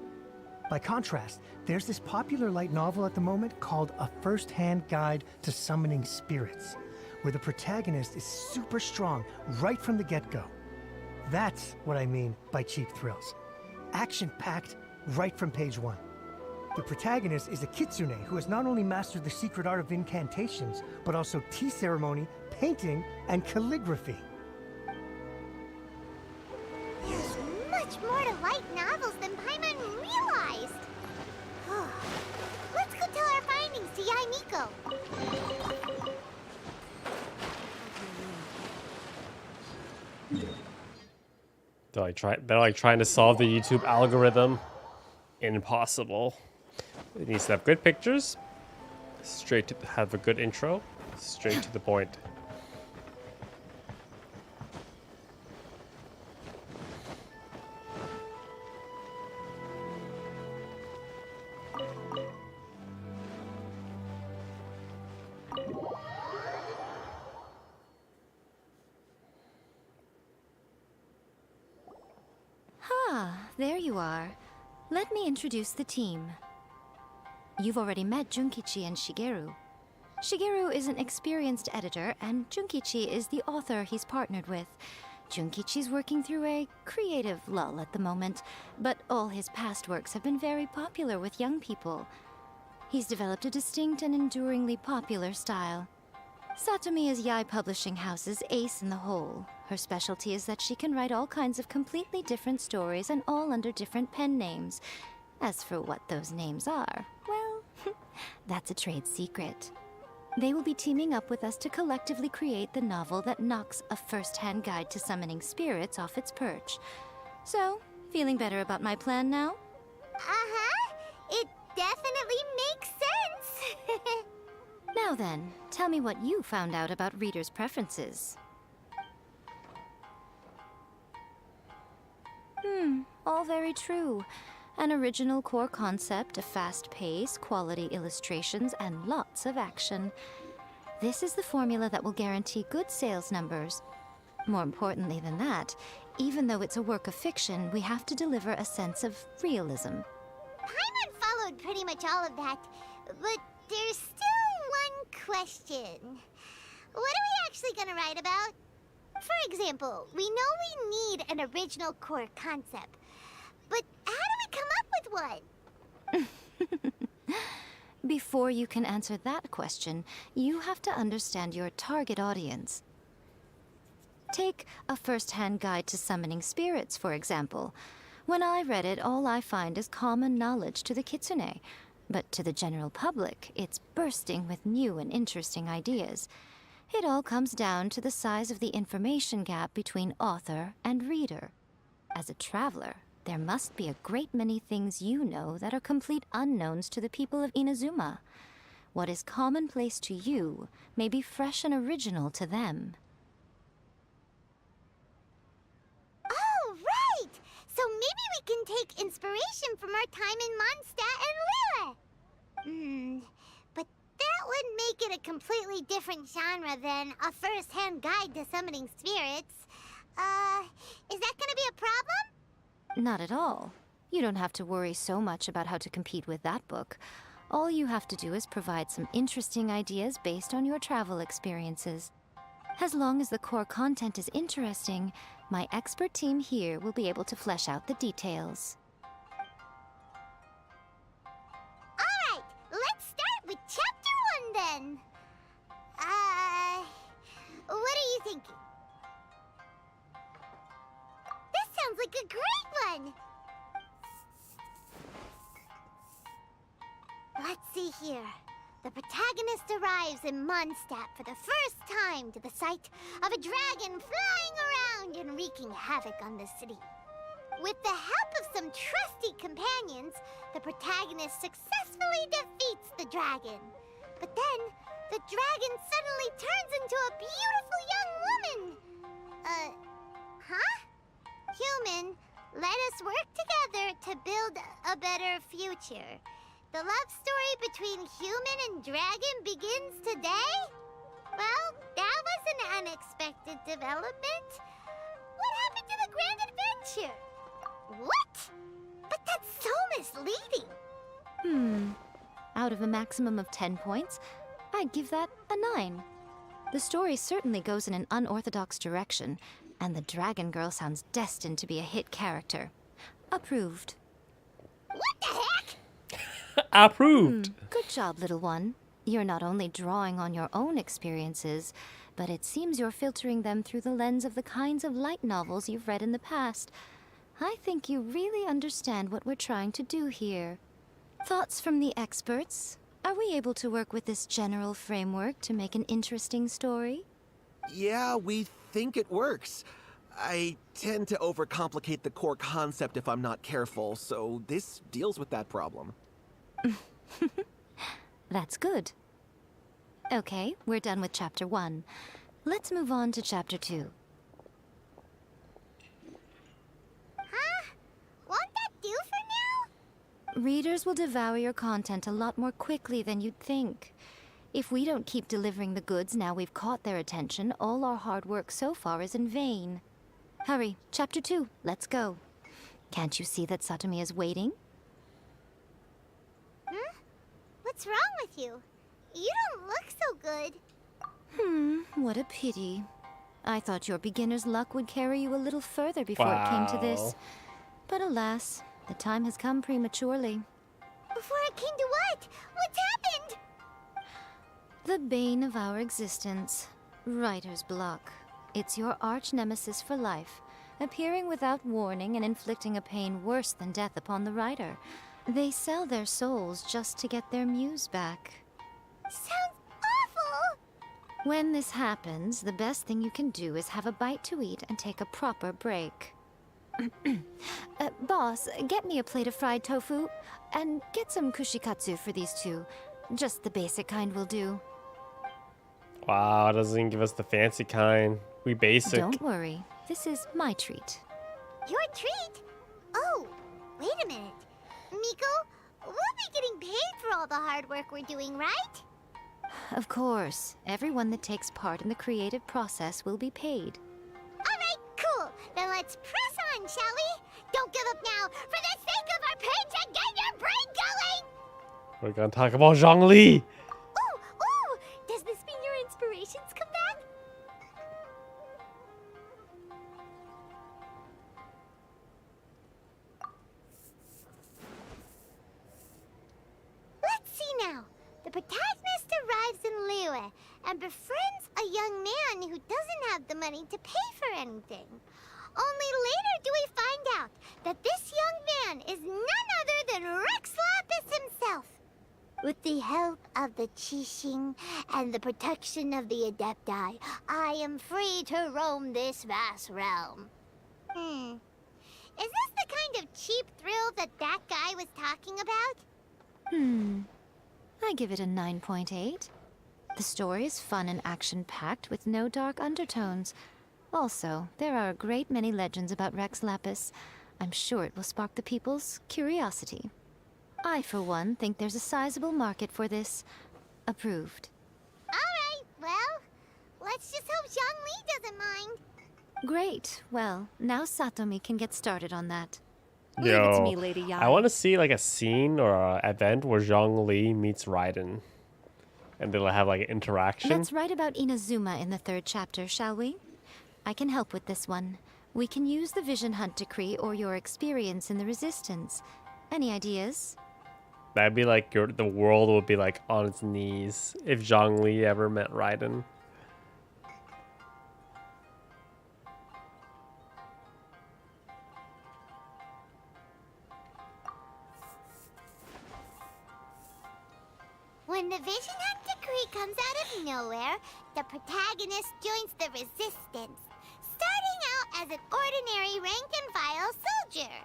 By contrast, there's this popular light novel at the moment called A First-Hand Guide to Summoning Spirits, where the protagonist is super strong right from the get-go. That's what I mean by cheap thrills. Action-packed right from page one. The protagonist is a kitsune who has not only mastered the secret art of incantations, but also tea ceremony, painting, and calligraphy. There's much more to light novels than Paimon realized. Let's go tell our findings to Yae Miko. They're like trying to solve the YouTube algorithm. Impossible. It needs to have good pictures, have a good intro, straight to the point. There you are. Let me introduce the team. You've already met Junkichi and Shigeru. Shigeru is an experienced editor, and Junkichi is the author he's partnered with. Junkichi's working through a creative lull at the moment, but all his past works have been very popular with young people. He's developed a distinct and enduringly popular style. Satomi is Yae Publishing House's ace in the hole. Her specialty is that she can write all kinds of completely different stories and all under different pen names. As for what those names are, well, that's a trade secret. They will be teaming up with us to collectively create the novel that knocks A First-Hand Guide to Summoning Spirits off its perch. So, feeling better about my plan now? Uh-huh. It definitely makes sense. Now then, tell me what you found out about readers' preferences. All very true. An original core concept, a fast pace, quality illustrations, and lots of action. This is the formula that will guarantee good sales numbers. More importantly than that, even though it's a work of fiction, we have to deliver a sense of realism. Paimon followed pretty much all of that, but there's still one question. What are we actually gonna write about? For example, we know we need an original core concept, but how do we come up with one? Before you can answer that question, you have to understand your target audience. Take a first-hand guide to summoning spirits, for example. When I read it, all I find is common knowledge to the kitsune. But to the general public, it's bursting with new and interesting ideas. It all comes down to the size of the information gap between author and reader. As a traveler, there must be a great many things you know that are complete unknowns to the people of Inazuma. What is commonplace to you may be fresh and original to them. Oh, right! So maybe we can take inspiration from our time in Mondstadt and Liyue. But that would make it a completely different genre than a first-hand guide to summoning spirits. Is that gonna be a problem? Not at all. You don't have to worry so much about how to compete with that book. All you have to do is provide some interesting ideas based on your travel experiences. As long as the core content is interesting, my expert team here will be able to flesh out the details. Alright, let's start with Chapter 1 then. What are you thinking? This sounds like a great one! Let's see here. The protagonist arrives in Mondstadt for the first time to the sight of a dragon flying around and wreaking havoc on the city. With the help of some trusty companions, the protagonist successfully defeats the dragon. But then, the dragon suddenly turns into a beautiful young woman. Huh? Human, let us work together to build a better future. The love story between human and dragon begins today? Well, that was an unexpected development. What happened to the grand adventure? What? But that's so misleading. Out of a maximum of 10 points, I'd give that a 9. The story certainly goes in an unorthodox direction, and the Dragon Girl sounds destined to be a hit character. Approved. What the heck? Approved. Good job, little one. You're not only drawing on your own experiences, but it seems you're filtering them through the lens of the kinds of light novels you've read in the past. I think you really understand what we're trying to do here. Thoughts from the experts? Are we able to work with this general framework to make an interesting story? Yeah, we think it works. I tend to overcomplicate the core concept if I'm not careful, so this deals with that problem. That's good. Okay, we're done with Chapter 1. Let's move on to Chapter 2. Huh? Won't that do for now? Readers will devour your content a lot more quickly than you'd think. If we don't keep delivering the goods now we've caught their attention, all our hard work so far is in vain. Hurry, Chapter 2, let's go. Can't you see that Satomi is waiting? What's wrong with you? You don't look so good. What a pity. I thought your beginner's luck would carry you a little further before it came to this. But alas, the time has come prematurely. Before it came to what? What's happened? The bane of our existence, writer's block. It's your arch nemesis for life, appearing without warning and inflicting a pain worse than death upon the writer. They sell their souls just to get their muse back. Sounds awful! When this happens, the best thing you can do is have a bite to eat and take a proper break. Boss, get me a plate of fried tofu, and get some kushikatsu for these two. Just the basic kind will do. Wow, doesn't give us the fancy kind. We basic. Don't worry, this is my treat. Your treat? Oh, wait a minute. Miko, we'll be getting paid for all the hard work we're doing, right? Of course, everyone that takes part in the creative process will be paid. Then let's press on, shall we? Don't give up now, for the sake of our paycheck, get your brain going! We're gonna talk about Zhongli. Ooh! Does this mean your inspirations come back? Let's see now. The protagonist arrives in Liyue and befriends a young man who doesn't have the money to pay for anything. Only later do we find out that this young man is none other than Rex Lapis himself. With the help of the Qixing and the protection of the Adepti, I am free to roam this vast realm. Is this the kind of cheap thrill that guy was talking about? I give it a 9.8. The story is fun and action-packed with no dark undertones. Also, there are a great many legends about Rex Lapis. I'm sure it will spark the people's curiosity. I, for one, think there's a sizable market for this. Approved. Alright, well, let's just hope Zhongli doesn't mind. Great. Well, now Satomi can get started on that. Yo, Leave it to me, Lady Yai. I want to see like a scene or an event where Zhongli meets Raiden, and they'll have like an interaction. Let's write about Inazuma in the 3rd chapter, shall we? I can help with this one. We can use the Vision Hunt decree or your experience in the Resistance. Any ideas? That'd be like the world would be like on its knees if Zhongli ever met Raiden. When the Vision Hunt decree comes out of nowhere, the protagonist joins the Resistance, starting out as an ordinary rank-and-file soldier.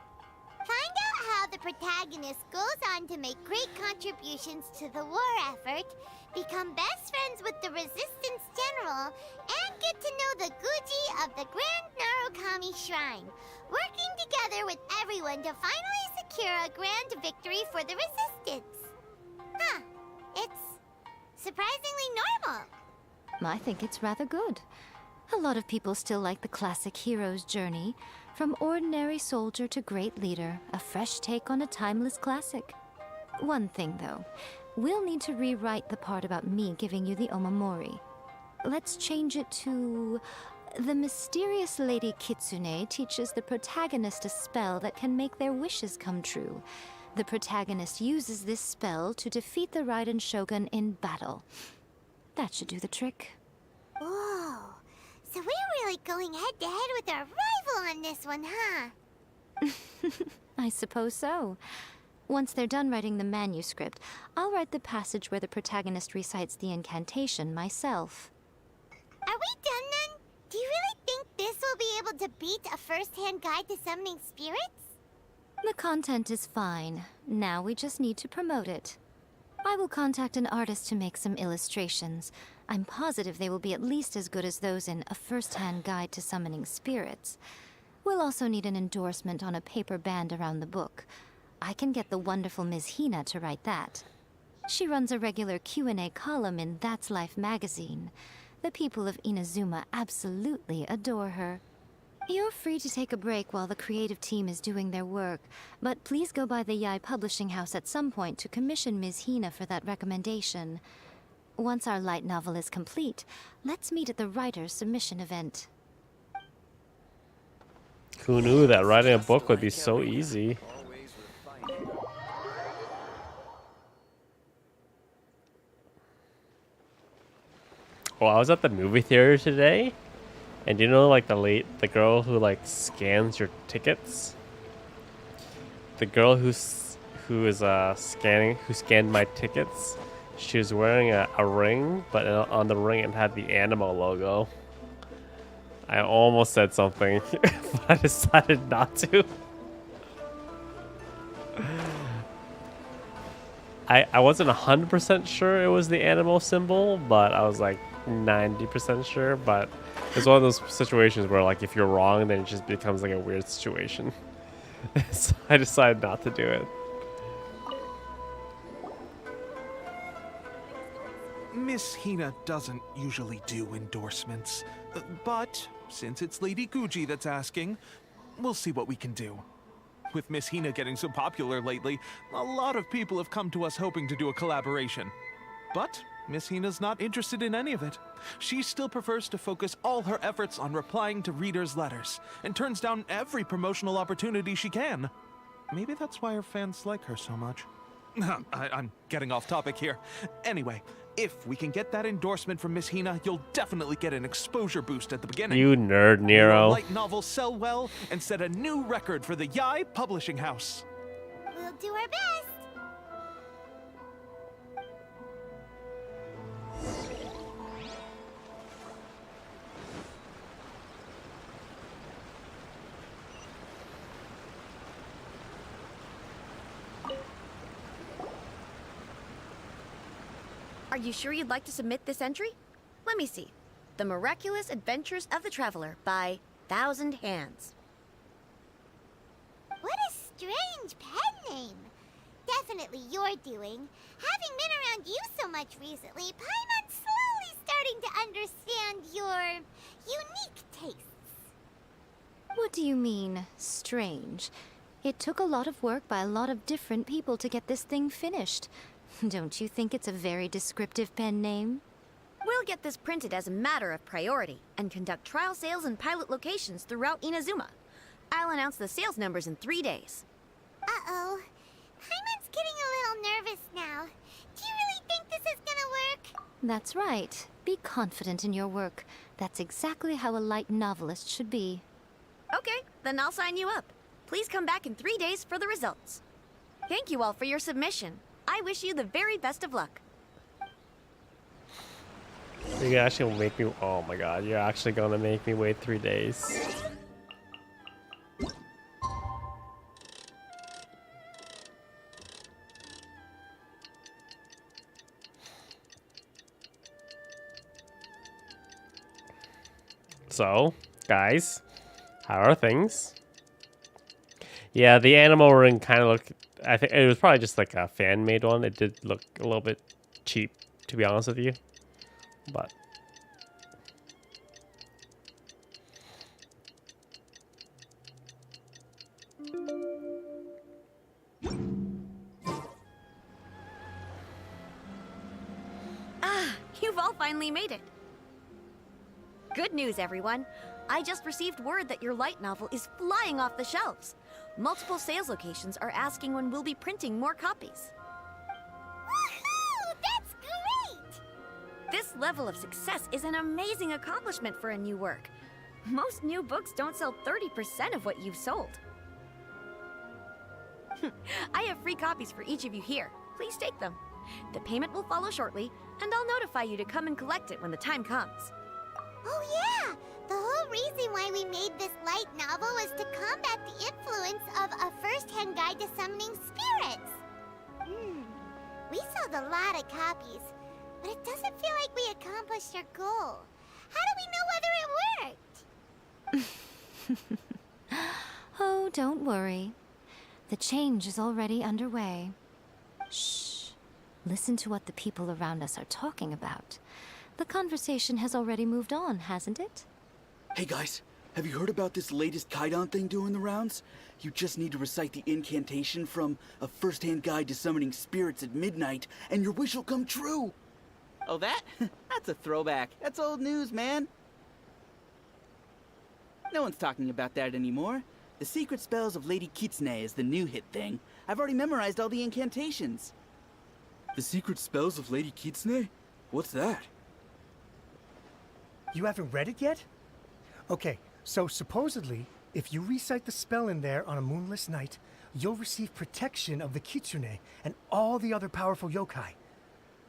Find out how the protagonist goes on to make great contributions to the war effort, become best friends with the Resistance General, and get to know the Guji of the Grand Narukami Shrine, working together with everyone to finally secure a grand victory for the Resistance. Huh. It's surprisingly normal. I think it's rather good. A lot of people still like the classic hero's journey, from ordinary soldier to great leader, a fresh take on a timeless classic. One thing, though, we'll need to rewrite the part about me giving you the Omamori. Let's change it to... The mysterious Lady Kitsune teaches the protagonist a spell that can make their wishes come true. The protagonist uses this spell to defeat the Raiden Shogun in battle. That should do the trick. Whoa. So we're really going head-to-head with our rival on this one, huh? I suppose so. Once they're done writing the manuscript, I'll write the passage where the protagonist recites the incantation myself. Are we done then? Do you really think this will be able to beat a first-hand guide to summoning spirits? The content is fine. Now we just need to promote it. I will contact an artist to make some illustrations. I'm positive they will be at least as good as those in A First-Hand Guide to Summoning Spirits. We'll also need an endorsement on a paper band around the book. I can get the wonderful Ms. Hina to write that. She runs a regular Q&A column in That's Life magazine. The people of Inazuma absolutely adore her. You're free to take a break while the creative team is doing their work, but please go by the Yai Publishing House at some point to commission Ms. Hina for that recommendation. Once our light novel is complete, let's meet at the writer's submission event. Who knew that writing a book would be so easy? Well, I was at the movie theater today. And you know, like the girl who like scans your tickets. The girl who scanned my tickets. She was wearing a ring, but on the ring it had the Animo logo. I almost said something, but I decided not to. I wasn't 100% sure it was the Animo symbol, but I was like 90% sure. But it's one of those situations where, like, if you're wrong, then it just becomes like a weird situation. So I decided not to do it. Miss Hina doesn't usually do endorsements, but since it's Lady Guji that's asking, we'll see what we can do. With Miss Hina getting so popular lately, a lot of people have come to us hoping to do a collaboration. But Miss Hina's not interested in any of it. She still prefers to focus all her efforts on replying to readers' letters, and turns down every promotional opportunity she can. Maybe that's why her fans like her so much. I'm getting off topic here. Anyway, if we can get that endorsement from Miss Hina, you'll definitely get an exposure boost at the beginning. You nerd, Nero. Your light novels sell well and set a new record for the Yai Publishing House. We'll do our best. Are you sure you'd like to submit this entry? Let me see. The Miraculous Adventures of the Traveler by Thousand Hands. What a strange pen name. Definitely your doing. Having been around you so much recently, Paimon's slowly starting to understand your unique tastes. What do you mean, strange? It took a lot of work by a lot of different people to get this thing finished. Don't you think it's a very descriptive pen name? We'll get this printed as a matter of priority and conduct trial sales in pilot locations throughout Inazuma. I'll announce the sales numbers in 3 days. Uh-oh. Paimon's getting a little nervous now. Do you really think this is gonna work? That's right. Be confident in your work. That's exactly how a light novelist should be. Okay, then I'll sign you up. Please come back in 3 days for the results. Thank you all for your submission. I wish you the very best of luck. You actually make me. Oh my god, you're actually gonna make me wait 3 days. So, guys, how are things? Yeah, the animal ring kind of looked. I think it was probably just like a fan-made one. It did look a little bit cheap, to be honest with you. But You've all finally made it. Good news, everyone. I just received word that your light novel is flying off the shelves. Multiple sales locations are asking when we'll be printing more copies. Woohoo! That's great! This level of success is an amazing accomplishment for a new work. Most new books don't sell 30% of what you've sold. I have free copies for each of you here. Please take them. The payment will follow shortly, and I'll notify you to come and collect it when the time comes. Oh yeah! The whole reason why we made this light novel was to combat the influence of a first-hand guide to summoning spirits. We sold a lot of copies, but it doesn't feel like we accomplished our goal. How do we know whether it worked? Oh, don't worry. The change is already underway. Shh. Listen to what the people around us are talking about. The conversation has already moved on, hasn't it? Hey guys, have you heard about this latest Kaidan thing doing the rounds? You just need to recite the incantation from A First-Hand Guide to Summoning Spirits at midnight, and your wish will come true! Oh, that? That's a throwback. That's old news, man. No one's talking about that anymore. The Secret Spells of Lady Kitsune is the new hit thing. I've already memorized all the incantations. The Secret Spells of Lady Kitsune? What's that? You haven't read it yet? Okay, so supposedly, if you recite the spell in there on a moonless night, you'll receive protection of the Kitsune and all the other powerful yokai.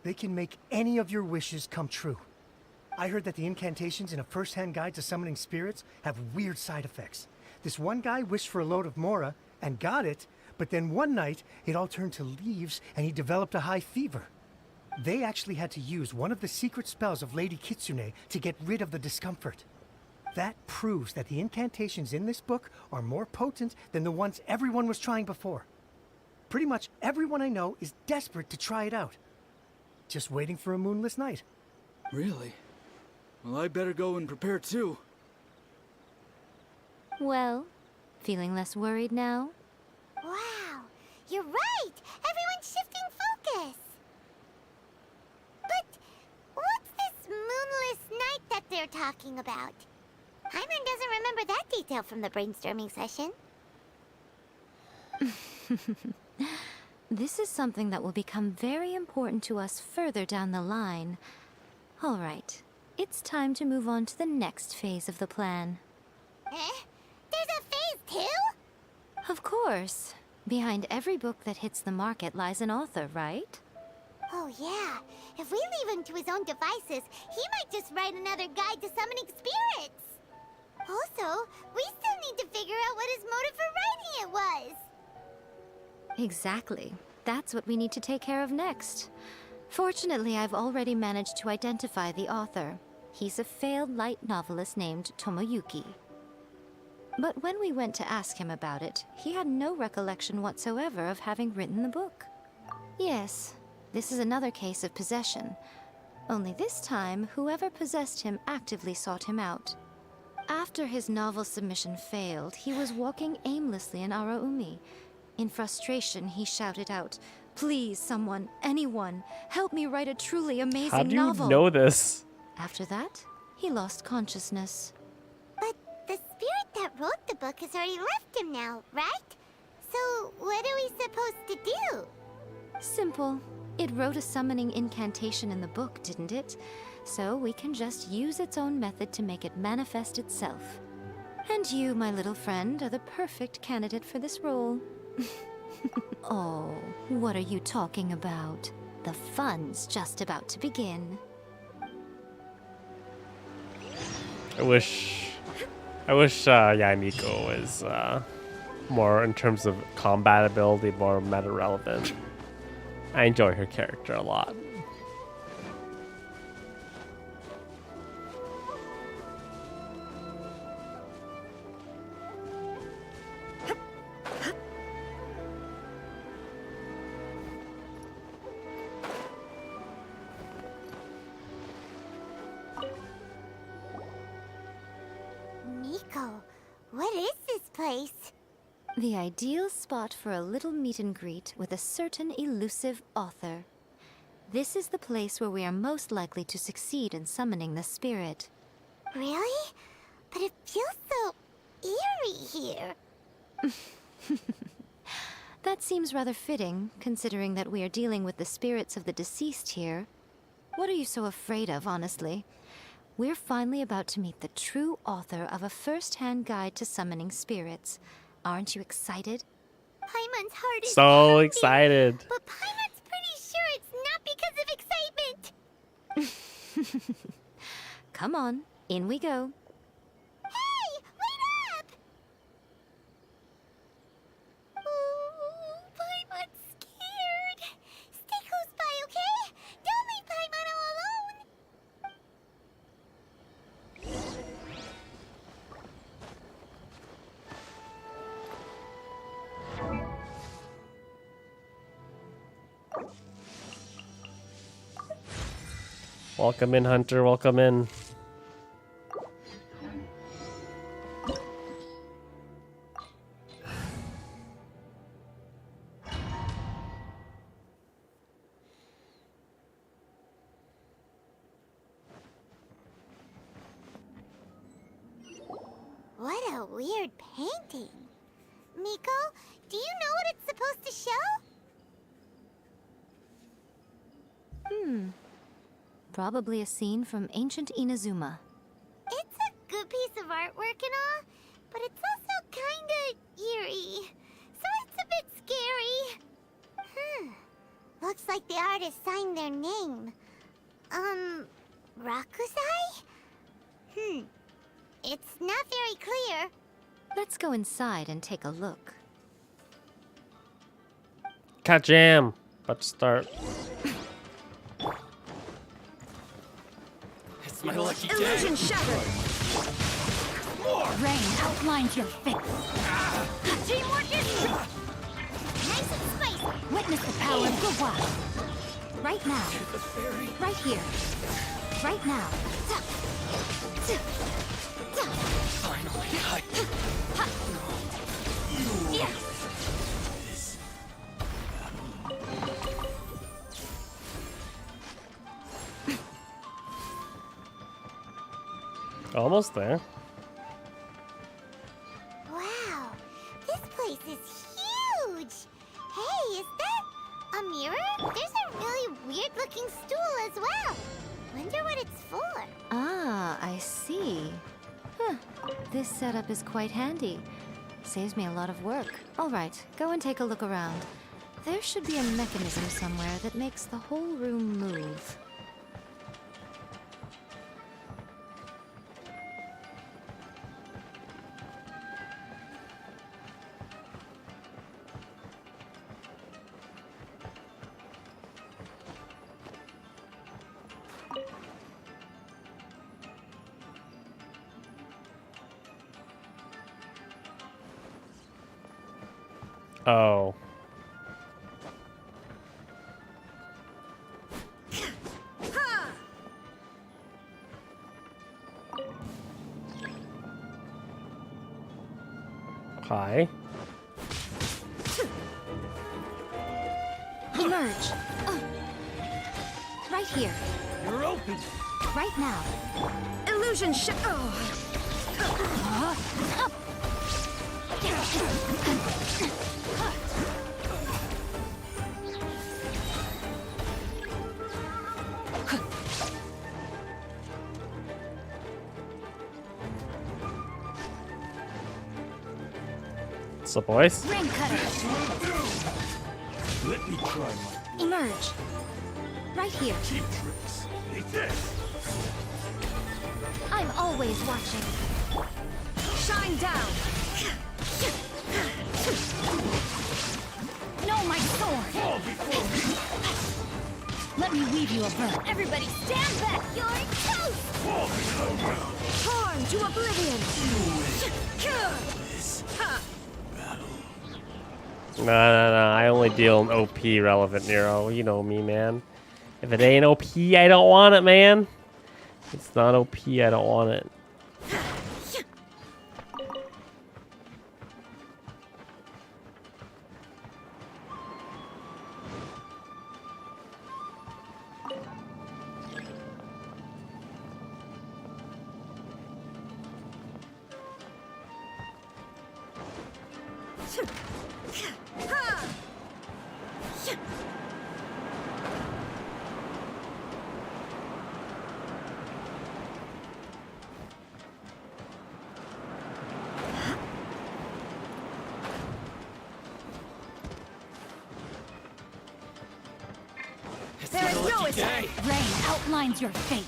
They can make any of your wishes come true. I heard that the incantations in A First-Hand Guide to Summoning Spirits have weird side effects. This one guy wished for a load of Mora and got it, but then one night it all turned to leaves and he developed a high fever. They actually had to use one of the secret spells of Lady Kitsune to get rid of the discomfort. That proves that the incantations in this book are more potent than the ones everyone was trying before. Pretty much everyone I know is desperate to try it out. Just waiting for a moonless night. Really? Well, I better go and prepare too. Well, feeling less worried now? Wow, you're right! Everyone's shifting focus! But what's this moonless night that they're talking about? Hyman doesn't remember that detail from the brainstorming session. This is something that will become very important to us further down the line. All right, it's time to move on to the next phase of the plan. There's a phase 2? Of course. Behind every book that hits the market lies an author, right? Oh yeah, if we leave him to his own devices, he might just write another guide to summoning spirits. Also, we still need to figure out what his motive for writing it was. Exactly. That's what we need to take care of next. Fortunately, I've already managed to identify the author. He's a failed light novelist named Tomoyuki. But when we went to ask him about it, he had no recollection whatsoever of having written the book. Yes, this is another case of possession. Only this time, whoever possessed him actively sought him out. After his novel submission failed, he was walking aimlessly in Araumi. In frustration, he shouted out, "Please, someone, anyone, help me write a truly amazing novel." How do you know this? After that, he lost consciousness. But the spirit that wrote the book has already left him now, right? So what are we supposed to do? Simple. It wrote a summoning incantation in the book, didn't it? So we can just use its own method to make it manifest itself. And you, my little friend, are the perfect candidate for this role. Oh, what are you talking about? The fun's just about to begin. I wish Yamiko was more, in terms of combat ability, more meta relevant. I enjoy her character a lot. Miko, what is this place? The ideal spot for a little meet and greet with a certain elusive author. This is the place where we are most likely to succeed in summoning the spirit. Really? But it feels so eerie here. That seems rather fitting, considering that we are dealing with the spirits of the deceased here. What are you so afraid of, honestly? We're finally about to meet the true author of a first-hand guide to summoning spirits. Aren't you excited? Paimon's heart is So pounding, excited. But Paimon's pretty sure it's not because of excitement. Come on, in we go. Hey, wait up! Ooh, Paimon's scared. Stay close by, okay? Don't leave Paimon all alone. Welcome in, Hunter. Welcome in. What a weird painting. Miko, do you know what it's supposed to show? Probably a scene from ancient Inazuma. It's a good piece of artwork and all, but it's also kinda eerie. So it's a bit scary. Looks like the artist signed their name. Rakusai? It's not very clear. Let's go inside and take a look. Cat jam. About to start. It's my lucky day. Illusion shattered. Rain outlines your face. Teamwork is nice and spicy. Witness the power of Gugwa. Right now. Right here. Right now. Finally, Almost there. Wow, this place is huge! Hey, is that a mirror? There's a really weird-looking stool as well. Wonder what it's for. Ah, I see. Huh. This setup is quite handy. Saves me a lot of work. All right, go and take a look around. There should be a mechanism somewhere that makes the whole room move. Oh. Hi. Emerge. Right here. You're open. Right now. Illusion What's up, boys? Ring cutter. Let me try my Emerge. Right here. cheap tricks. Take this. I'm always watching. Shine down. No, my sword. Fall before me. Let me weave you a verb. Everybody stand back. You're toast. Fall below. Torn to oblivion. No, I only deal in OP relevant Nero. You know me, man. If it ain't OP, I don't want it, man. If it's not OP, I don't want it. There is no escape. Rain outlines your fate.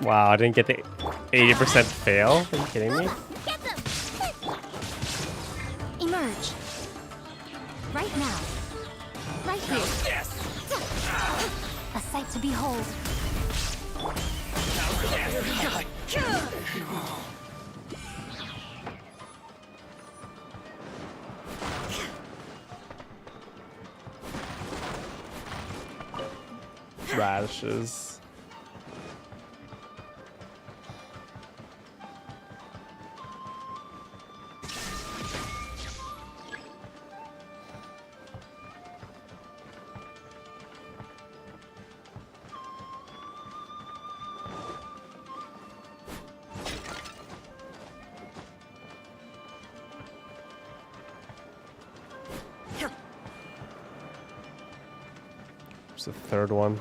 Wow, I didn't get the 80% fail. Are you kidding me? Get them. Emerge. Right now. Right here. A sight to behold. Radishes. There's a third one.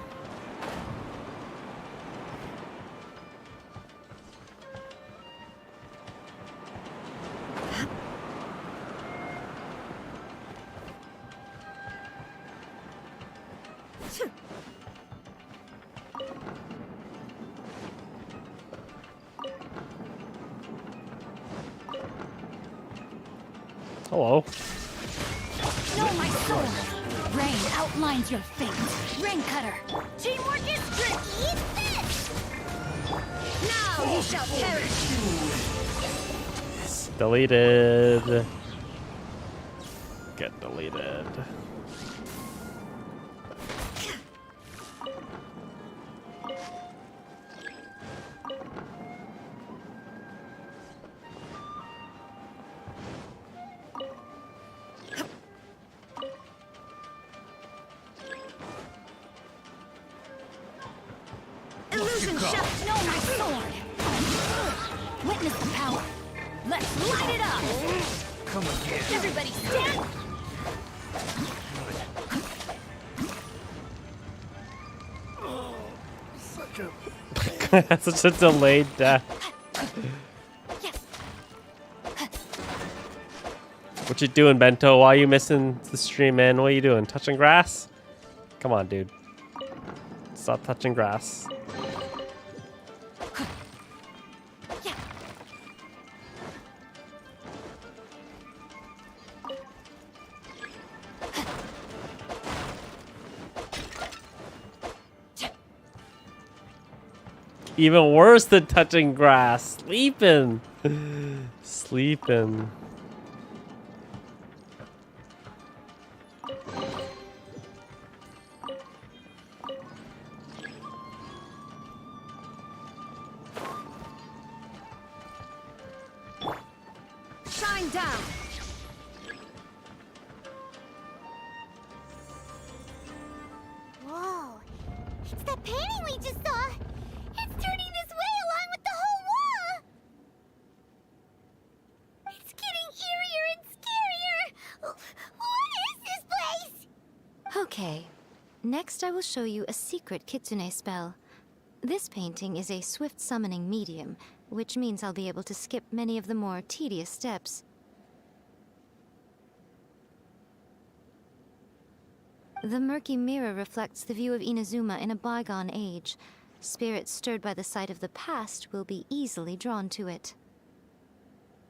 Hello. No, my sword. Rain outlines your fate. Ring cutter. Teamwork is tricky. Eat this. Now you shall perish. Deleted. Get deleted. Illusion shall know my sword. Let's light it up! Come again. Everybody stand! Such a delayed death. What you doing, Bento? Why are you missing the stream, man? What are you doing? Touching grass? Come on, dude. Stop touching grass. Even worse than touching grass. Sleeping. Sleeping. Shine down! Whoa. It's that painting we just saw. It's turning this way along with the whole wall. It's getting eerier and scarier. What is this place? Okay. Next I will show you a secret kitsune spell. This painting is a swift summoning medium, which means I'll be able to skip many of the more tedious steps. The murky mirror reflects the view of Inazuma in a bygone age. Spirits stirred by the sight of the past will be easily drawn to it.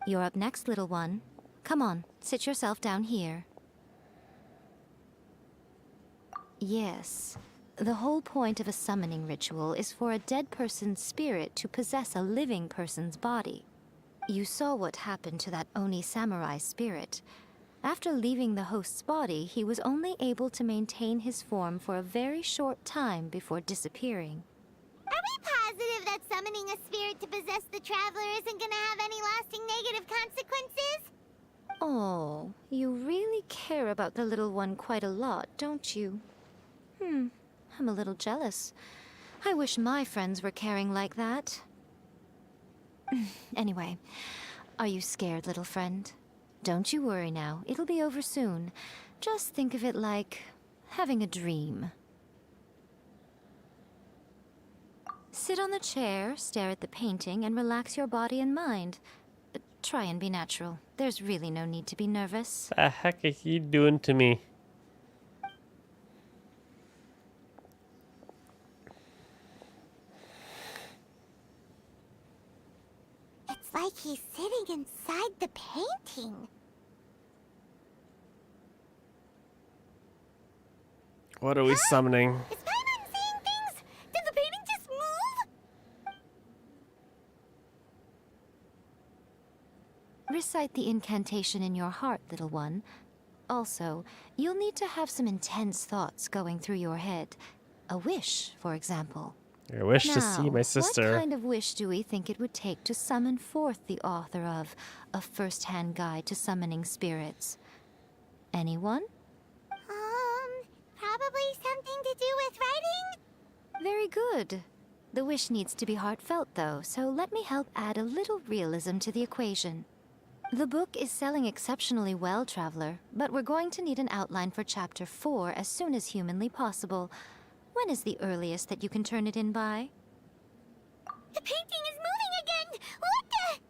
You're up next, little one. Come on, sit yourself down here. Yes. The whole point of a summoning ritual is for a dead person's spirit to possess a living person's body. You saw what happened to that Oni samurai spirit. After leaving the host's body, he was only able to maintain his form for a very short time before disappearing. Are we positive that summoning a spirit to possess the traveler isn't gonna have any lasting negative consequences? Oh, you really care about the little one quite a lot, don't you? I'm a little jealous. I wish my friends were caring like that. Anyway, are you scared, little friend? Don't you worry now, it'll be over soon. Just think of it like having a dream. Sit on the chair, stare at the painting, and relax your body and mind. Try and be natural. There's really no need to be nervous. The heck are you doing to me? It's like he's sitting inside the painting. What are we summoning? Is Paimon seeing things? Did the painting just move? Recite the incantation in your heart, little one. Also, you'll need to have some intense thoughts going through your head. A wish, for example. I wish to see my Now, sister. what kind of wish do we think it would take to summon forth the author of A First-Hand Guide to Summoning Spirits? Anyone? Probably something to do with writing? Very good. The wish needs to be heartfelt, though, so let me help add a little realism to the equation. The book is selling exceptionally well, Traveler, but we're going to need an outline for Chapter 4 as soon as humanly possible. When is the earliest that you can turn it in by? The painting is moving again! What the?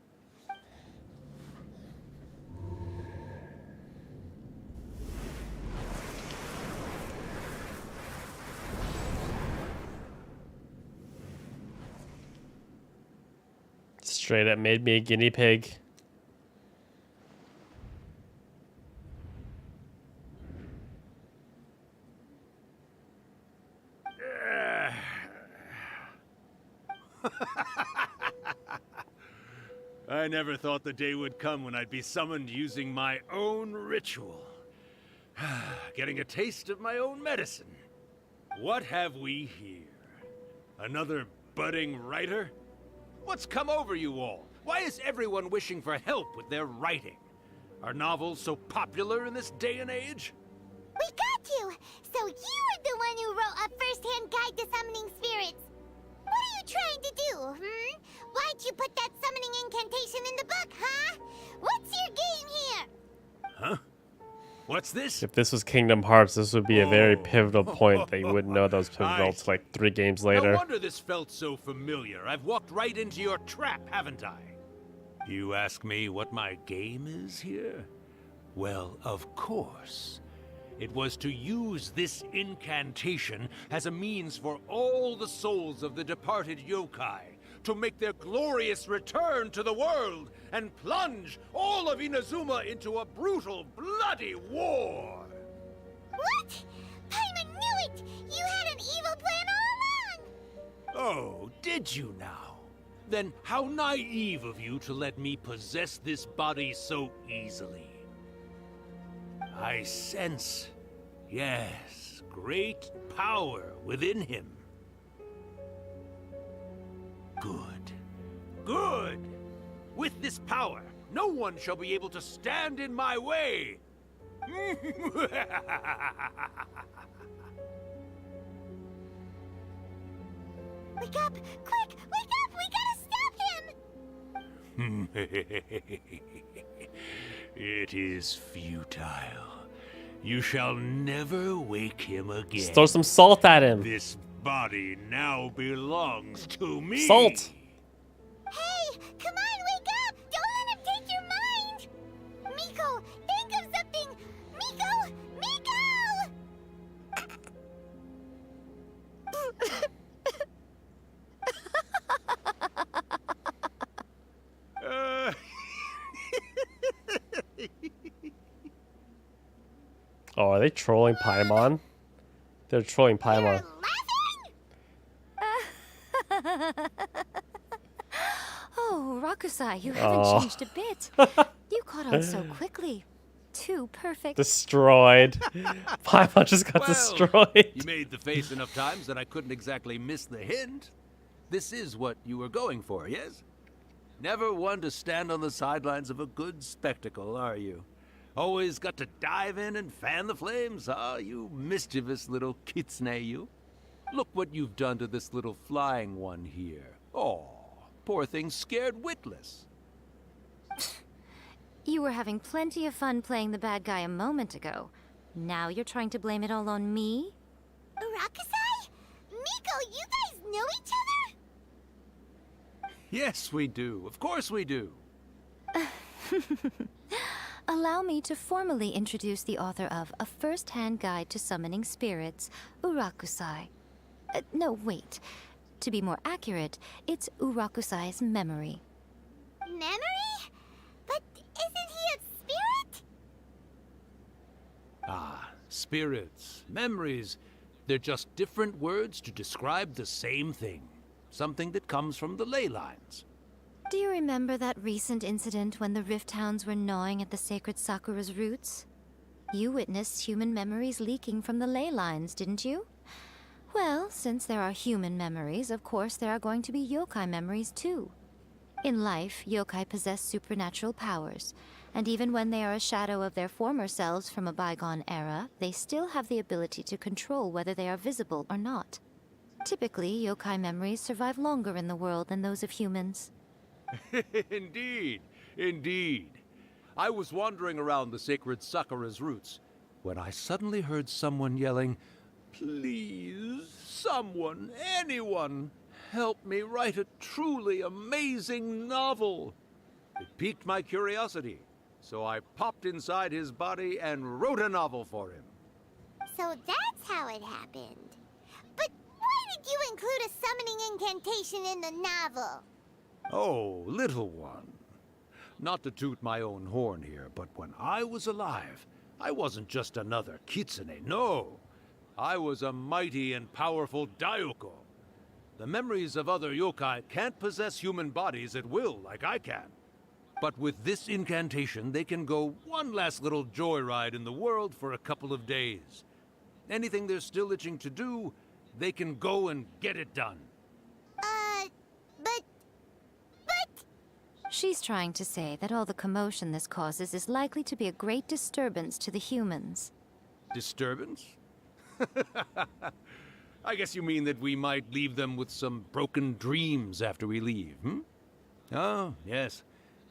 Straight up made me a guinea pig. I never thought the day would come when I'd be summoned using my own ritual. Getting a taste of my own medicine. What have we here? Another budding writer? What's come over you all? Why is everyone wishing for help with their writing? Are novels so popular in this day and age? We got you! So you were the one who wrote A First-Hand Guide to Summoning Spirits! What are you trying to do, Why'd you put that summoning incantation in the book, huh? What's your game here? Huh? What's this? If this was Kingdom Hearts, this would be a very pivotal point that you wouldn't know that was pivotal to like 3 games No later. wonder this felt so familiar. I've walked right into your trap, haven't I? You ask me what my game is here? Well, of course. It was to use this incantation as a means for all the souls of the departed yokai to make their glorious return to the world and plunge all of Inazuma into a brutal, bloody war. What? Paimon knew it! You had an evil plan all along! Oh, did you now? Then how naive of you to let me possess this body so easily. I sense, yes, great power within him. Good. Good! With this power, no one shall be able to stand in my way! Wake up! Quick! Wake up! We gotta stop him! It is futile. You shall never wake him again. Just throw some salt at him. This body now belongs to me. Salt! Hey! Come on, wake up! Don't let him take your mind! Miko, think of something! Miko! Miko! Oh, are they trolling Paimon? They're trolling Paimon. Oh, Rakusai, you haven't Aw. changed a bit. You caught on so quickly. Too perfect. Destroyed. Paimon just got destroyed. You made the face enough times that I couldn't exactly miss the hint. This is what you were going for, yes? Never one to stand on the sidelines of a good spectacle, are you? Always got to dive in and fan the flames, huh? You mischievous little kitsune, you. Look what you've done to this little flying one here. Oh, poor thing scared witless. You were having plenty of fun playing the bad guy a moment ago. Now you're trying to blame it all on me? Rakusai? Miko, you guys know each other? Yes, we do. Of course we do. Allow me to formally introduce the author of A First-Hand Guide to Summoning Spirits, Urakusai. No, wait. To be more accurate, it's Urakusai's memory. Memory? But isn't he a spirit? Ah, spirits, memories. They're just different words to describe the same thing. Something that comes from the ley lines. Do you remember that recent incident when the Rift Hounds were gnawing at the sacred Sakura's roots? You witnessed human memories leaking from the ley lines, didn't you? Well, since there are human memories, of course there are going to be yokai memories too. In life, yokai possess supernatural powers, and even when they are a shadow of their former selves from a bygone era, they still have the ability to control whether they are visible or not. Typically, yokai memories survive longer in the world than those of humans. Indeed, indeed. I was wandering around the sacred Sakura's roots when I suddenly heard someone yelling, "Please, someone, anyone, help me write a truly amazing novel." It piqued my curiosity, so I popped inside his body and wrote a novel for him. So that's how it happened. But why did you include a summoning incantation in the novel? Oh, little one. Not to toot my own horn here, but when I was alive, I wasn't just another kitsune, no. I was a mighty and powerful Daiyuko. The memories of other yokai can't possess human bodies at will like I can. But with this incantation, they can go one last little joyride in the world for a couple of days. Anything they're still itching to do, they can go and get it done. But... She's trying to say that all the commotion this causes is likely to be a great disturbance to the humans. Disturbance? I guess you mean that we might leave them with some broken dreams after we leave, hmm? Oh, yes.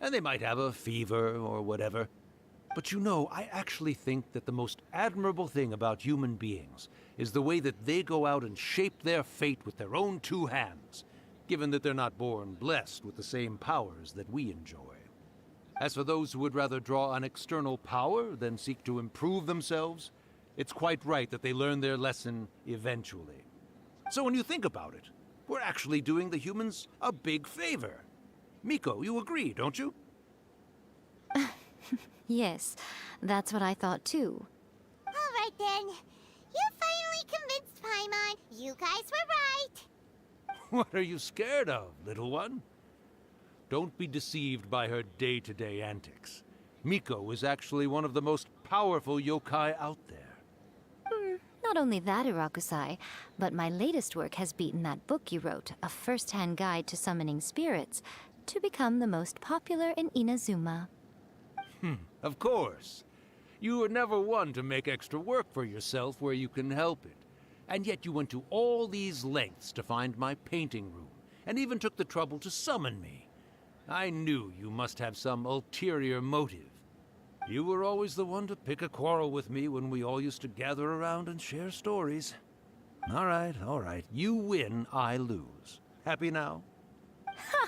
And they might have a fever or whatever. But you know, I actually think that the most admirable thing about human beings is the way that they go out and shape their fate with their own two hands, given that they're not born blessed with the same powers that we enjoy. As for those who would rather draw on external power than seek to improve themselves, it's quite right that they learn their lesson eventually. So when you think about it, we're actually doing the humans a big favor. Miko, you agree, don't you? Yes, that's what I thought too. Alright then. You finally convinced Paimon. You guys were right. What are you scared of, little one? Don't be deceived by her day-to-day antics. Miko is actually one of the most powerful yokai out there. Not only that, Irakusai, but my latest work has beaten that book you wrote, A First-Hand Guide to Summoning Spirits, to become the most popular in Inazuma. Of course. You were never one to make extra work for yourself where you can help it. And yet you went to all these lengths to find my painting room, and even took the trouble to summon me. I knew you must have some ulterior motive. You were always the one to pick a quarrel with me when we all used to gather around and share stories. All right. You win, I lose. Happy now? Ha!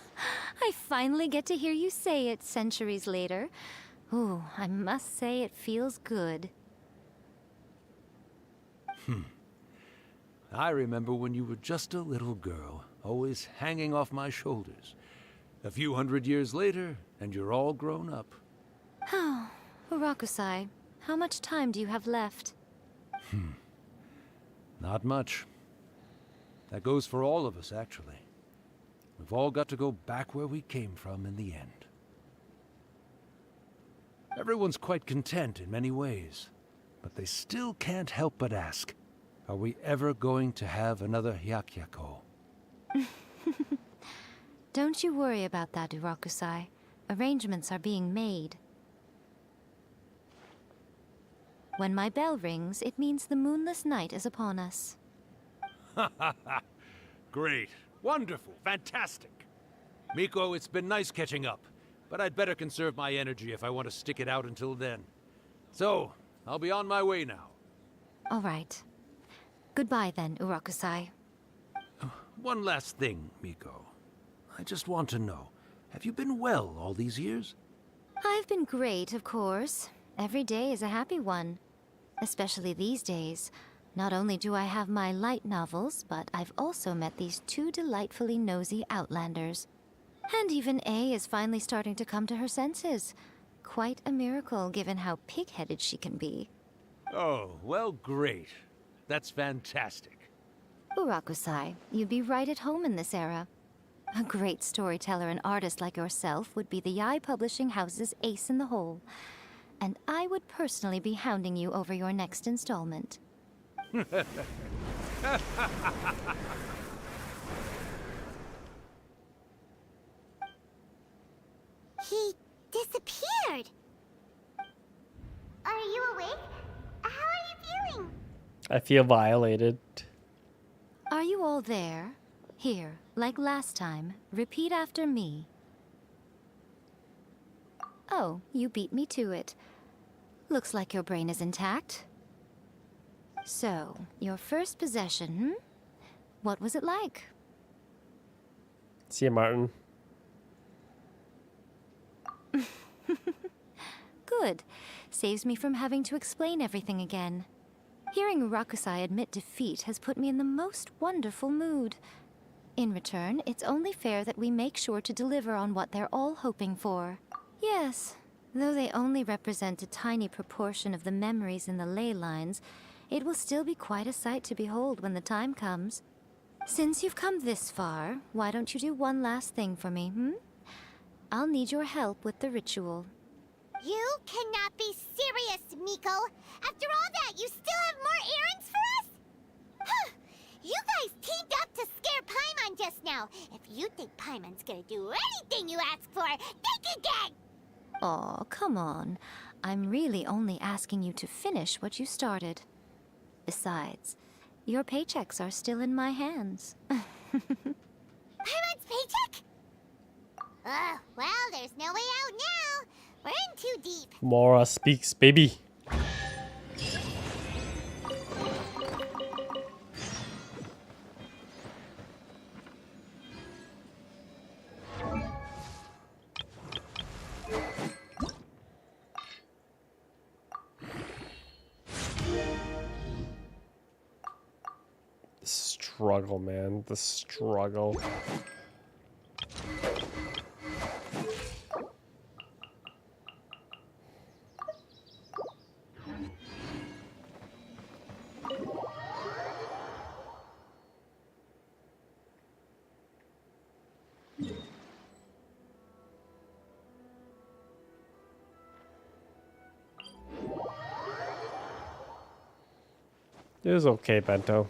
I finally get to hear you say it centuries later. Ooh, I must say it feels good. I remember when you were just a little girl, always hanging off my shoulders. A few hundred years later, and you're all grown up. Oh, Irakusai, how much time do you have left? Not much. That goes for all of us, actually. We've all got to go back where we came from in the end. Everyone's quite content in many ways, but they still can't help but ask, are we ever going to have another Hyakyako? Don't you worry about that, Irakusai. Arrangements are being made. When my bell rings, it means the moonless night is upon us. Great. Wonderful. Fantastic. Miko, it's been nice catching up, but I'd better conserve my energy if I want to stick it out until then. So, I'll be on my way now. All right. Goodbye then, Irakusai. One last thing, Miko. I just want to know, have you been well all these years? I've been great, of course. Every day is a happy one. Especially these days. Not only do I have my light novels, but I've also met these two delightfully nosy outlanders. And even A is finally starting to come to her senses. Quite a miracle, given how pig-headed she can be. Oh, well, great. That's fantastic. Irakusai, you'd be right at home in this era. A great storyteller and artist like yourself would be the Yae Publishing House's ace in the hole. And I would personally be hounding you over your next installment. He disappeared. Are you awake? How are you feeling? I feel violated. Are you all there? Here, like last time, repeat after me. Oh, you beat me to it. Looks like your brain is intact. So, your first possession, What was it like? See you, Martin. Good. Saves me from having to explain everything again. Hearing Rakusai admit defeat has put me in the most wonderful mood. In return, it's only fair that we make sure to deliver on what they're all hoping for. Yes, though they only represent a tiny proportion of the memories in the ley lines, it will still be quite a sight to behold when the time comes. Since you've come this far, why don't you do one last thing for me, I'll need your help with the ritual. You cannot be serious, Miko! After all that, you still have more errands for us? You guys teamed up to scare Paimon just now. If you think Paimon's gonna do anything you ask for, think again! Aw, come on. I'm really only asking you to finish what you started. Besides, Your paychecks are still in my hands. Paimon's paycheck? Well, there's no way out now. We're in too deep. Mora speaks, baby. The struggle, man. The struggle. It was okay, Bento.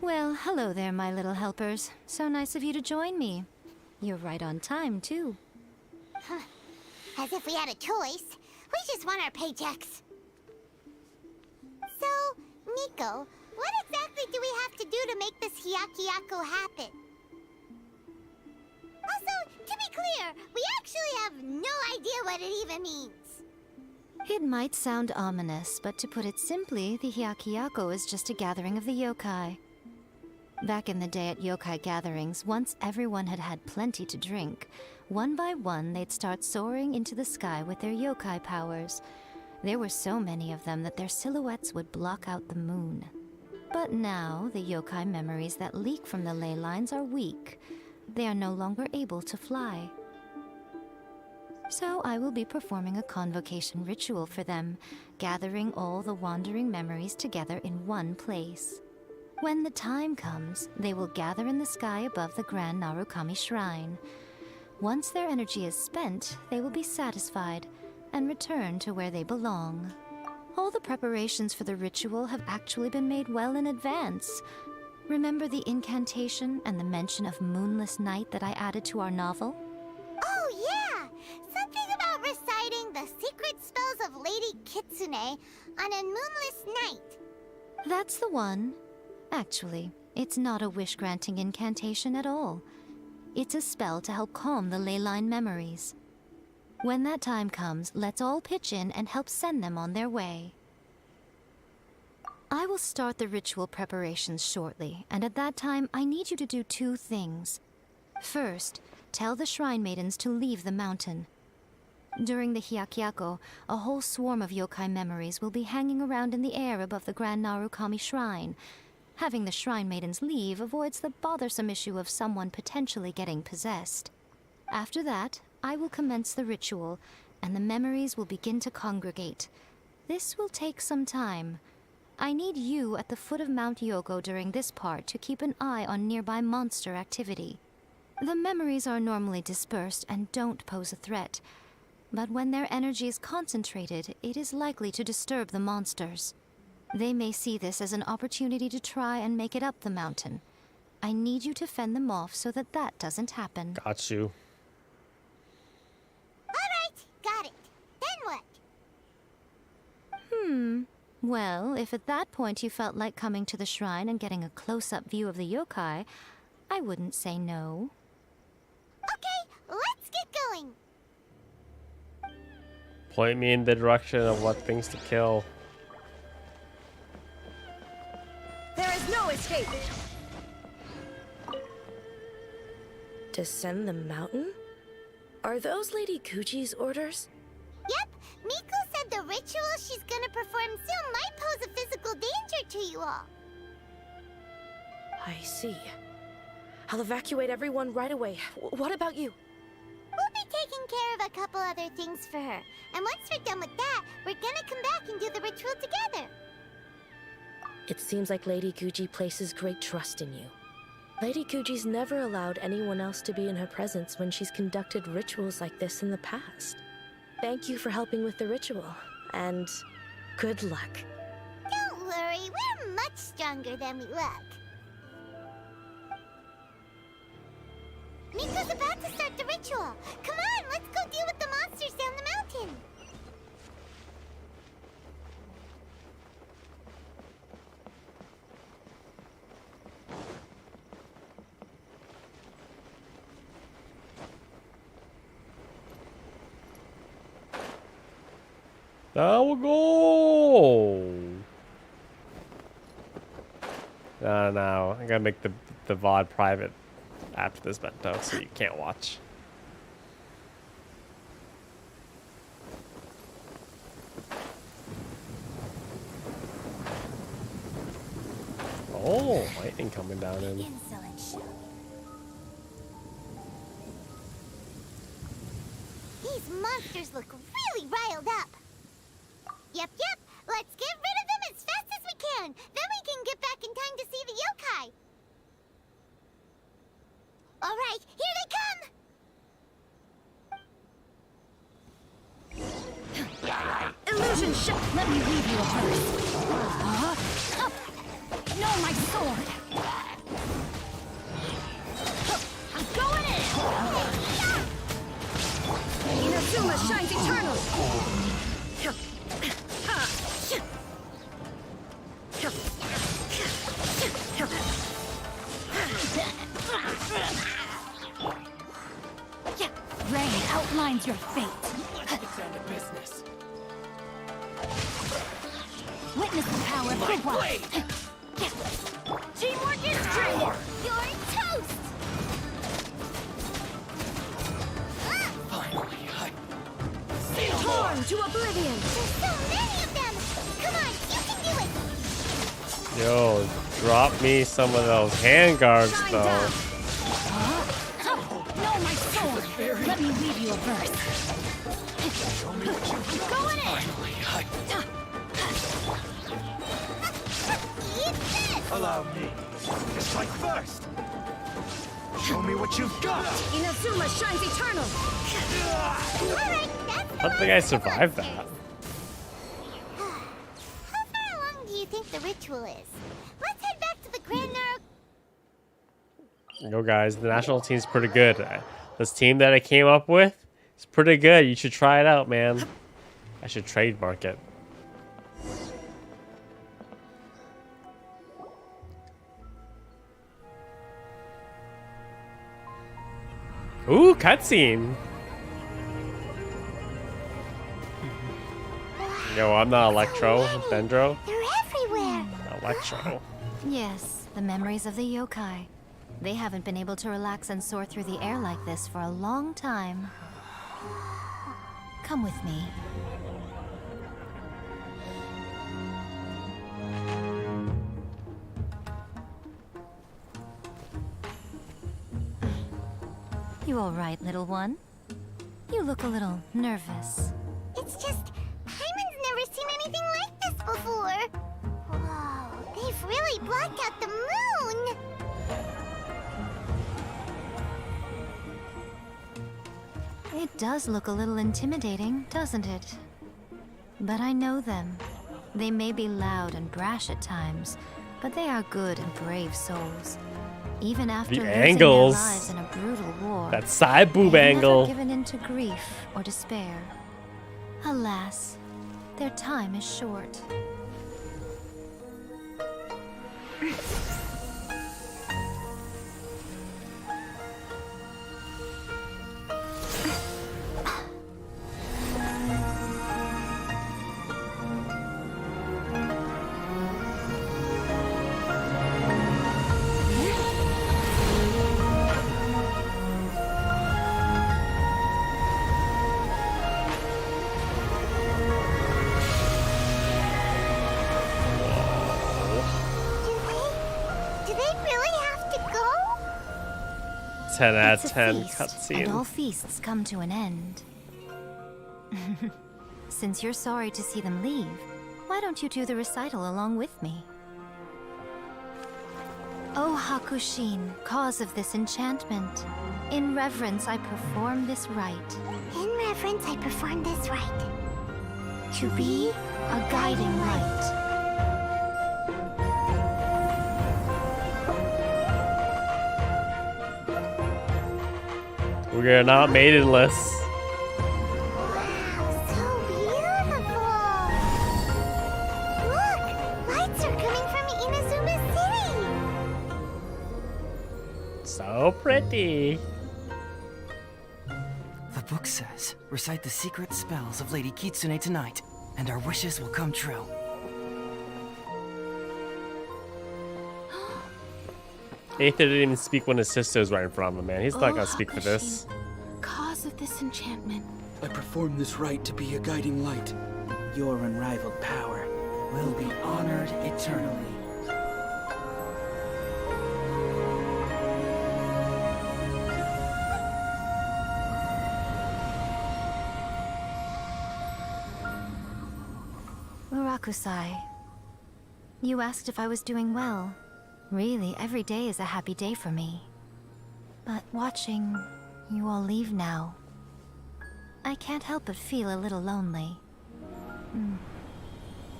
Well, hello there, my little helpers. So nice of you to join me. You're right on time, too. As if we had a choice. We just want our paychecks. So, Nico, what exactly do we have to do to make this Hyakyako happen? Also, to be clear, we actually have no idea what it even means. It might sound ominous, but to put it simply, the Hyakyako is just a gathering of the yokai. Back in the day at yokai gatherings, once everyone had had plenty to drink, one by one they'd start soaring into the sky with their yokai powers. There were so many of them that their silhouettes would block out the moon. But now, the yokai memories that leak from the ley lines are weak. They are no longer able to fly. So I will be performing a convocation ritual for them, gathering all the wandering memories together in one place. When the time comes, they will gather in the sky above the Grand Narukami Shrine. Once their energy is spent, they will be satisfied and return to where they belong. All the preparations for the ritual have actually been made well in advance. Remember the incantation and the mention of moonless night that I added to our novel? Oh, yeah! Something about reciting the secret spells of Lady Kitsune on a moonless night. That's the one. Actually, it's not a wish-granting incantation at all. It's a spell to help calm the ley line memories. When that time comes, let's all pitch in and help send them on their way. I will start the ritual preparations shortly, and at that time, I need you to do two things. First, tell the Shrine Maidens to leave the mountain. During the Hyakyako, a whole swarm of yokai memories will be hanging around in the air above the Grand Narukami Shrine. Having the Shrine Maidens leave avoids the bothersome issue of someone potentially getting possessed. After that, I will commence the ritual, and the memories will begin to congregate. This will take some time. I need you at the foot of Mount Yoko during this part to keep an eye on nearby monster activity. The memories are normally dispersed and don't pose a threat, but when their energy is concentrated, it is likely to disturb the monsters. They may see this as an opportunity to try and make it up the mountain. I need you to fend them off so that that doesn't happen. Got you. Alright, got it. Then what? Well, if at that point you felt like coming to the shrine and getting a close-up view of the yokai, I wouldn't say no. Okay, let's get going. Point me in the direction of what things to kill. There is no escape! Descend the mountain? Are those Lady Kuji's orders? Yep, Miku said the ritual she's gonna perform soon might pose a physical danger to you all. I see. I'll evacuate everyone right away. What about you? We'll be taking care of a couple other things for her. And once we're done with that, we're gonna come back and do the ritual together. It seems like Lady Kuji places great trust in you. Lady Kuji's never allowed anyone else to be in her presence when she's conducted rituals like this in the past. Thank you for helping with the ritual, and good luck. Don't worry, we're much stronger than we look. Miko's about to start the ritual. Come on, let's go deal with the monsters down the mountain. Now we'll go. No, I gotta make the VOD private after this bento, so you can't watch. Oh, lightning coming down in. These monsters look really riled up. Yep. Let's get rid of them as fast as we can. Then we can get back in time to see the yokai. All right, here they come. Illusion ship! Let me leave you a verse. No, my sword! I'm going in! Inazuma shines eternal! Rain outlines your fate. It's down to business. Witness the power of the wild. Teamwork is great. You're toast. Finally, Torn to oblivion. There's so many of them. Come on, you can do it. Yo, drop me some of those handguards, though. No, my sword. Let me weave you a verse. Going in. Allow me to strike first. Show me what you've got. Inazuma shines eternal. I don't think I survived that. How far along do you think the ritual is? Let's head back to the Grand Naro. Yo, guys, the national team's pretty good. This team that I came up with is pretty good. You should try it out, man. I should trademark it. Ooh, cutscene. Yo, I'm not Electro, Dendro. They're everywhere. Electro. Yes, the memories of the yokai. They haven't been able to relax and soar through the air like this for a long time. Come with me. You all right, little one? You look a little nervous. It's just, Hyman's never seen anything like this before. Whoa, they've really blocked out the moon. It does look a little intimidating, doesn't it? But I know them. They may be loud and brash at times, but they are good and brave souls. Even after The losing angles. their lives in a brutal war, That side boob they've angle. never given in to grief or despair. Alas, their time is short. Do they really have to go? 10 out It's of a 10 feast, and all cutscene. feasts come to an end. Since you're sorry to see them leave, why don't you do the recital along with me? O Hakushin, cause of this enchantment, in reverence I perform this rite. In reverence, I perform this rite. To be a guiding light. We are not maidenless. So beautiful! Look! Lights are coming from Inazuma City! So pretty. The book says, recite the secret spells of Lady Kitsune tonight, and our wishes will come true. Aether didn't even speak when his sister was right in front of him, man. He's not gonna speak for this. Cause of this enchantment. I perform this rite to be a guiding light. Your unrivaled power will be honored eternally. Murakusai, you asked if I was doing well. Really, every day is a happy day for me. But watching you all leave now, I can't help but feel a little lonely.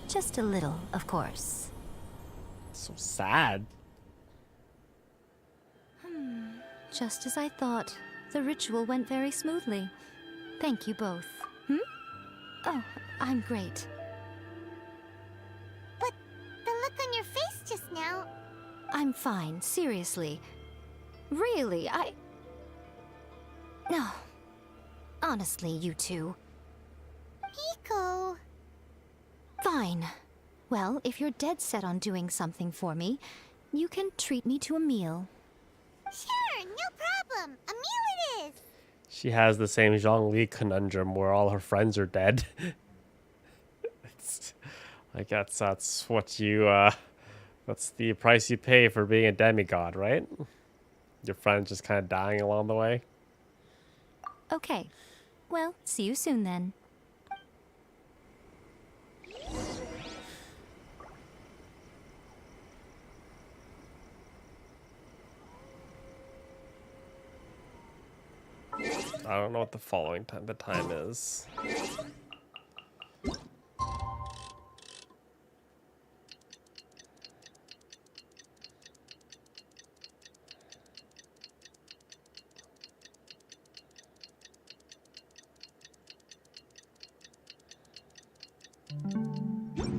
Just a little, of course. So sad. Just as I thought, the ritual went very smoothly. Thank you both. Oh, I'm great. But the look on your face just now... I'm fine, seriously. Really, No. Honestly, you two. Nico... Fine. Well, if you're dead set on doing something for me, you can treat me to a meal. Sure, no problem. A meal it is. She has the same Zhongli conundrum where all her friends are dead. I guess that's what you, that's the price you pay for being a demigod, right? Your friends just kind of dying along the way. Okay. Well, see you soon then. I don't know what the following time the time is.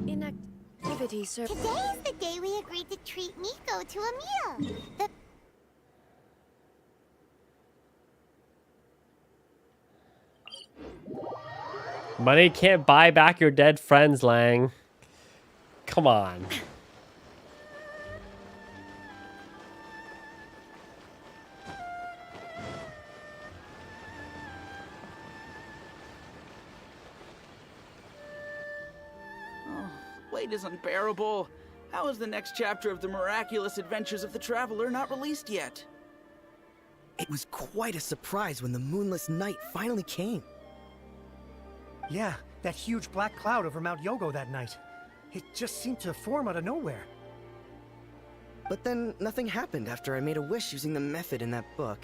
Inactivity, sir. Today is the day we agreed to treat Nico to a meal. Money can't buy back your dead friends, Lang. Come on. Wait is unbearable. How is the next chapter of the miraculous adventures of the Traveler not released yet? It was quite a surprise when the moonless night finally came. Yeah, that huge black cloud over Mount Yogo that night. It just seemed to form out of nowhere. But then nothing happened after I made a wish using the method in that book.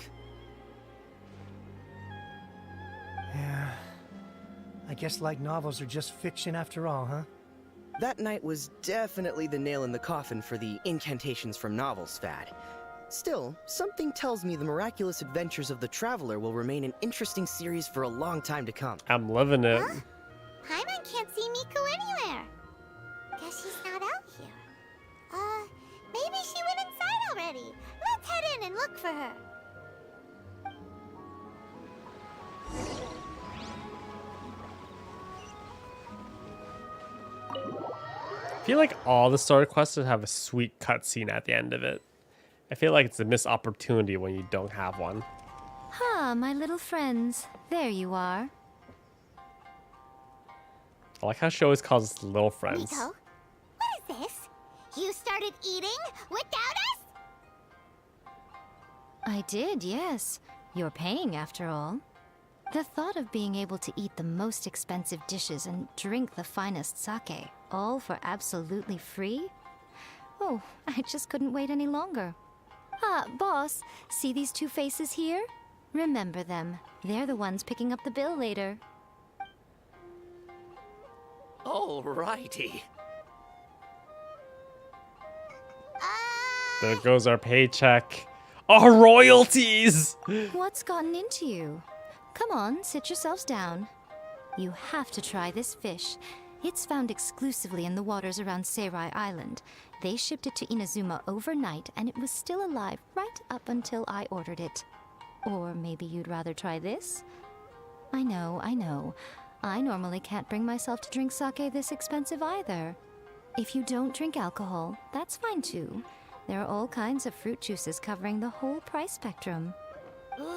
Yeah. I guess light novels are just fiction after all, huh? That night was definitely the nail in the coffin for the incantations from novels fad. Still, something tells me the miraculous adventures of the Traveler will remain an interesting series for a long time to come. I'm loving it. Huh? Paimon can't see Miko anywhere. Guess she's not out here. Maybe she went inside already. Let's head in and look for her. I feel like all the story quests have a sweet cutscene at the end of it. I feel like it's a missed opportunity when you don't have one. Ah, my little friends. There you are. I like how she always calls us little friends. Nico, what is this? You started eating without us? I did, yes. You're paying after all. The thought of being able to eat the most expensive dishes and drink the finest sake, all for absolutely free? Oh, I just couldn't wait any longer. Ah, boss, see these two faces here? Remember them. They're the ones picking up the bill later. Alrighty. There goes our paycheck. Our royalties! What's gotten into you? Come on, sit yourselves down. You have to try this fish. It's found exclusively in the waters around Seirai Island. They shipped it to Inazuma overnight, and it was still alive right up until I ordered it. Or maybe you'd rather try this? I know. I normally can't bring myself to drink sake this expensive either. If you don't drink alcohol, that's fine too. There are all kinds of fruit juices covering the whole price spectrum. Nico!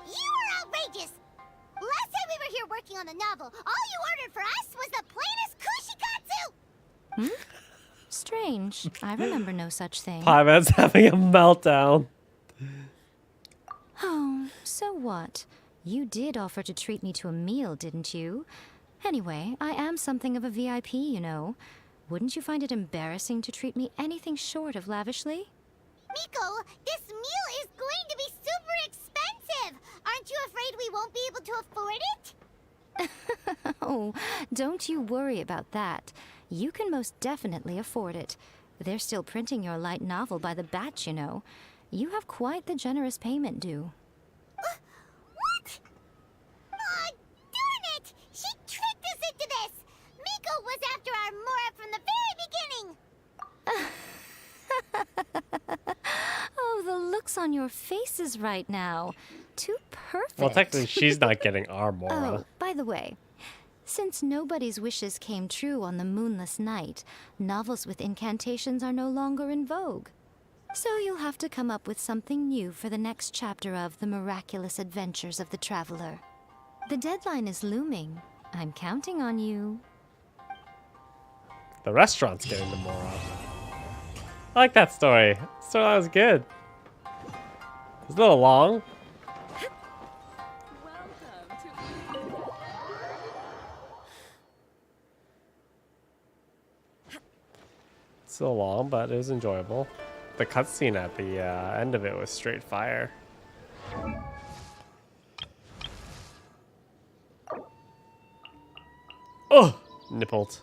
You are outrageous! Last time we were here working on a novel, all you ordered for us was the plainest kushikatsu! Strange. I remember no such thing. Paimon's having a meltdown. Oh, so what? You did offer to treat me to a meal, didn't you? Anyway, I am something of a VIP, you know. Wouldn't you find it embarrassing to treat me anything short of lavishly? Miko, this meal is going to be super expensive! Aren't you afraid we won't be able to afford it? Oh, don't you worry about that. You can most definitely afford it. They're still printing your light novel by the batch, you know. You have quite the generous payment due. What? Aw, darn it! She tricked us into this! Miko was after our Mora from the very beginning! Oh, the looks on your faces right now. Too perfect. Well, technically, she's not getting our Mora. Oh, by the way, since nobody's wishes came true on the moonless night, novels with incantations are no longer in vogue. So you'll have to come up with something new for the next chapter of The Miraculous Adventures of the Traveler. The deadline is looming. I'm counting on you. The restaurant's getting the Mora. I like that story. The storyline was good. It's a little long. It's a little long, but it was enjoyable. The cutscene at the end of it was straight fire. Oh! Nippled.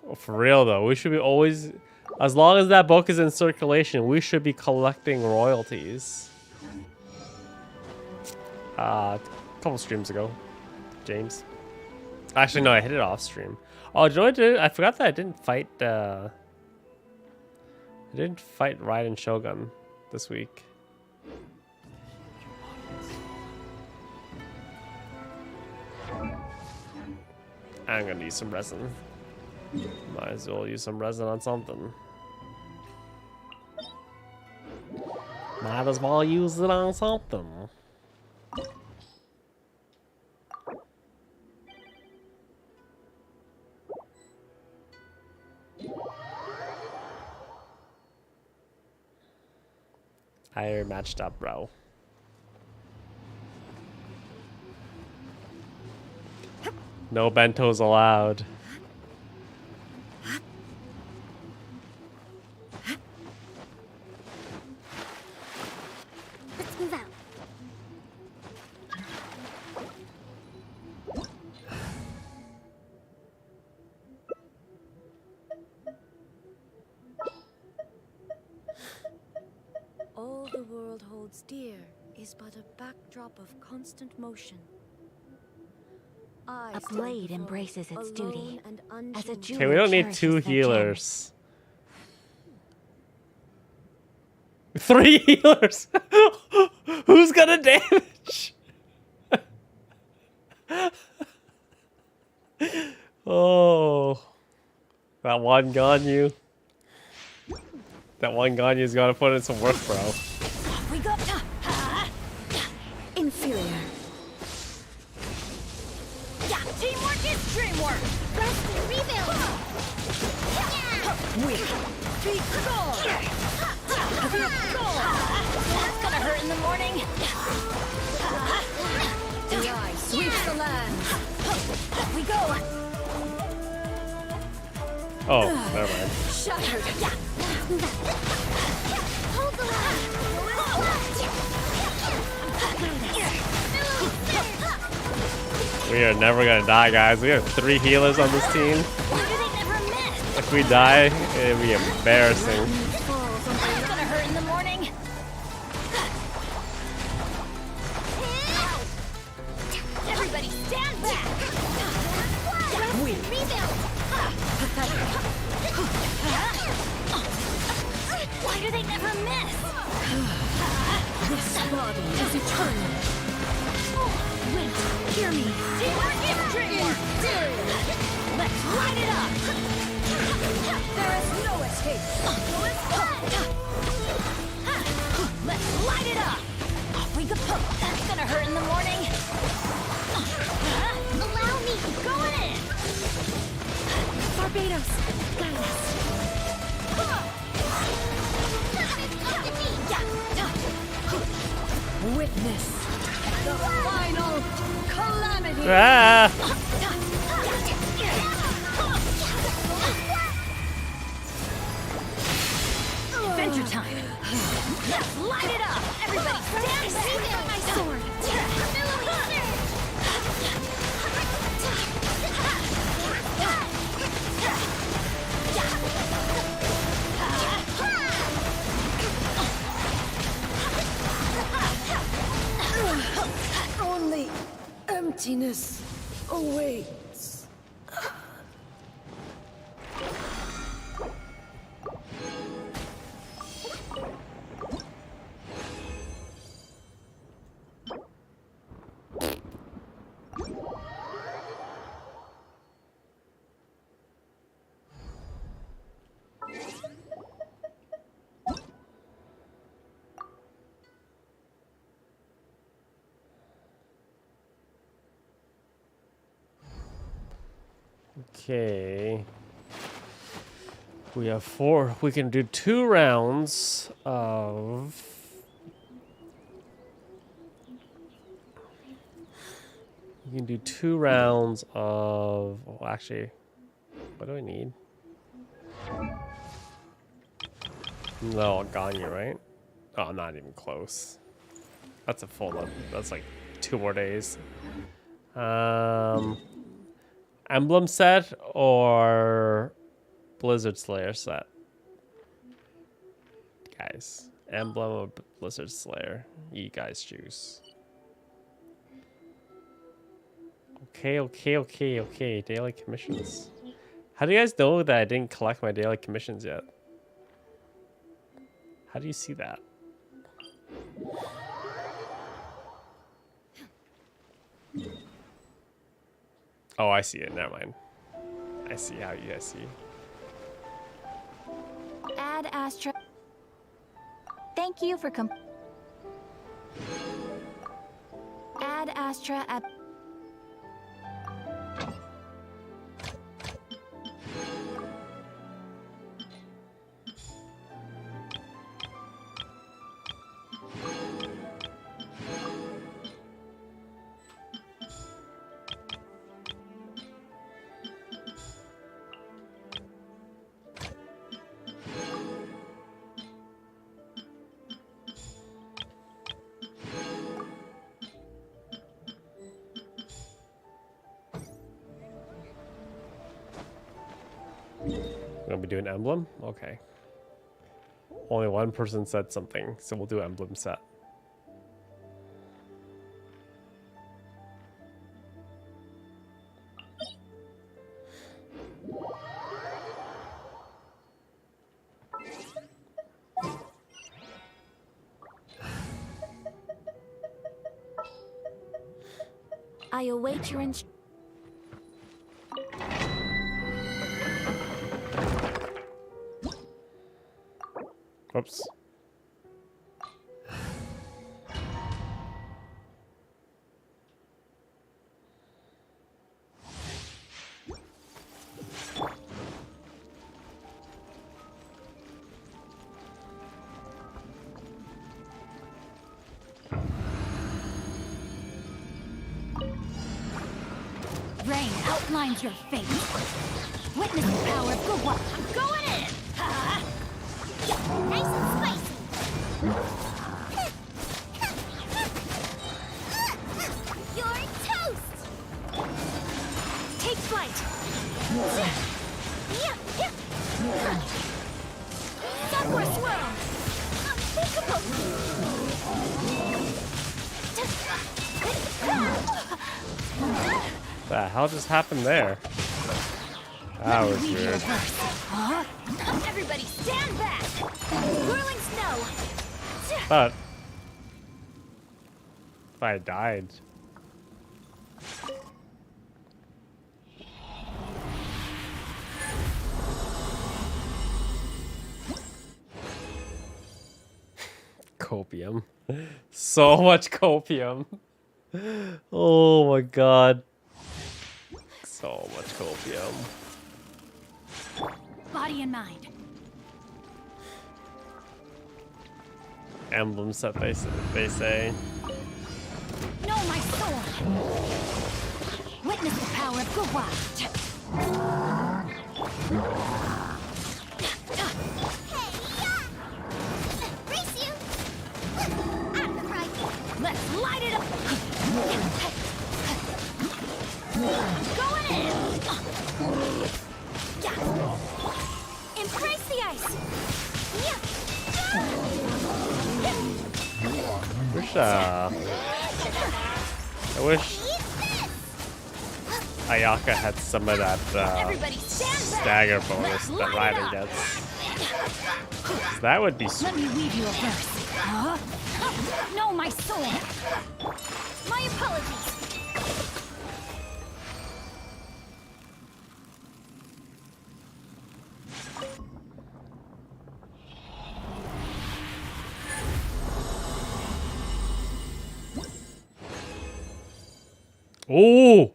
Oh, for real though, we should be always... As long as that book is in circulation, we should be collecting royalties. A couple streams ago, James. Actually, no, I hit it off stream. Oh, do you know what I did? I forgot that I didn't fight. I didn't fight Raiden Shogun this week. I'm gonna use some resin. Might as well use some resin on something. Might as well use it on something. I matched up, bro. No bentos allowed. Let's move out. All the world holds dear is but a backdrop of constant motion. A blade embraces its duty. As a jewel Okay, we don't need cherishes two their gem. healers. 3 healers! Who's gonna damage? Oh. That one Ganyu. That one Ganyu's gotta put in some work, bro. We got inferior. Yeah, teamwork is dreamwork. Rest and rebuild. We beat goal. That's gonna hurt in the morning. The eye sweeps the land. We go. Oh, never mind. Shattered. Hold We are never gonna die, guys. We have 3 healers on this team. If we die, it'd be embarrassing. It's gonna hurt in the morning. Everybody stand back. Why do they never miss? This body is eternal. Wait, hear me. Let's light it up. There is no escape. Let's light it up. Off we go. That's gonna hurt in the morning. Allow me. Going in. Barbados. Witness the final calamity. Ah! Adventure time. Let's light it up. Everybody stand back. My sword. Only emptiness awaits. Okay. We have 4. We can do 2 rounds of... We can do 2 rounds of... Oh, actually, what do I need? No, Gagne, right? Oh, not even close. That's a full up. That's like 2 more days. Emblem set or Blizzard Slayer set? Guys, Emblem or Blizzard Slayer? You guys choose. Okay. Daily commissions. How do you guys know that I didn't collect my daily commissions yet? How do you see that? Oh, I see it. Never mind. I see how you guys see. Add Astra. Thank you for Add Astra at. We're gonna be doing emblem? Okay. Only one person said something, so we'll do emblem set. I await your instructions. Oops. Rain outlines your fate. Witness the power of good luck. I'm going in! Nice and spicy. You're toast! Take flight! Sakura swirl! The hell just happened there? That was weird. Huh? Everybody stand back! Whirling snow! But if I died. Copium. So much copium. Oh my god. So much copium. Body and mind. Emblems that they say. No, my sword. Witness the power of Gugwa. Let's light it up! Going in! Embrace the ice! I wish Ayaka had some of that stagger bonus that Raiden gets. That would be sweet. Let me weave you a verse. Huh? No, my sword! My apologies! Oh!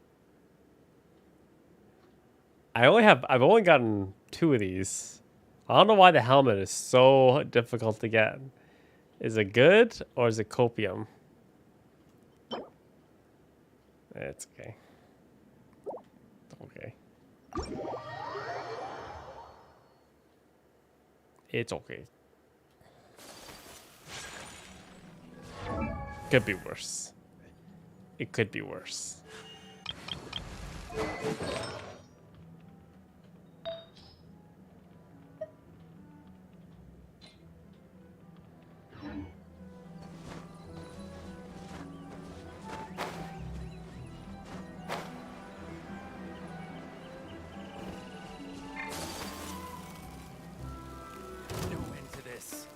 I've only gotten 2 of these. I don't know why the helmet is so difficult to get. Is it good or is it copium? It's okay. Okay. It's okay. Could be worse. It could be worse.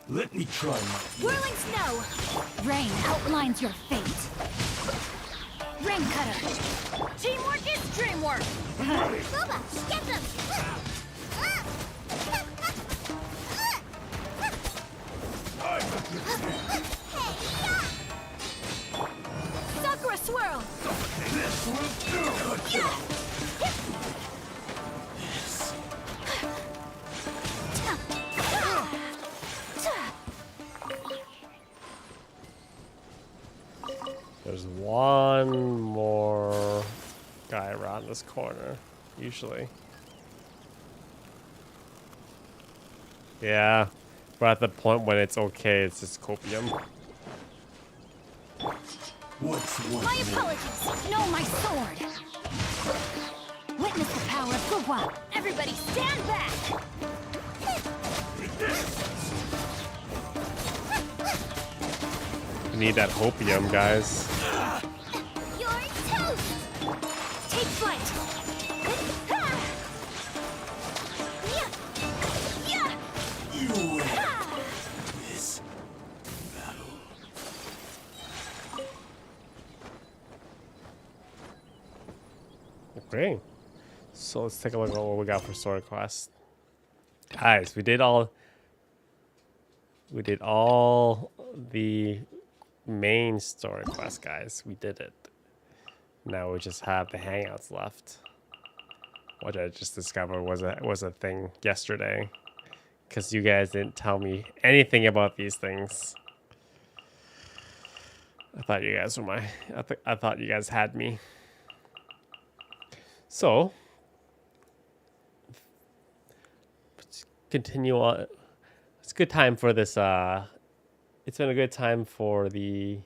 Let me try my... Whirling snow! Rain outlines your fate. Rain cutter! Teamwork is dreamwork! Boba, get them! Sakura swirl! This will do! There's one more guy around this corner, usually. Yeah, but at the point when it's okay, it's just copium. My apologies! No, my sword! Witness the power of Gugwa! Everybody stand back! We need that hopium, guys. You're toast! Take flight! You win this battle. Okay. So let's take a look at what we got for sword quest. Guys, we did all the main story quest, guys. We did it. Now we just have the hangouts left, which I just discovered was a thing yesterday, because you guys didn't tell me anything about these things. I thought you guys were I thought you guys had me. So let's continue on. It's a good time for this It's been a good time for the...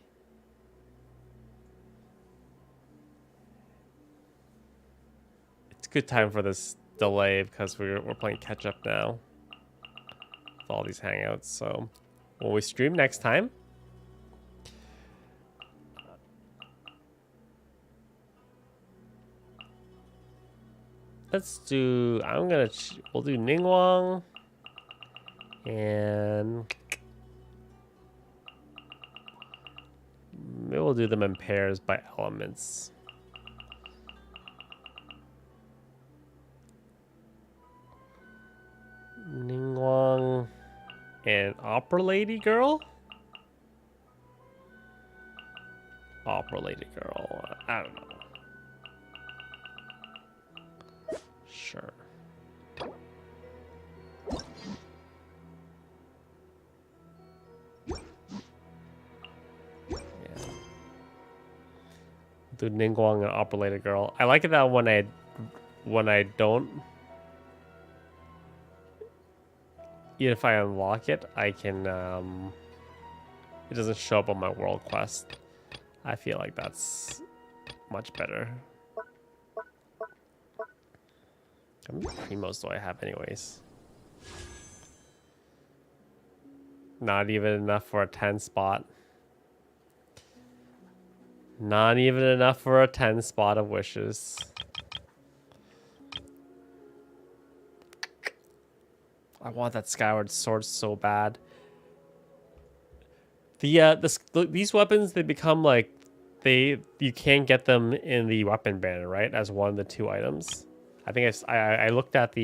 It's a good time for this delay because we're playing catch up now. With all these hangouts, so... Will we stream next time? Let's do... we'll do Ningguang. And... maybe we'll do them in pairs by elements. Ningguang and Opera Lady Girl? Opera Lady Girl. I don't know. Sure. Do Ningguang and Opera Lady Girl. I like it that when I don't, even if I unlock it, I can it doesn't show up on my world quest. I feel like that's much better. How many primos do I have anyways? Not even enough for a 10 spot. Not even enough for a 10 spot of wishes. I want that Skyward Sword so bad. These weapons, they become like you can't get them in the weapon banner, right? As one of the 2 items. I think I looked at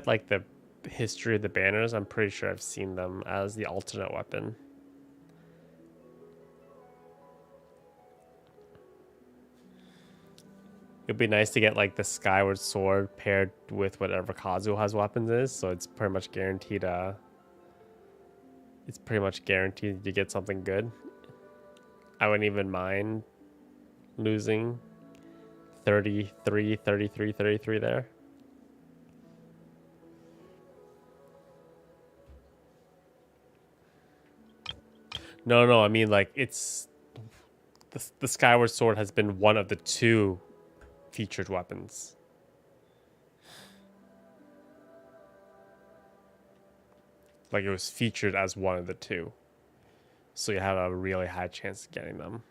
like the history of the banners. I'm pretty sure I've seen them as the alternate weapon. It'd be nice to get like the Skyward Sword paired with whatever Kazuo has weapons is, so it's pretty much guaranteed. It's pretty much guaranteed you get something good. I wouldn't even mind losing 33 there. No, I mean like it's the Skyward Sword has been one of the 2 featured weapons. Like it was featured as one of the 2. So you have a really high chance of getting them.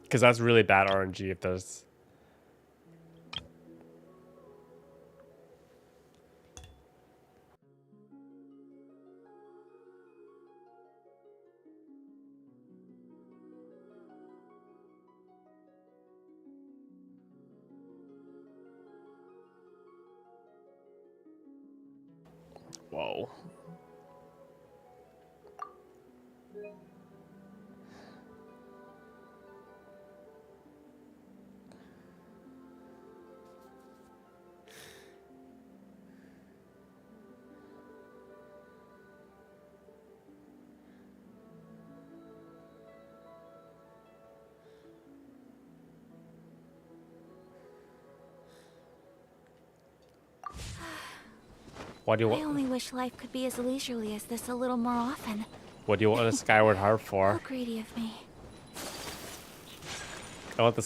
Because that's really bad RNG if there's... Whoa. What do you want? I only wish life could be as leisurely as this a little more often. What do you want a Skyward Harp for? How greedy of me. I want the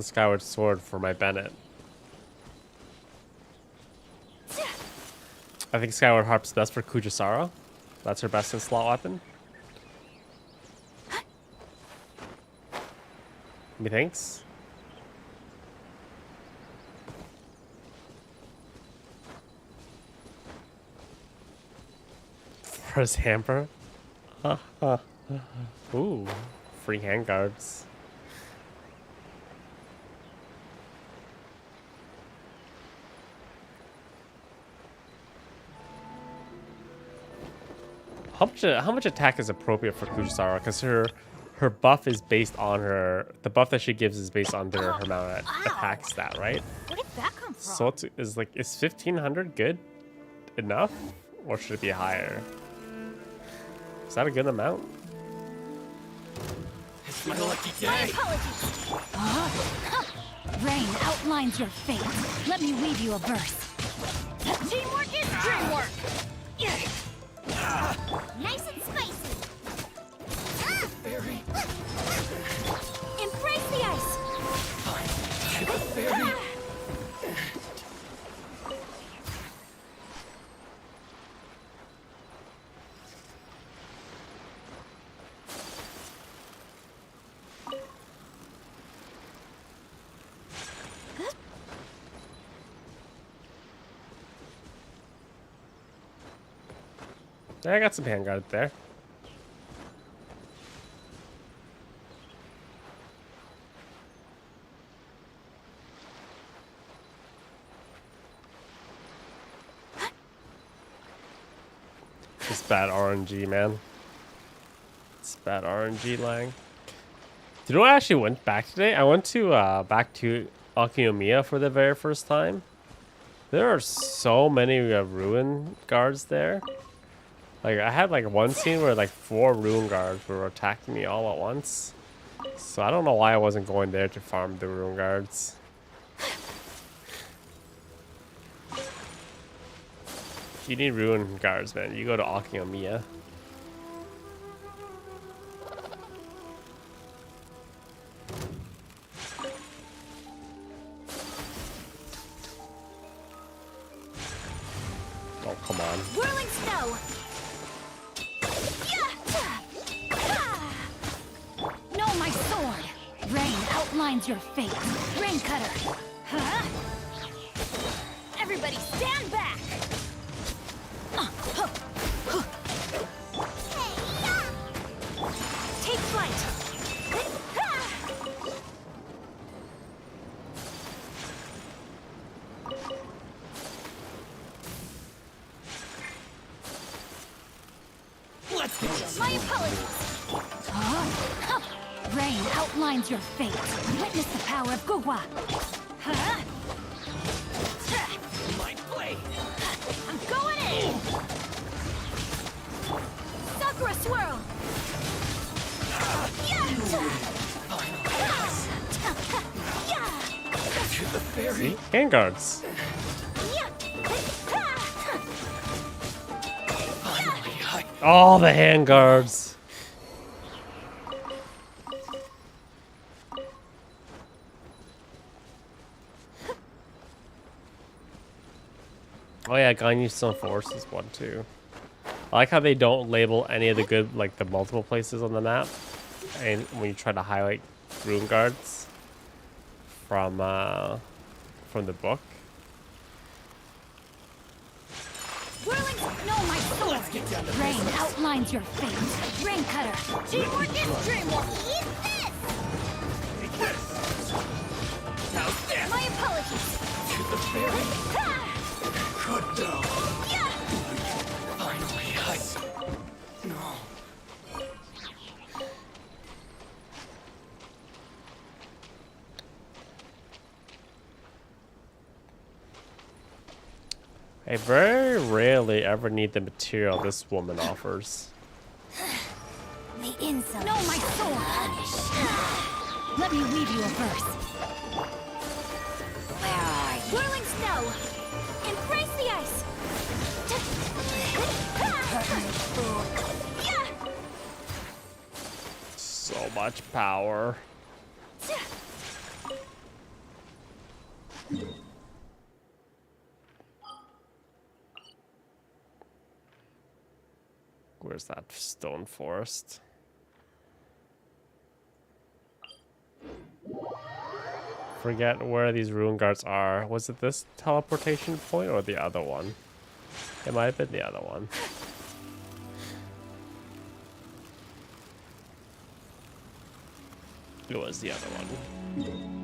Skyward Sword for my Bennett. I think Skyward Harp's best for Kujisara. That's her best in slot weapon. Methinks. For his hamper. Ooh, free handguards. How much attack is appropriate for Kujisara? Because her buff is based on the buff that she gives is based on her amount of attack stat, right? Where did that come from? So is 1500 good enough, or should it be higher? Is that a good amount? It's my lucky day. My apologies. Rain outlines your fate. Let me weave you a verse. Teamwork is dreamwork. Nice and spicy. Fairy. Embrace the ice. Fairy. Yeah, I got some handguard there. It's bad RNG, man. It's bad RNG, Lang. You know what I actually went back today? I went to back to Akinomiya for the very first time. There are so many ruin guards there. Like I had like one scene where like 4 ruin guards were attacking me all at once. So I don't know why I wasn't going there to farm the ruin guards. If you need ruin guards, man, you go to Akinomiya. Oh, come on. Whirling snow. No, my sword. Rain outlines your fate. Rain cutter. Huh? Everybody stand back. Take flight. Let's get My apologies. Rain outlines your fate. Witness the power of Gugwa. my blade. I'm going in. Sakura swirl. To the fairy. See? Handguards. All the handguards. Oh yeah, Ganyu Stone Forest is one too. I like how they don't label any of the good, like the multiple places on the map, and when you try to highlight ruin guards from the book. Whirling, no, my sword. Rain outlines your fate. Rain cutter. Teamwork is dreamwork. Eat this. How's this? My apologies. To the fairy. Good though. Finally, No. I very rarely ever need the material this woman offers. The insult. No, my sword. Let me weave you a verse. Where are you? Whirling snow. Embrace the ice. So much power. Where's that stone forest? Forget where these ruin guards are. Was it this teleportation point or the other one? It might have been the other one. It was the other one.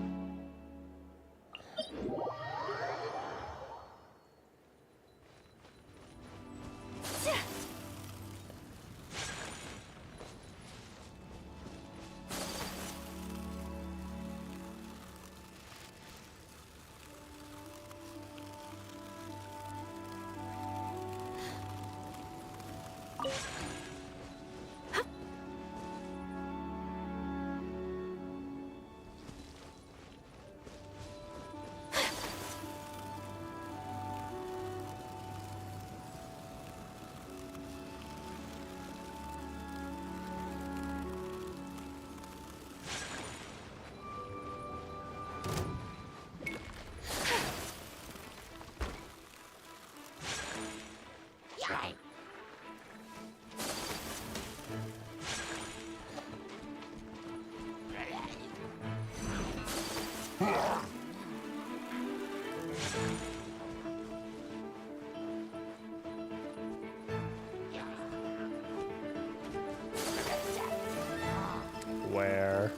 Where?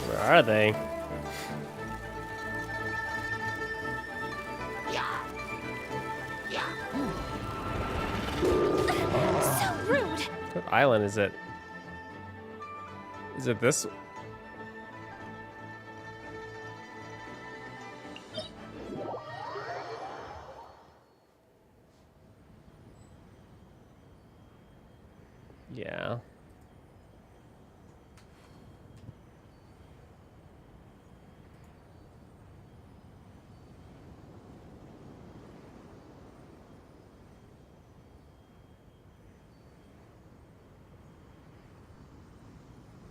Where are they? So rude. What island is it? Is it this? Yeah.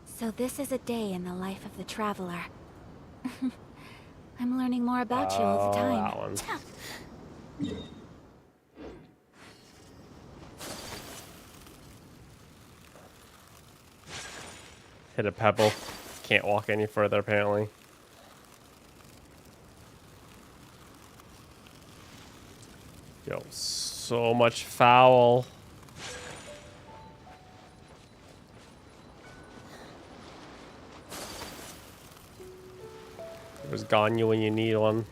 So this is a day in the life of the traveler. I'm learning more about you all the time. That one. Hit a pebble. Can't walk any further apparently. Yo, so much foul. Where's Ganyu when you need one?